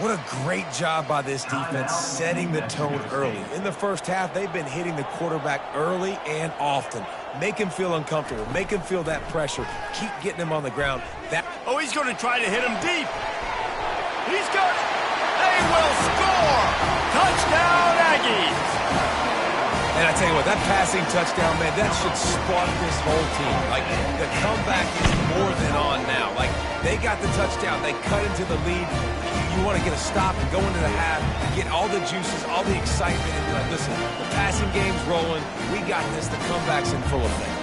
S3: What a great job by this defense setting the tone early. In the first half, they've been hitting the quarterback early and often. Make him feel uncomfortable. Make him feel that pressure. Keep getting him on the ground.
S1: Oh, he's going to try to hit him deep. He's got it. They will score. Touchdown, Aggies.
S3: And I tell you what, that passing touchdown, man, that should spark this whole team. Like, the comeback is more than on now. Like, they got the touchdown. They cut into the lead. You want to get a stop and go into the half, get all the juices, all the excitement, and be like, listen, the passing game's rolling. We got this. The comeback's in full effect.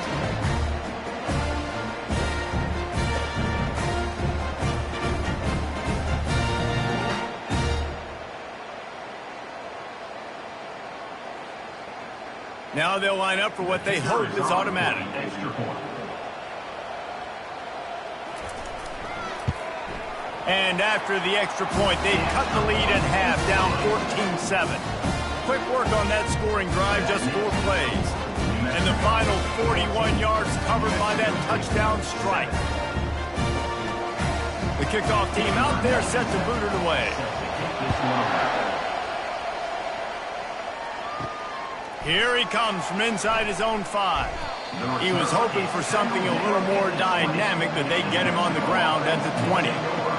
S1: Now they'll line up for what they hope is automatic.
S5: Extra point.
S1: And after the extra point, they cut the lead at half, down 14-7. Quick work on that scoring drive, just 4 plays. And the final 41 yards covered by that touchdown strike. The kickoff team out there set to boot it away. Here he comes from inside his own 5. He was hoping for something a little more dynamic, but they get him on the ground at the 20.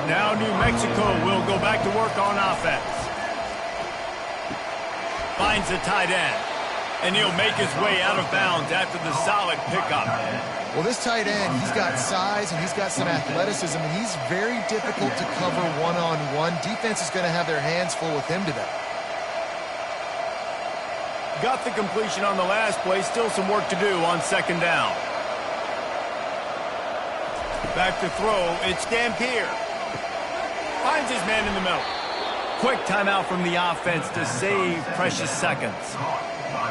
S1: Now New Mexico will go back to work on offense. Finds the tight end. And he'll make his way out of bounds after the solid pickup.
S2: Well, this tight end, he's got size and he's got some athleticism, and he's very difficult to cover one-on-one. Defense is going to have their hands full with him today.
S1: Got the completion on the last play. Still some work to do on second down. Back to throw. It's Dampier. Finds his man in the middle. Quick timeout from the offense to save precious seconds.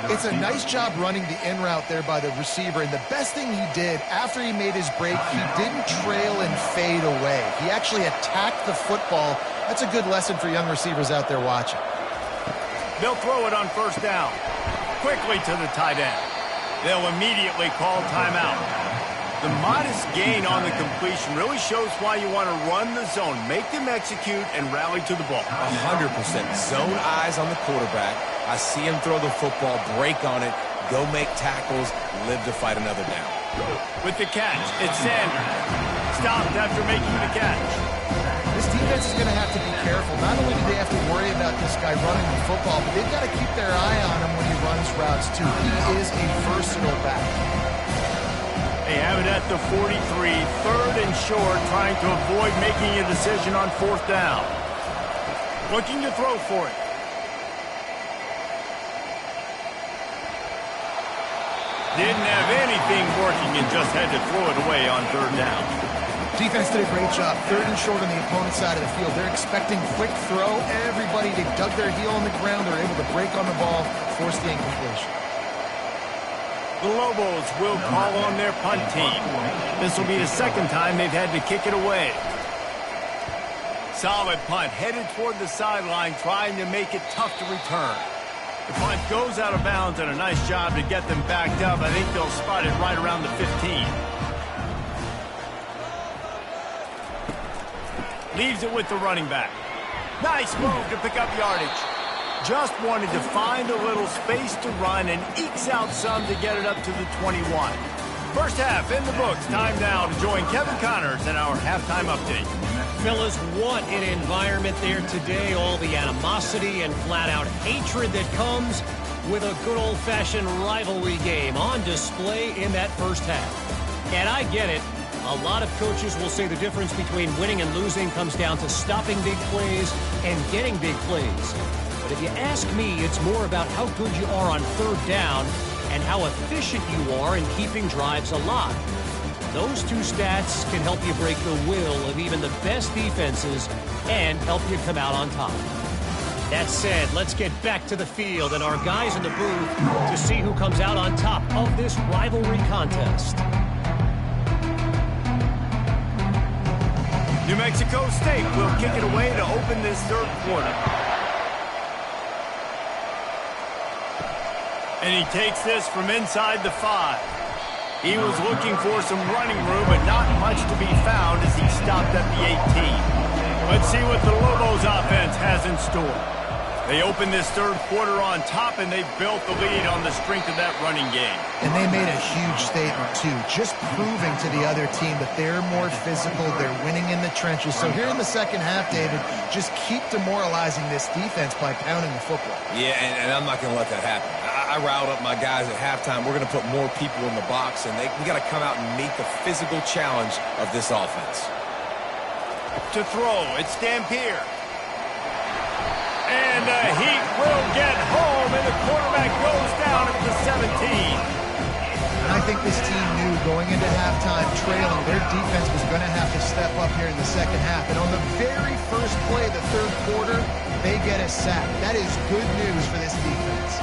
S2: It's a nice job running the in route there by the receiver, and the best thing he did after he made his break, he didn't trail and fade away. He actually attacked the football. That's a good lesson for young receivers out there watching.
S1: They'll throw it on first down. Quickly to the tight end. They'll immediately call timeout. The modest gain on the completion really shows why you want to run the zone. Make them execute and rally to the ball.
S3: 100%. Zone eyes on the quarterback. I see him throw the football, break on it, go make tackles, live to fight another down.
S1: With the catch, it's Sanders. Stopped after making the catch.
S2: This defense is going to have to be careful. Not only do they have to worry about this guy running the football, but they've got to keep their eye on him when he runs routes, too. He is a versatile back.
S1: They have it at the 43, 3rd and short, trying to avoid making a decision on 4th down. Looking to throw for it. Didn't have anything working and just had to throw it away on 3rd down.
S2: Defense did a great job. 3rd and short on the opponent's side of the field. They're expecting quick throw. Everybody, they dug their heel on the ground. They're able to break on the ball, force the incompletion.
S1: The Lobos will call on their punt team. This will be the 2nd time they've had to kick it away. Solid punt, headed toward the sideline, trying to make it tough to return. The punt goes out of bounds, and a nice job to get them backed up. I think they'll spot it right around the 15. Leaves it with the running back. Nice move to pick up yardage. Just wanted to find a little space to run and ekes out some to get it up to the 21. First half in the books. Time now to join Kevin Connors in our halftime update.
S4: Fellas, what an environment there today. All the animosity and flat-out hatred that comes with a good old-fashioned rivalry game on display in that first half. And I get it. A lot of coaches will say the difference between winning and losing comes down to stopping big plays and getting big plays. But if you ask me, it's more about how good you are on 3rd down and how efficient you are in keeping drives alive. Those 2 stats can help you break the will of even the best defenses and help you come out on top. That said, let's get back to the field and our guys in the booth to see who comes out on top of this rivalry contest.
S1: New Mexico State will kick it away to open this 3rd quarter. And he takes this from inside the 5. He was looking for some running room, but not much to be found as he stopped at the 18. Let's see what the Lobos offense has in store. They opened this 3rd quarter on top, and they built the lead on the strength of that running game.
S2: And they made a huge statement, too, just proving to the other team that they're more physical, they're winning in the trenches. So here in the second half, David, just keep demoralizing this defense by pounding the football.
S3: Yeah, and I'm not going to let that happen. I riled up my guys at halftime. We're going to put more people in the box, and we got to come out and meet the physical challenge of this offense.
S1: To throw, it's Dampier. And the Heat will get home, and the quarterback goes down at the 17.
S2: And I think this team knew going into halftime trailing, their defense was going to have to step up here in the second half. And on the very first play of the 3rd quarter, they get a sack. That is good news for this defense.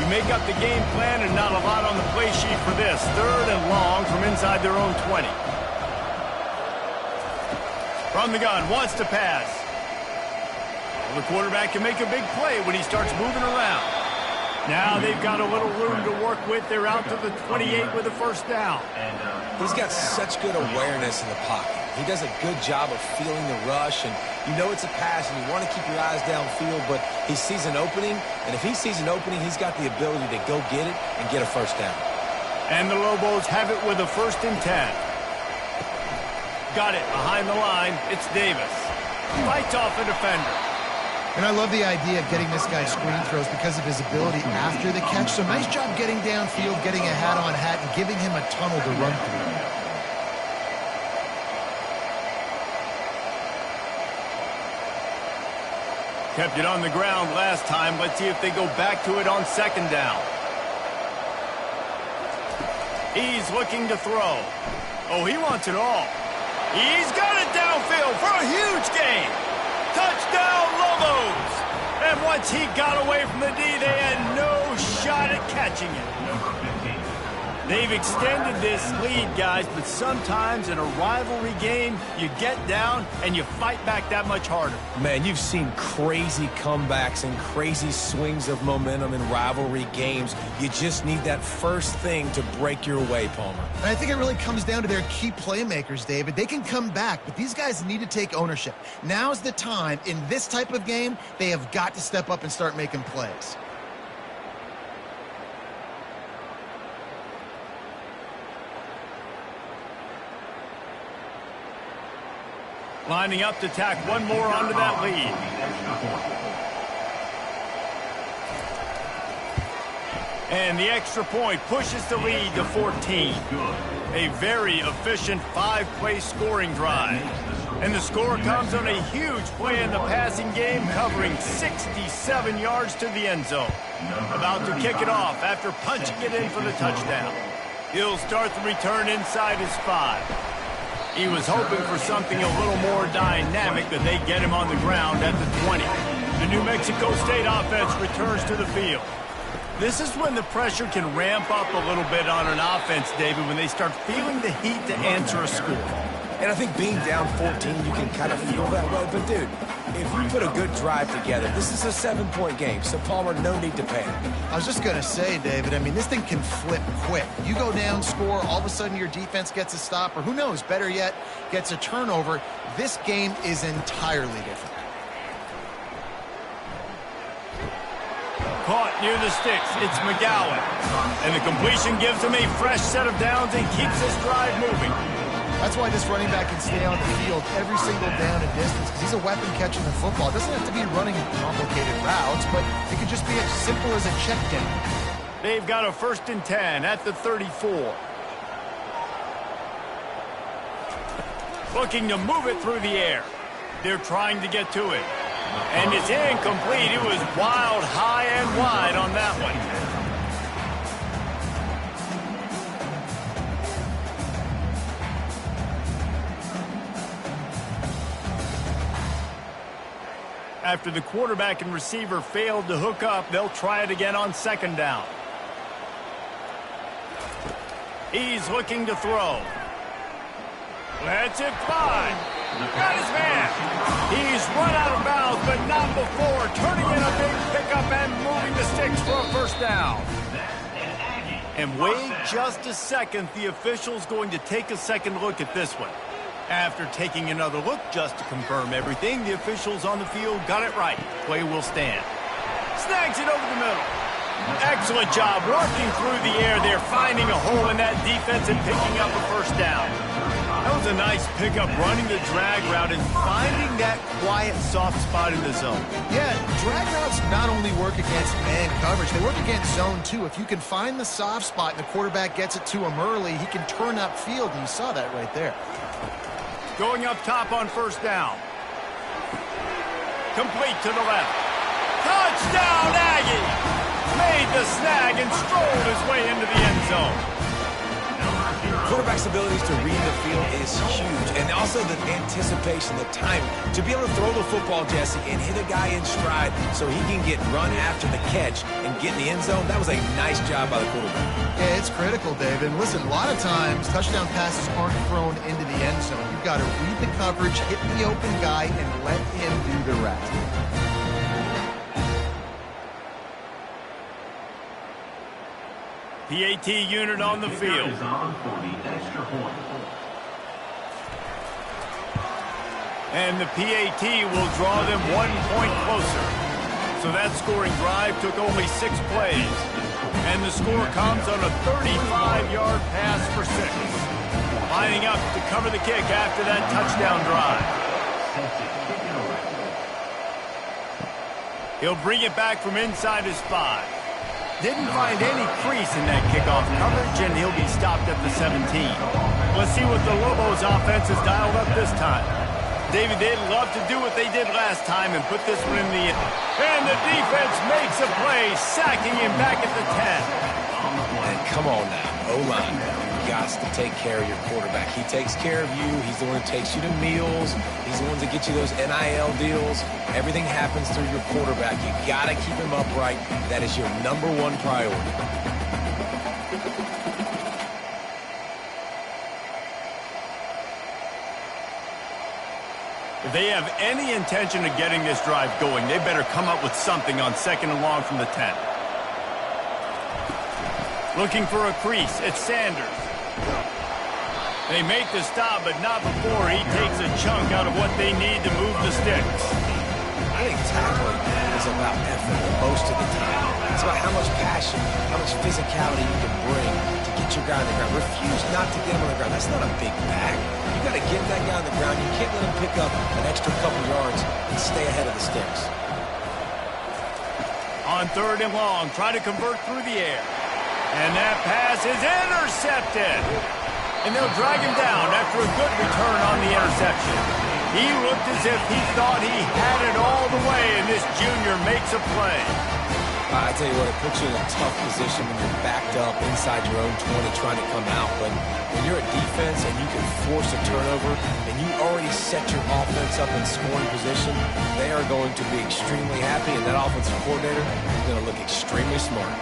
S1: make up the game plan and not a lot on the play sheet for this. 3rd and long from inside their own 20. From the gun, wants to pass. Well, the quarterback can make a big play when he starts moving around. Now they've got a little room to work with. They're out to the 28 with a first down.
S3: He's got such good awareness in the pocket. He does a good job of feeling the rush, and you know it's a pass, and you want to keep your eyes downfield, but he sees an opening, and if he sees an opening, he's got the ability to go get it and get a first down.
S1: And the Lobos have it with a 1st and 10. Got it behind the line. It's Davis. Fights off a defender.
S2: And I love the idea of getting this guy screen throws because of his ability after the catch. So nice job getting downfield, getting a hat-on-hat, and giving him a tunnel to run through.
S1: Kept it on the ground last time. Let's see if they go back to it on 2nd down. He's looking to throw. Oh, he wants it all. He's got it downfield for a huge gain. Touchdown, Lobos! And once he got away from the D, they had no shot at catching it. They've extended this lead, guys, but sometimes in a rivalry game, you get down and you fight back that much harder.
S3: Man, you've seen crazy comebacks and crazy swings of momentum in rivalry games. You just need that first thing to break your way, Palmer.
S2: And I think it really comes down to their key playmakers, David. They can come back, but these guys need to take ownership. Now's the time. In this type of game, they have got to step up and start making plays.
S1: Lining up to tack one more onto that lead. And the extra point pushes the lead to 14. A very efficient 5-play scoring drive. And the score comes on a huge play in the passing game, covering 67 yards to the end zone. About to kick it off after punching it in for the touchdown. He'll start the return inside his 5. He was hoping for something a little more dynamic, but they get him on the ground at the 20. The New Mexico State offense returns to the field. This is when the pressure can ramp up a little bit on an offense, David, when they start feeling the heat to answer a score.
S3: And I think being down 14, you can kind of feel that way. But, dude, if you put a good drive together, this is a 7-point game, so Palmer, no need to panic.
S2: I was just going to say, David, I mean, this thing can flip quick. You go down, score, all of a sudden your defense gets a stop, or who knows, better yet, gets a turnover. This game is entirely different.
S1: Caught near the sticks, it's McGowan. And the completion gives him a fresh set of downs and keeps this drive moving.
S2: That's why this running back can stay on the field every single down and distance, because he's a weapon catching the football. It doesn't have to be running complicated routes, but it could just be as simple as a check down.
S1: They've got a 1st and 10 at the 34. Looking to move it through the air. They're trying to get to it. And it's incomplete. It was wild, high and wide on that one. After the quarterback and receiver failed to hook up, they'll try it again on 2nd down. He's looking to throw. Lets it fly. Got his man. He's run out of bounds, but not before. Turning in a big pickup and moving the sticks for a 1st down. And wait just a second. The official's going to take a second look at this one. After taking another look just to confirm everything, the officials on the field got it right. Play will stand. Snags it over the middle. Excellent job working through the air there, finding a hole in that defense and picking up a 1st down. That was a nice pickup, running the drag route and finding that quiet, soft spot in the zone.
S2: Yeah, drag routes not only work against man coverage, they work against zone too. If you can find the soft spot and the quarterback gets it to him early, he can turn upfield, and you saw that right there.
S1: Going up top on 1st down. Complete to the left. Touchdown, Aggie! Made the snag and strolled his way into the end zone.
S3: quarterback's abilities to read the field is huge. And also the anticipation, the timing. To be able to throw the football, Jesse, and hit a guy in stride so he can get run after the catch and get in the end zone, that was a nice job by the quarterback.
S2: Yeah, it's critical, David. And listen, a lot of times, touchdown passes aren't thrown into the end zone. You've got to read the coverage, hit the open guy, and let him do the rest.
S1: PAT unit on the field. And the PAT will draw them 1 point closer. So that scoring drive took only 6 plays. And the score comes on a 35-yard pass for 6. Lining up to cover the kick after that touchdown drive. He'll bring it back from inside his 5. Didn't find any crease in that kickoff coverage, and he'll be stopped at the 17. Let's see what the Lobos offense has dialed up this time. David, they'd love to do what they did last time and put this one in the end. And the defense makes a play, sacking him back at the 10.
S3: And come on now, O-line. You've got to take care of your quarterback. He takes care of you. He's the one who takes you to meals. He's the one that gets you those NIL deals. Everything happens through your quarterback. You got to keep him upright. That is your #1 priority.
S1: If they have any intention of getting this drive going, they better come up with something on 2nd and long from the 10. Looking for a crease, it's Sanders. They make the stop, but not before he takes a chunk out of what they need to move the sticks.
S3: I think tackling is about effort most of the time. It's about how much passion, how much physicality you can bring to get your guy on the ground. Refuse not to get him on the ground. That's not a big bag. You got to get that guy on the ground. You can't let him pick up an extra couple yards and stay ahead of the sticks.
S1: On 3rd and long, try to convert through the air. And that pass is intercepted. And they'll drag him down after a good return on the interception. He looked as if he thought he had it all the way, and this junior makes a play.
S3: I tell you what, it puts you in a tough position when you're backed up inside your own 20 trying to come out. But when you're a defense and you can force a turnover and you already set your offense up in scoring position, they are going to be extremely happy, and that offensive coordinator is going to look extremely smart.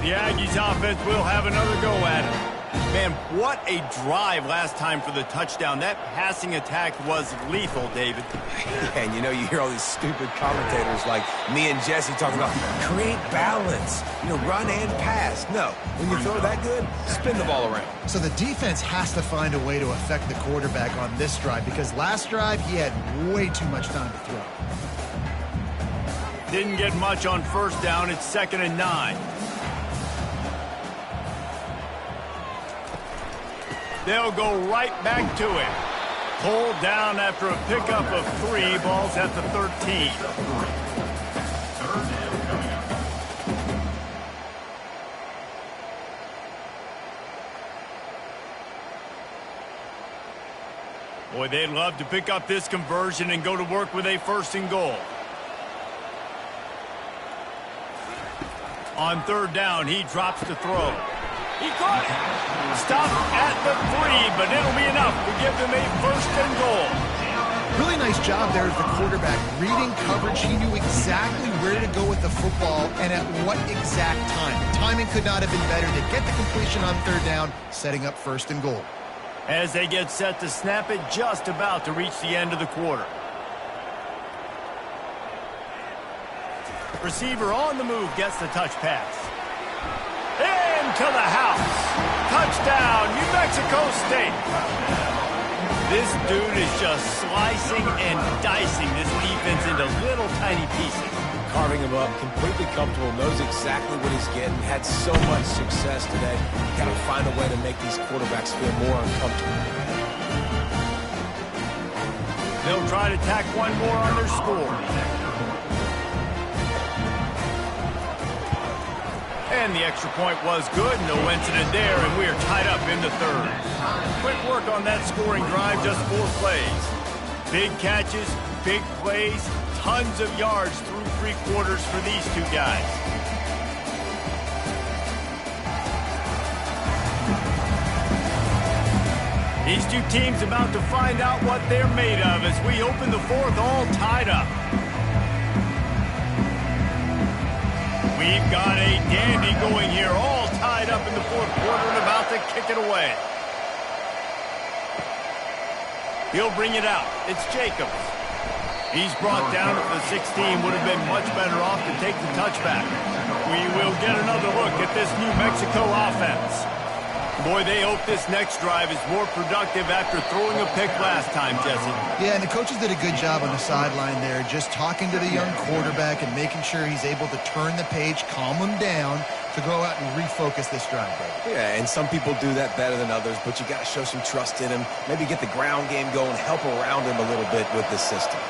S1: The Aggies offense will have another go at it. Man, what a drive last time for the touchdown. That passing attack was lethal, David.
S3: Yeah, and you hear all these stupid commentators like me and Jesse talking about create balance, run and pass. No, when you throw that good, spin the ball around.
S2: So the defense has to find a way to affect the quarterback on this drive, because last drive he had way too much time to throw.
S1: Didn't get much on 1st down. It's 2nd and 9. They'll go right back to it. Pulled down after a pickup of 3. Balls at the 13. Boy, they'd love to pick up this conversion and go to work with a 1st and goal. On 3rd down, he drops to throw. He caught it. Stopped at the 3, but it'll be enough to give them a 1st and goal.
S2: Really nice job there as the quarterback. Reading coverage, he knew exactly where to go with the football and at what exact time. Timing could not have been better to get the completion on 3rd down, setting up 1st and goal.
S1: As they get set to snap it, just about to reach the end of the quarter. Receiver on the move gets the touch pass. Into the house. Touchdown, New Mexico State. This dude is just slicing and dicing this defense into little tiny pieces.
S3: Carving him up, completely comfortable, knows exactly what he's getting, had so much success today. You got to find a way to make these quarterbacks feel more uncomfortable.
S1: They'll try to tack one more on their score. And the extra point was good. No incident there, and we are tied up in the 3rd. Quick work on that scoring drive, just 4 plays. Big catches, big plays, tons of yards through 3 quarters for these two guys. These two teams about to find out what they're made of as we open the fourth all tied up. We've got a dandy going here, all tied up in the fourth quarter and about to kick it away. He'll bring it out. It's Jacobs. He's brought down at the 16. Would have been much better off to take the touchback. We will get another look at this New Mexico offense. Boy, they hope this next drive is more productive after throwing a pick last time, Jesse.
S2: Yeah, and the coaches did a good job on the sideline there, just talking to the young quarterback and making sure he's able to turn the page, calm him down, to go out and refocus this drive, David.
S3: Yeah, and some people do that better than others, but you got to show some trust in him. Maybe get the ground game going, help around him a little bit with this system.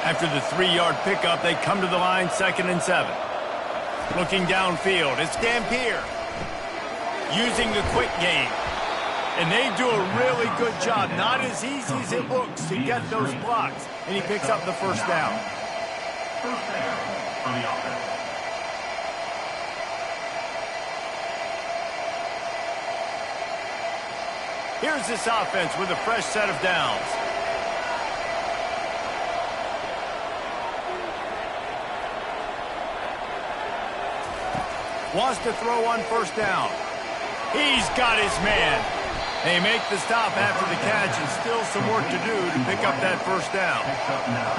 S1: After the 3-yard pickup, they come to the line, 2nd and 7. Looking downfield, it's Dampier. Using the quick game. And they do a really good job. Not as easy as it looks to get those blocks. And he picks up the first down.
S5: First down for the offense.
S1: Here's this offense with a fresh set of downs. Wants to throw on first down. He's got his man. They make the stop after the catch and still some work to do to pick up that first down.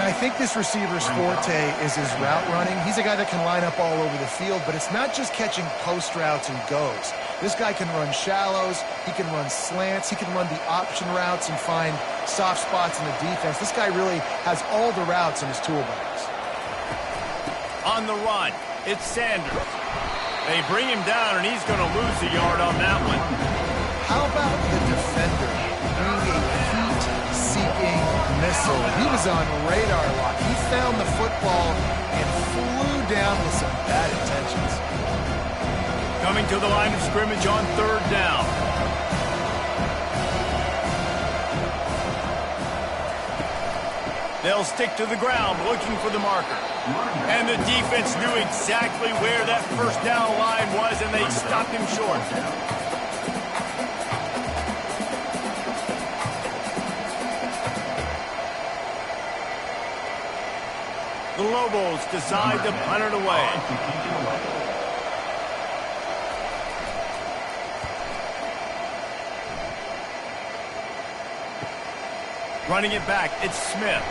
S2: And I think this receiver's forte is his route running. He's a guy that can line up all over the field, but it's not just catching post routes and goes. This guy can run shallows, he can run slants, he can run the option routes and find soft spots in the defense. This guy really has all the routes in his toolbox.
S1: On the run, it's Sanders. They bring him down, and he's going to lose a yard on that one.
S2: How about the defender being a heat-seeking missile? He was on radar lock. He found the football and flew down with some bad intentions.
S1: Coming to the line of scrimmage on 3rd down. They'll stick to the ground looking for the marker. And the defense knew exactly where that first down line was, and they stopped him short. The Lobos decide to punt it away. Running it back, it's Smith.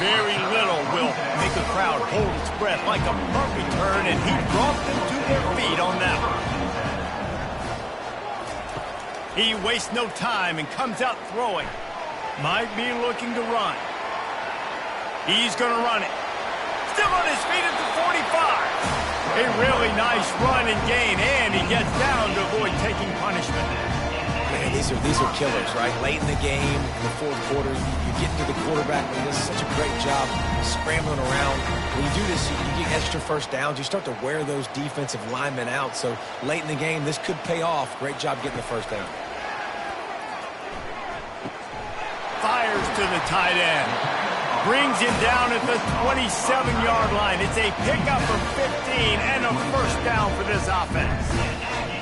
S1: Very little will make a crowd hold its breath like a punt return, and he brought them to their feet on that one. He wastes no time and comes out throwing. Might be looking to run. He's going to run it. Still on his feet at the 45. A really nice run and gain, and he gets down to avoid taking punishment.
S3: Man, these are killers, right? Late in the game, in the fourth quarter, you get to the quarterback and he does such a great job scrambling around. When you do this, you get extra first downs. You start to wear those defensive linemen out. So late in the game, this could pay off. Great job getting the first down.
S1: Fires to the tight end. Brings him down at the 27-yard line. It's a pickup of 15 and a first down for this offense.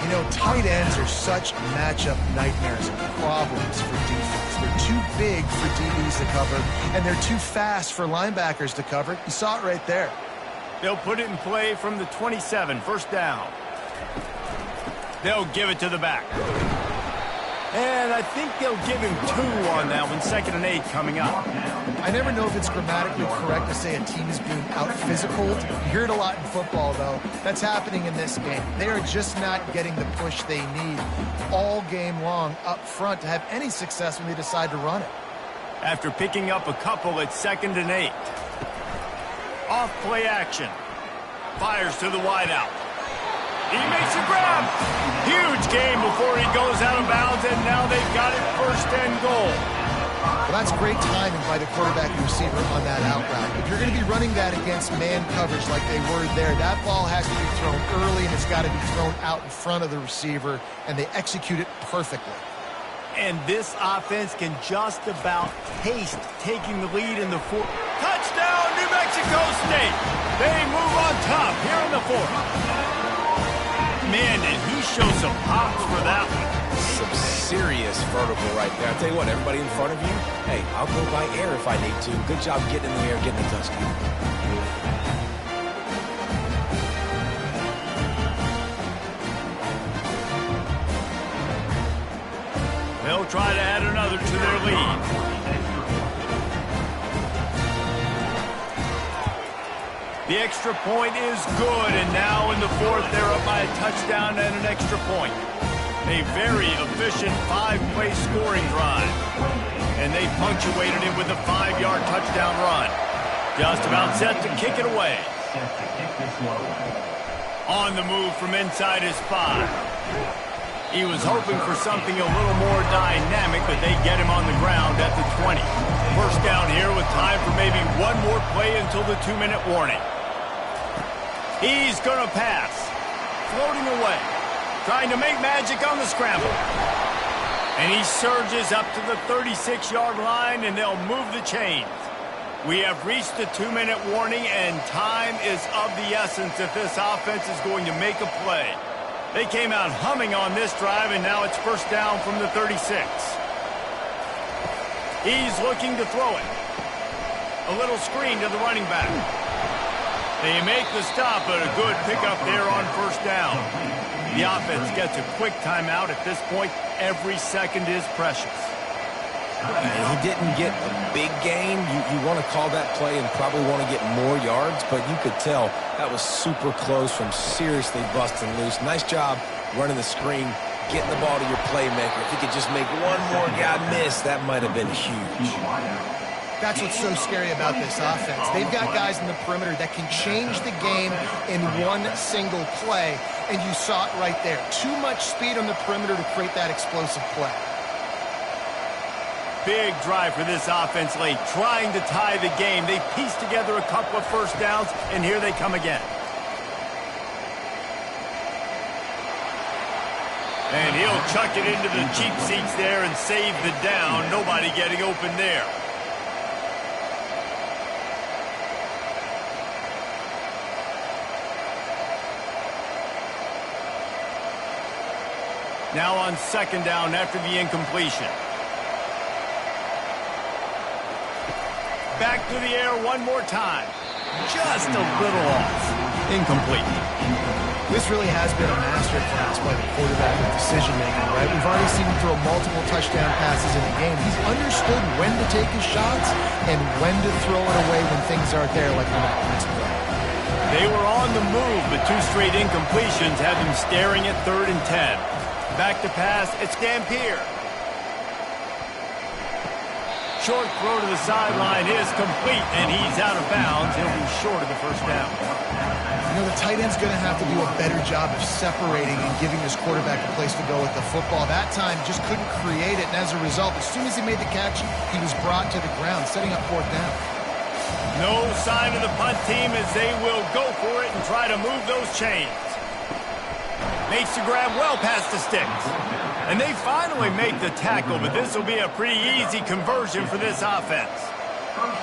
S2: You know, tight ends are such matchup nightmares and problems for defense. They're too big for DBs to cover, and they're too fast for linebackers to cover. You saw it right there.
S1: They'll put it in play from the 27, first down. They'll give it to the back. And I think they'll give him 2 on that one, 2nd and 8 coming up.
S2: I never know if it's grammatically correct to say a team is being out-physical. You hear it a lot in football, though. That's happening in this game. They are just not getting the push they need all game long up front to have any success when they decide to run it.
S1: After picking up a couple at 2nd and 8. Off play action. Fires to the wideout. He makes a grab. Huge game before he goes out of bounds, and now they've got it 1st and goal.
S2: Well, that's great timing by the quarterback and receiver on that out route. If you're going to be running that against man coverage like they were there, that ball has to be thrown early, and it's got to be thrown out in front of the receiver, and they execute it perfectly.
S1: And this offense can just about taste taking the lead in the fourth. Touchdown, New Mexico State. They move on top here in the fourth. Man, did he show some pops for that one.
S3: some serious vertical right there. I'll tell you what, everybody in front of you, hey, I'll go by air if I need to. Good job getting in the air, getting a touchdown.
S1: They'll try to add another to their lead. The extra point is good, and now in the fourth, they're up by a touchdown and an extra point. A very efficient 5-play scoring drive. And they punctuated it with a 5-yard touchdown run. Just about set to kick it away. On the move from inside his 5. He was hoping for something a little more dynamic, but they get him on the ground at the 20. First down here with time for maybe one more play until the 2-minute warning. He's going to pass. Floating away. Trying to make magic on the scramble. And he surges up to the 36-yard line, and they'll move the chains. We have reached the 2-minute warning, and time is of the essence if this offense is going to make a play. They came out humming on this drive, and now it's first down from the 36. He's looking to throw it. A little screen to the running back. They make the stop, but a good pickup there on first down. The offense gets a quick timeout. At this point, every second is precious.
S3: He didn't get a big gain. You want to call that play and probably want to get more yards, but you could tell that was super close from seriously busting loose. Nice job running the screen, getting the ball to your playmaker. If he could just make one more guy miss, that might have been huge.
S2: That's what's so scary about this offense. They've got guys in the perimeter that can change the game in one single play, and you saw it right there. Too much speed on the perimeter to create that explosive play.
S1: Big drive for this offense late, trying to tie the game. They pieced together a couple of first downs, and here they come again. And he'll chuck it into the cheap seats there and save the down. Nobody getting open there. Now on second down after the incompletion. Back to the air one more time. Just a little off. Incomplete.
S2: This really has been a masterclass by the quarterback with decision-making, right? We've already seen him throw multiple touchdown passes in the game. He's understood when to take his shots and when to throw it away when things aren't there, like on that last play.
S1: They were on the move, but 2 straight incompletions have him staring at 3rd and 10. Back to pass, it's Dampier. Short throw to the sideline is complete, and he's out of bounds. He'll be short of the first down.
S2: You know, the tight end's going to have to do a better job of separating and giving his quarterback a place to go with the football. That time just couldn't create it, and as a result, as soon as he made the catch, he was brought to the ground, setting up 4th down.
S1: No sign of the punt team as they will go for it and try to move those chains. Makes the grab well past the sticks. And they finally make the tackle, but this will be a pretty easy conversion for this offense.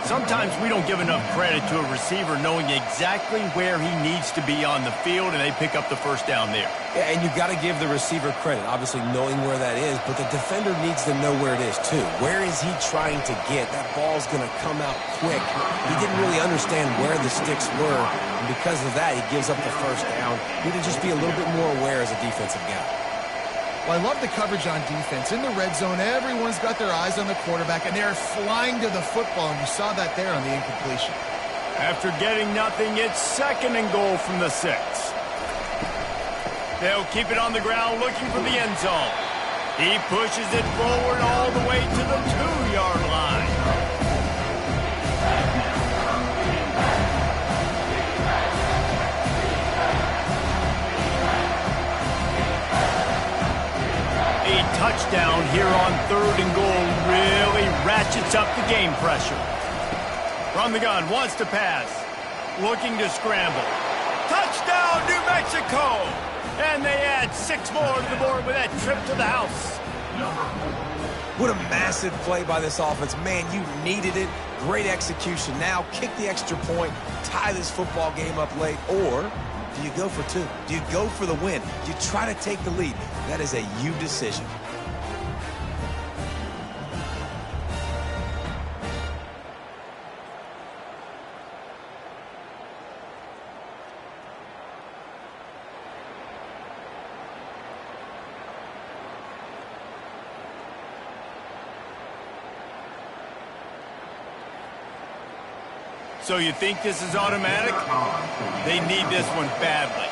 S1: Sometimes we don't give enough credit to a receiver knowing exactly where he needs to be on the field, and they pick up the first down there.
S3: Yeah, and you've got to give the receiver credit, obviously knowing where that is, but the defender needs to know where it is too. Where is he trying to get? That ball's going to come out quick. He didn't really understand where the sticks were, and because of that, he gives up the first down. You need to just be a little bit more aware as a defensive guy.
S2: Well, I love the coverage on defense. In the red zone, everyone's got their eyes on the quarterback, and they're flying to the football, and you saw that there on the incompletion.
S1: After getting nothing, it's 2nd and goal from the 6. They'll keep it on the ground looking for the end zone. He pushes it forward all the way to the 2-yard line. A touchdown here on 3rd and goal really ratchets up the game pressure. From the gun, wants to pass. Looking to scramble. Touchdown, New Mexico! And they add 6 more to the board with that trip to the house.
S3: What a massive play by this offense. Man, you needed it. Great execution. Now kick the extra point, tie this football game up late, or do you go for 2? Do you go for the win? Do you try to take the lead? That is a you decision.
S1: So you think this is automatic? They need this one badly.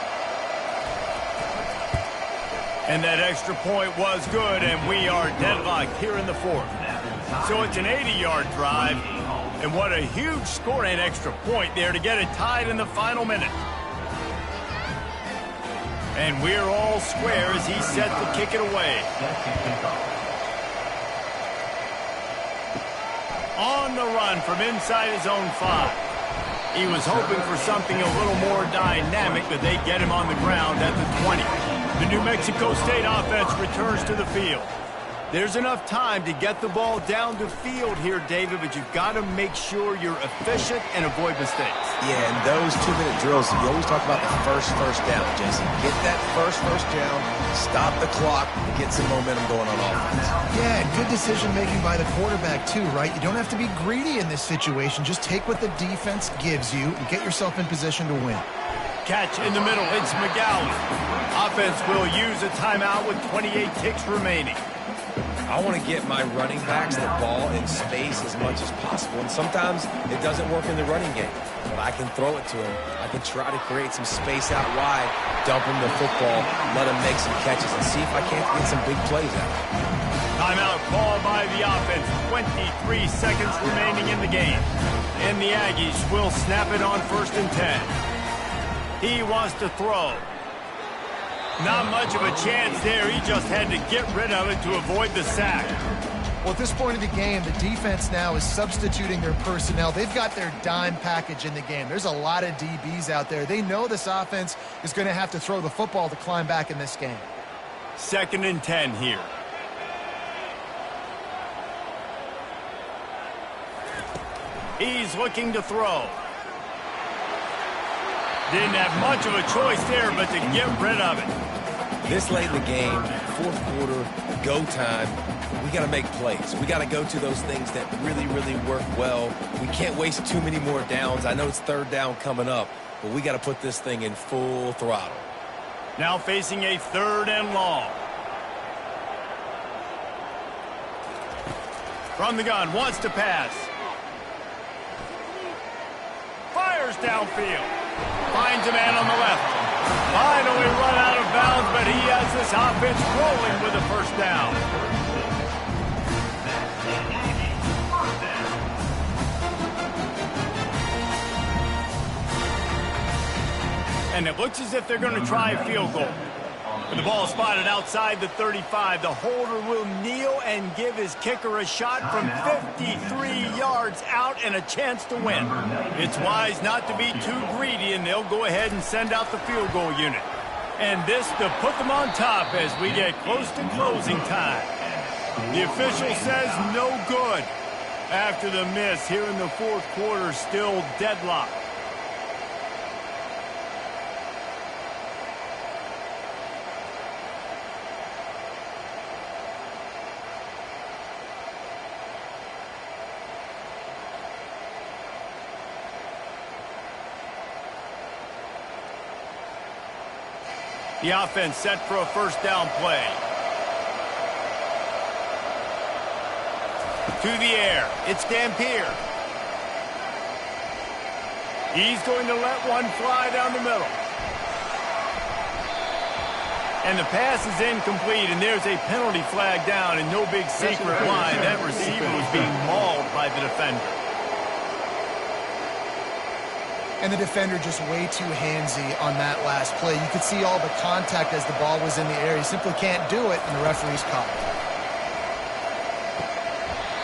S1: And that extra point was good, and we are deadlocked here in the fourth. So it's an 80-yard drive, and what a huge score and extra point there to get it tied in the final minute. And we're all square as he's set to kick it away. On the run from inside his own 5. He was hoping for something a little more dynamic, but they get him on the ground at the 20. The New Mexico State offense returns to the field. There's enough time to get the ball down the field here, David, but you've got to make sure you're efficient and avoid mistakes.
S3: Yeah, and those 2-minute drills, you always talk about the first down, Jesse. Get that first down, stop the clock, and get some momentum going on offense.
S2: Yeah, good decision-making by the quarterback, too, right? You don't have to be greedy in this situation. Just take what the defense gives you and get yourself in position to win.
S1: Catch in the middle, it's McGowan. Offense will use a timeout with 28 ticks remaining.
S3: I want to get my running backs the ball in space as much as possible, and sometimes it doesn't work in the running game, but I can throw it to him. I can try to create some space out wide, dump him the football, let him make some catches, and see if I can't get some big plays out.
S1: Timeout called by the offense. 23 seconds remaining in the game. And the Aggies will snap it on 1st and 10. He wants to throw. Not much of a chance there. He just had to get rid of it to avoid the sack.
S2: Well, at this point of the game, the defense now is substituting their personnel. They've got their dime package in the game. There's a lot of DBs out there. They know this offense is going to have to throw the football to climb back in this game.
S1: 2nd and 10 here. He's looking to throw. Didn't have much of a choice there, but to get rid of it.
S3: This late in the game, 4th quarter, go time, we got to make plays. We got to go to those things that really, really work well. We can't waste too many more downs. I know it's 3rd down coming up, but we got to put this thing in full throttle.
S1: Now facing a 3rd and long. From the gun, wants to pass. Fires downfield. Finds a man on the left. Finally run out of bounds, but he has this offense rolling with a 1st down. And it looks as if they're going to try a field goal. With the ball spotted outside the 35, the holder will kneel and give his kicker a shot from 53 yards out and a chance to win. It's wise not to be too greedy, and they'll go ahead and send out the field goal unit. And this to put them on top as we get close to closing time. The official says no good. After the miss here in the 4th quarter, still deadlocked. The offense set for a 1st down play. To the air. It's Dampier. He's going to let one fly down the middle. And the pass is incomplete, and there's a penalty flag down, and no big secret why. That receiver was being mauled by the defender.
S2: And the defender just way too handsy on that last play. You could see all the contact as the ball was in the air. He simply can't do it, and the referee's caught it.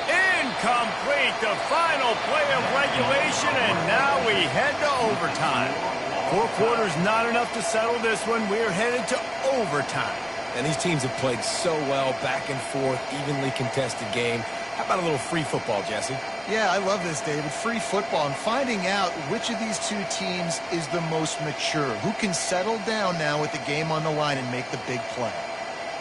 S1: Incomplete, the final play of regulation, and now we head to overtime. 4 quarters not enough to settle this one. We're headed to overtime.
S3: And these teams have played so well, back and forth, evenly contested game. How about a little free football, Jesse?
S2: Yeah, I love this, David. Free football and finding out which of these two teams is the most mature. Who can settle down now with the game on the line and make the big play.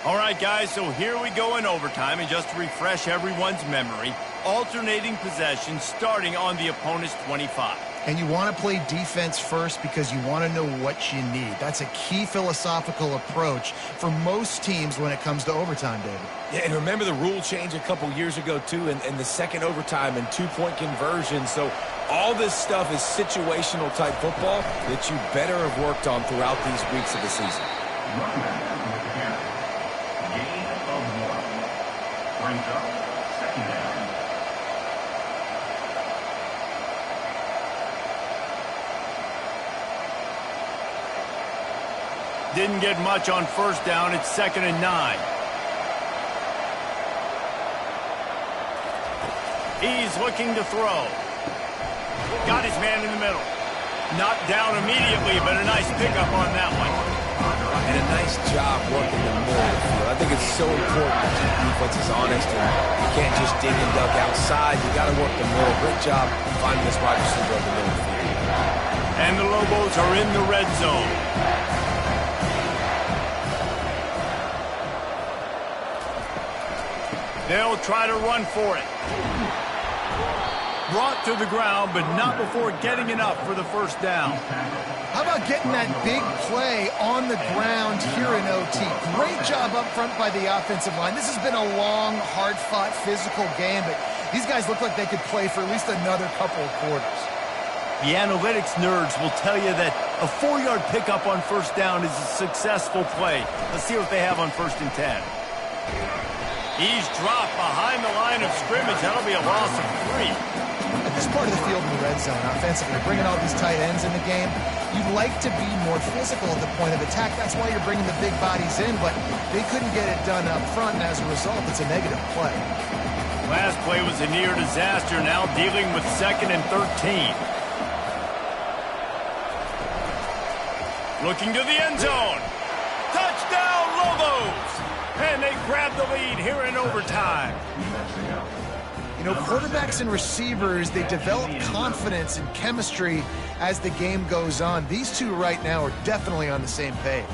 S1: All right, guys, so here we go in overtime. And just to refresh everyone's memory, alternating possession starting on the opponent's 25.
S2: And you want to play defense first because you want to know what you need. That's a key philosophical approach for most teams when it comes to overtime, David.
S3: Yeah, and remember the rule change a couple years ago, too, and the second overtime and two-point conversion. So all this stuff is situational type football that you better have worked on throughout these weeks of the season.
S5: Running back with the carry. Gain of 1. Brings up 2nd down.
S1: Didn't get much on 1st down. It's 2nd and 9. He's looking to throw. Got his man in the middle. Knocked down immediately, but a nice pickup on that one.
S3: And a nice job working the middle of the field. I think it's so important to keep defenses honest. And you can't just dig and duck outside. You got to work the middle. Great job finding this wide receiver in the middle of the field.
S1: And the Lobos are in the red zone. They'll try to run for it. Brought to the ground, but not before getting enough for the 1st down.
S2: How about getting that big play on the ground here in OT? Great job up front by the offensive line. This has been a long, hard-fought, physical game, but these guys look like they could play for at least another couple of quarters.
S1: The analytics nerds will tell you that a 4-yard pickup on 1st down is a successful play. Let's see what they have on 1st and 10. He's dropped behind the line of scrimmage. That'll be a loss of 3.
S2: At this part of the field in the red zone, offensively, bringing all these tight ends in the game, you'd like to be more physical at the point of attack. That's why you're bringing the big bodies in, but they couldn't get it done up front, and as a result, it's a negative play.
S1: Last play was a near disaster, now dealing with 2nd and 13. Looking to the end zone. Touchdown, Lobos! And they grab the lead here in overtime.
S2: You know, quarterbacks and receivers, they develop confidence and chemistry as the game goes on. These two right now are definitely on the same page.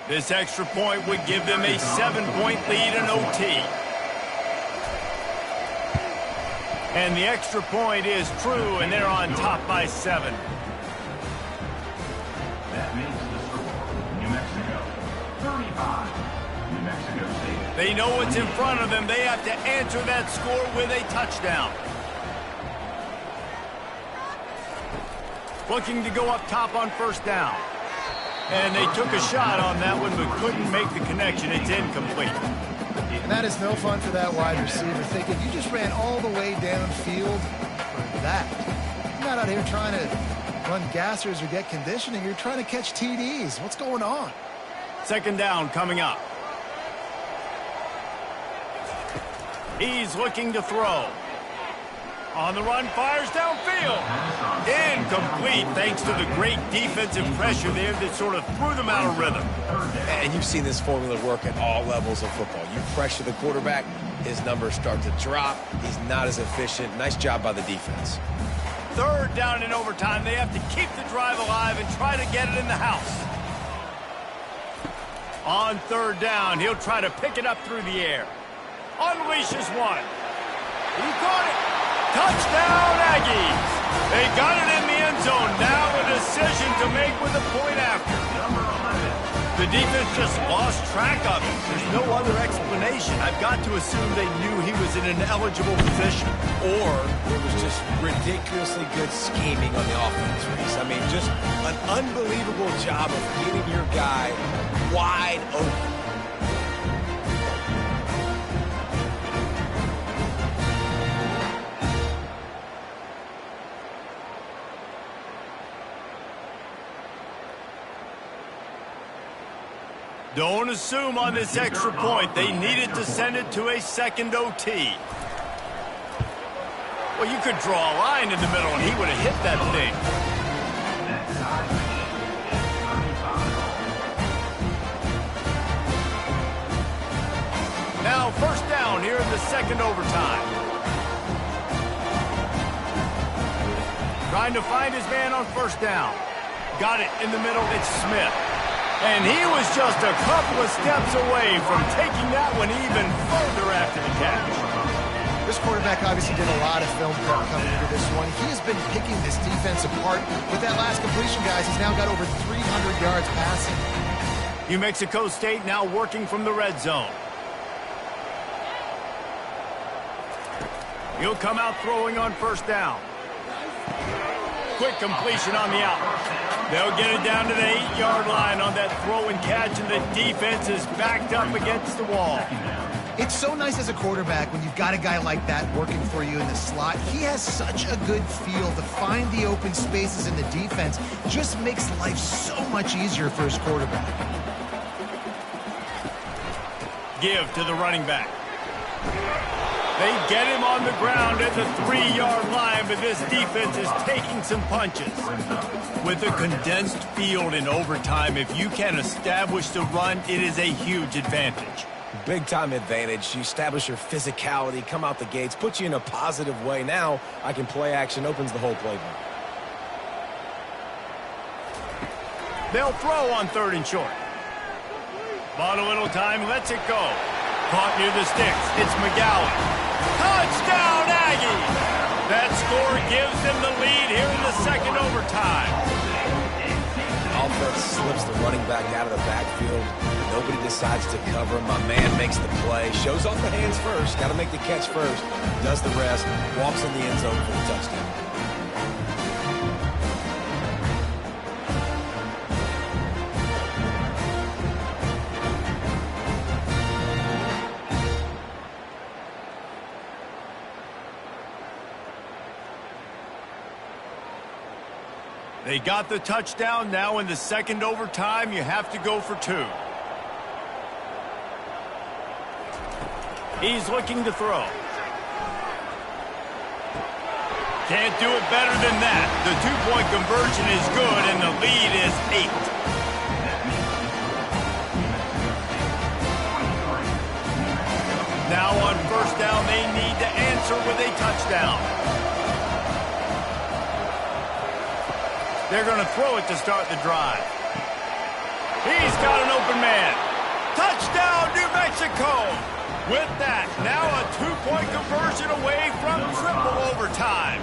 S1: This extra point would give them a 7-point lead in OT. And the extra point is true, and they're on top by 7.
S5: That makes the score New Mexico 35. New Mexico State.
S1: They know what's in front of them. They have to answer that score with a touchdown. Looking to go up top on 1st down. And they took a shot on that one, but couldn't make the connection. It's incomplete.
S2: And that is no fun for that wide receiver, thinking you just ran all the way downfield for that. You're not out here trying to run gassers or get conditioning. You're trying to catch TDs. What's going on?
S1: 2nd down coming up. He's looking to throw. On the run, fires downfield. Incomplete, thanks to the great defensive pressure there that sort of threw them out of rhythm.
S3: And you've seen this formula work at all levels of football. You pressure the quarterback, his numbers start to drop. He's not as efficient. Nice job by the defense.
S1: 3rd down in overtime. They have to keep the drive alive and try to get it in the house. On 3rd down, he'll try to pick it up through the air. Unleashes one. He caught it. Touchdown, Aggies! They got it in the end zone. Now a decision to make with a point after. The defense just lost track of it. There's no other explanation. I've got to assume they knew he was in an eligible position.
S3: Or it was just ridiculously good scheming on the offense, Reese. I mean, just an unbelievable job of getting your guy wide open.
S1: Don't assume on this extra point they needed to send it to a 2nd OT. Well, you could draw a line in the middle and he would have hit that thing. Now 1st down here in the 2nd overtime. Trying to find his man on first down. Got it in the middle. It's Smith. And he was just a couple of steps away from taking that one even further after the catch.
S2: This quarterback obviously did a lot of film prep coming into this one. He has been picking this defense apart. With that last completion, guys, he's now got over 300 yards passing.
S1: New Mexico State now working from the red zone. He'll come out throwing on first down. Quick completion on the out. They'll get it down to the 8-yard line on that throw and catch, and the defense is backed up against the wall.
S2: It's so nice as a quarterback when you've got a guy like that working for you in the slot. He has such a good feel to find the open spaces in the defense. Just makes life so much easier for his quarterback.
S1: Give to the running back. They get him on the ground at the 3-yard line, but this defense is taking some punches. With a condensed field in overtime, if you can establish the run, it is a huge advantage.
S3: Big-time advantage. You establish your physicality, come out the gates, put you in a positive way. Now, I can play action, opens the whole playbook.
S1: They'll throw on 3rd and short. Bought a little time, lets it go. Caught near the sticks. It's McGowan. Touchdown, Aggie! That score gives them the lead here in the second overtime.
S3: Offense slips the running back out of the backfield. Nobody decides to cover him. My man makes the play. Shows off the hands first. Got to make the catch first. Does the rest. Walks in the end zone for the touchdown.
S1: They got the touchdown. Now in the second overtime, you have to go for 2. He's looking to throw. Can't do it better than that. The 2-point conversion is good, and the lead is 8. Now on first down, they need to answer with a touchdown. They're going to throw it to start the drive. He's got an open man. Touchdown, New Mexico! With that, now a 2-point conversion away from triple overtime.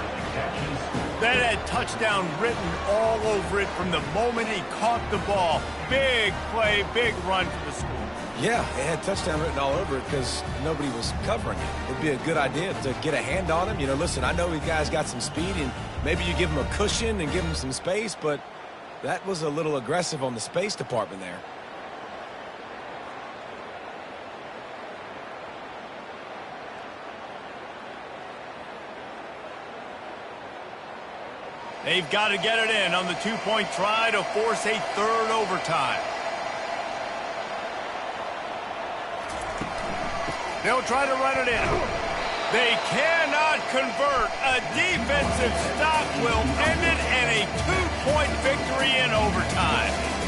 S1: That had touchdown written all over it from the moment he caught the ball. Big play, big run for the school.
S3: Yeah, it had touchdown written all over it because nobody was covering it. It'd be a good idea to get a hand on him. You know, listen, I know you guys got some speed, and maybe you give him a cushion and give him some space, but that was a little aggressive on the space department there.
S1: They've got to get it in on the 2-point try to force a 3rd overtime. They'll try to run it in. They cannot convert. A defensive stop will end it, and a 2-point victory in overtime.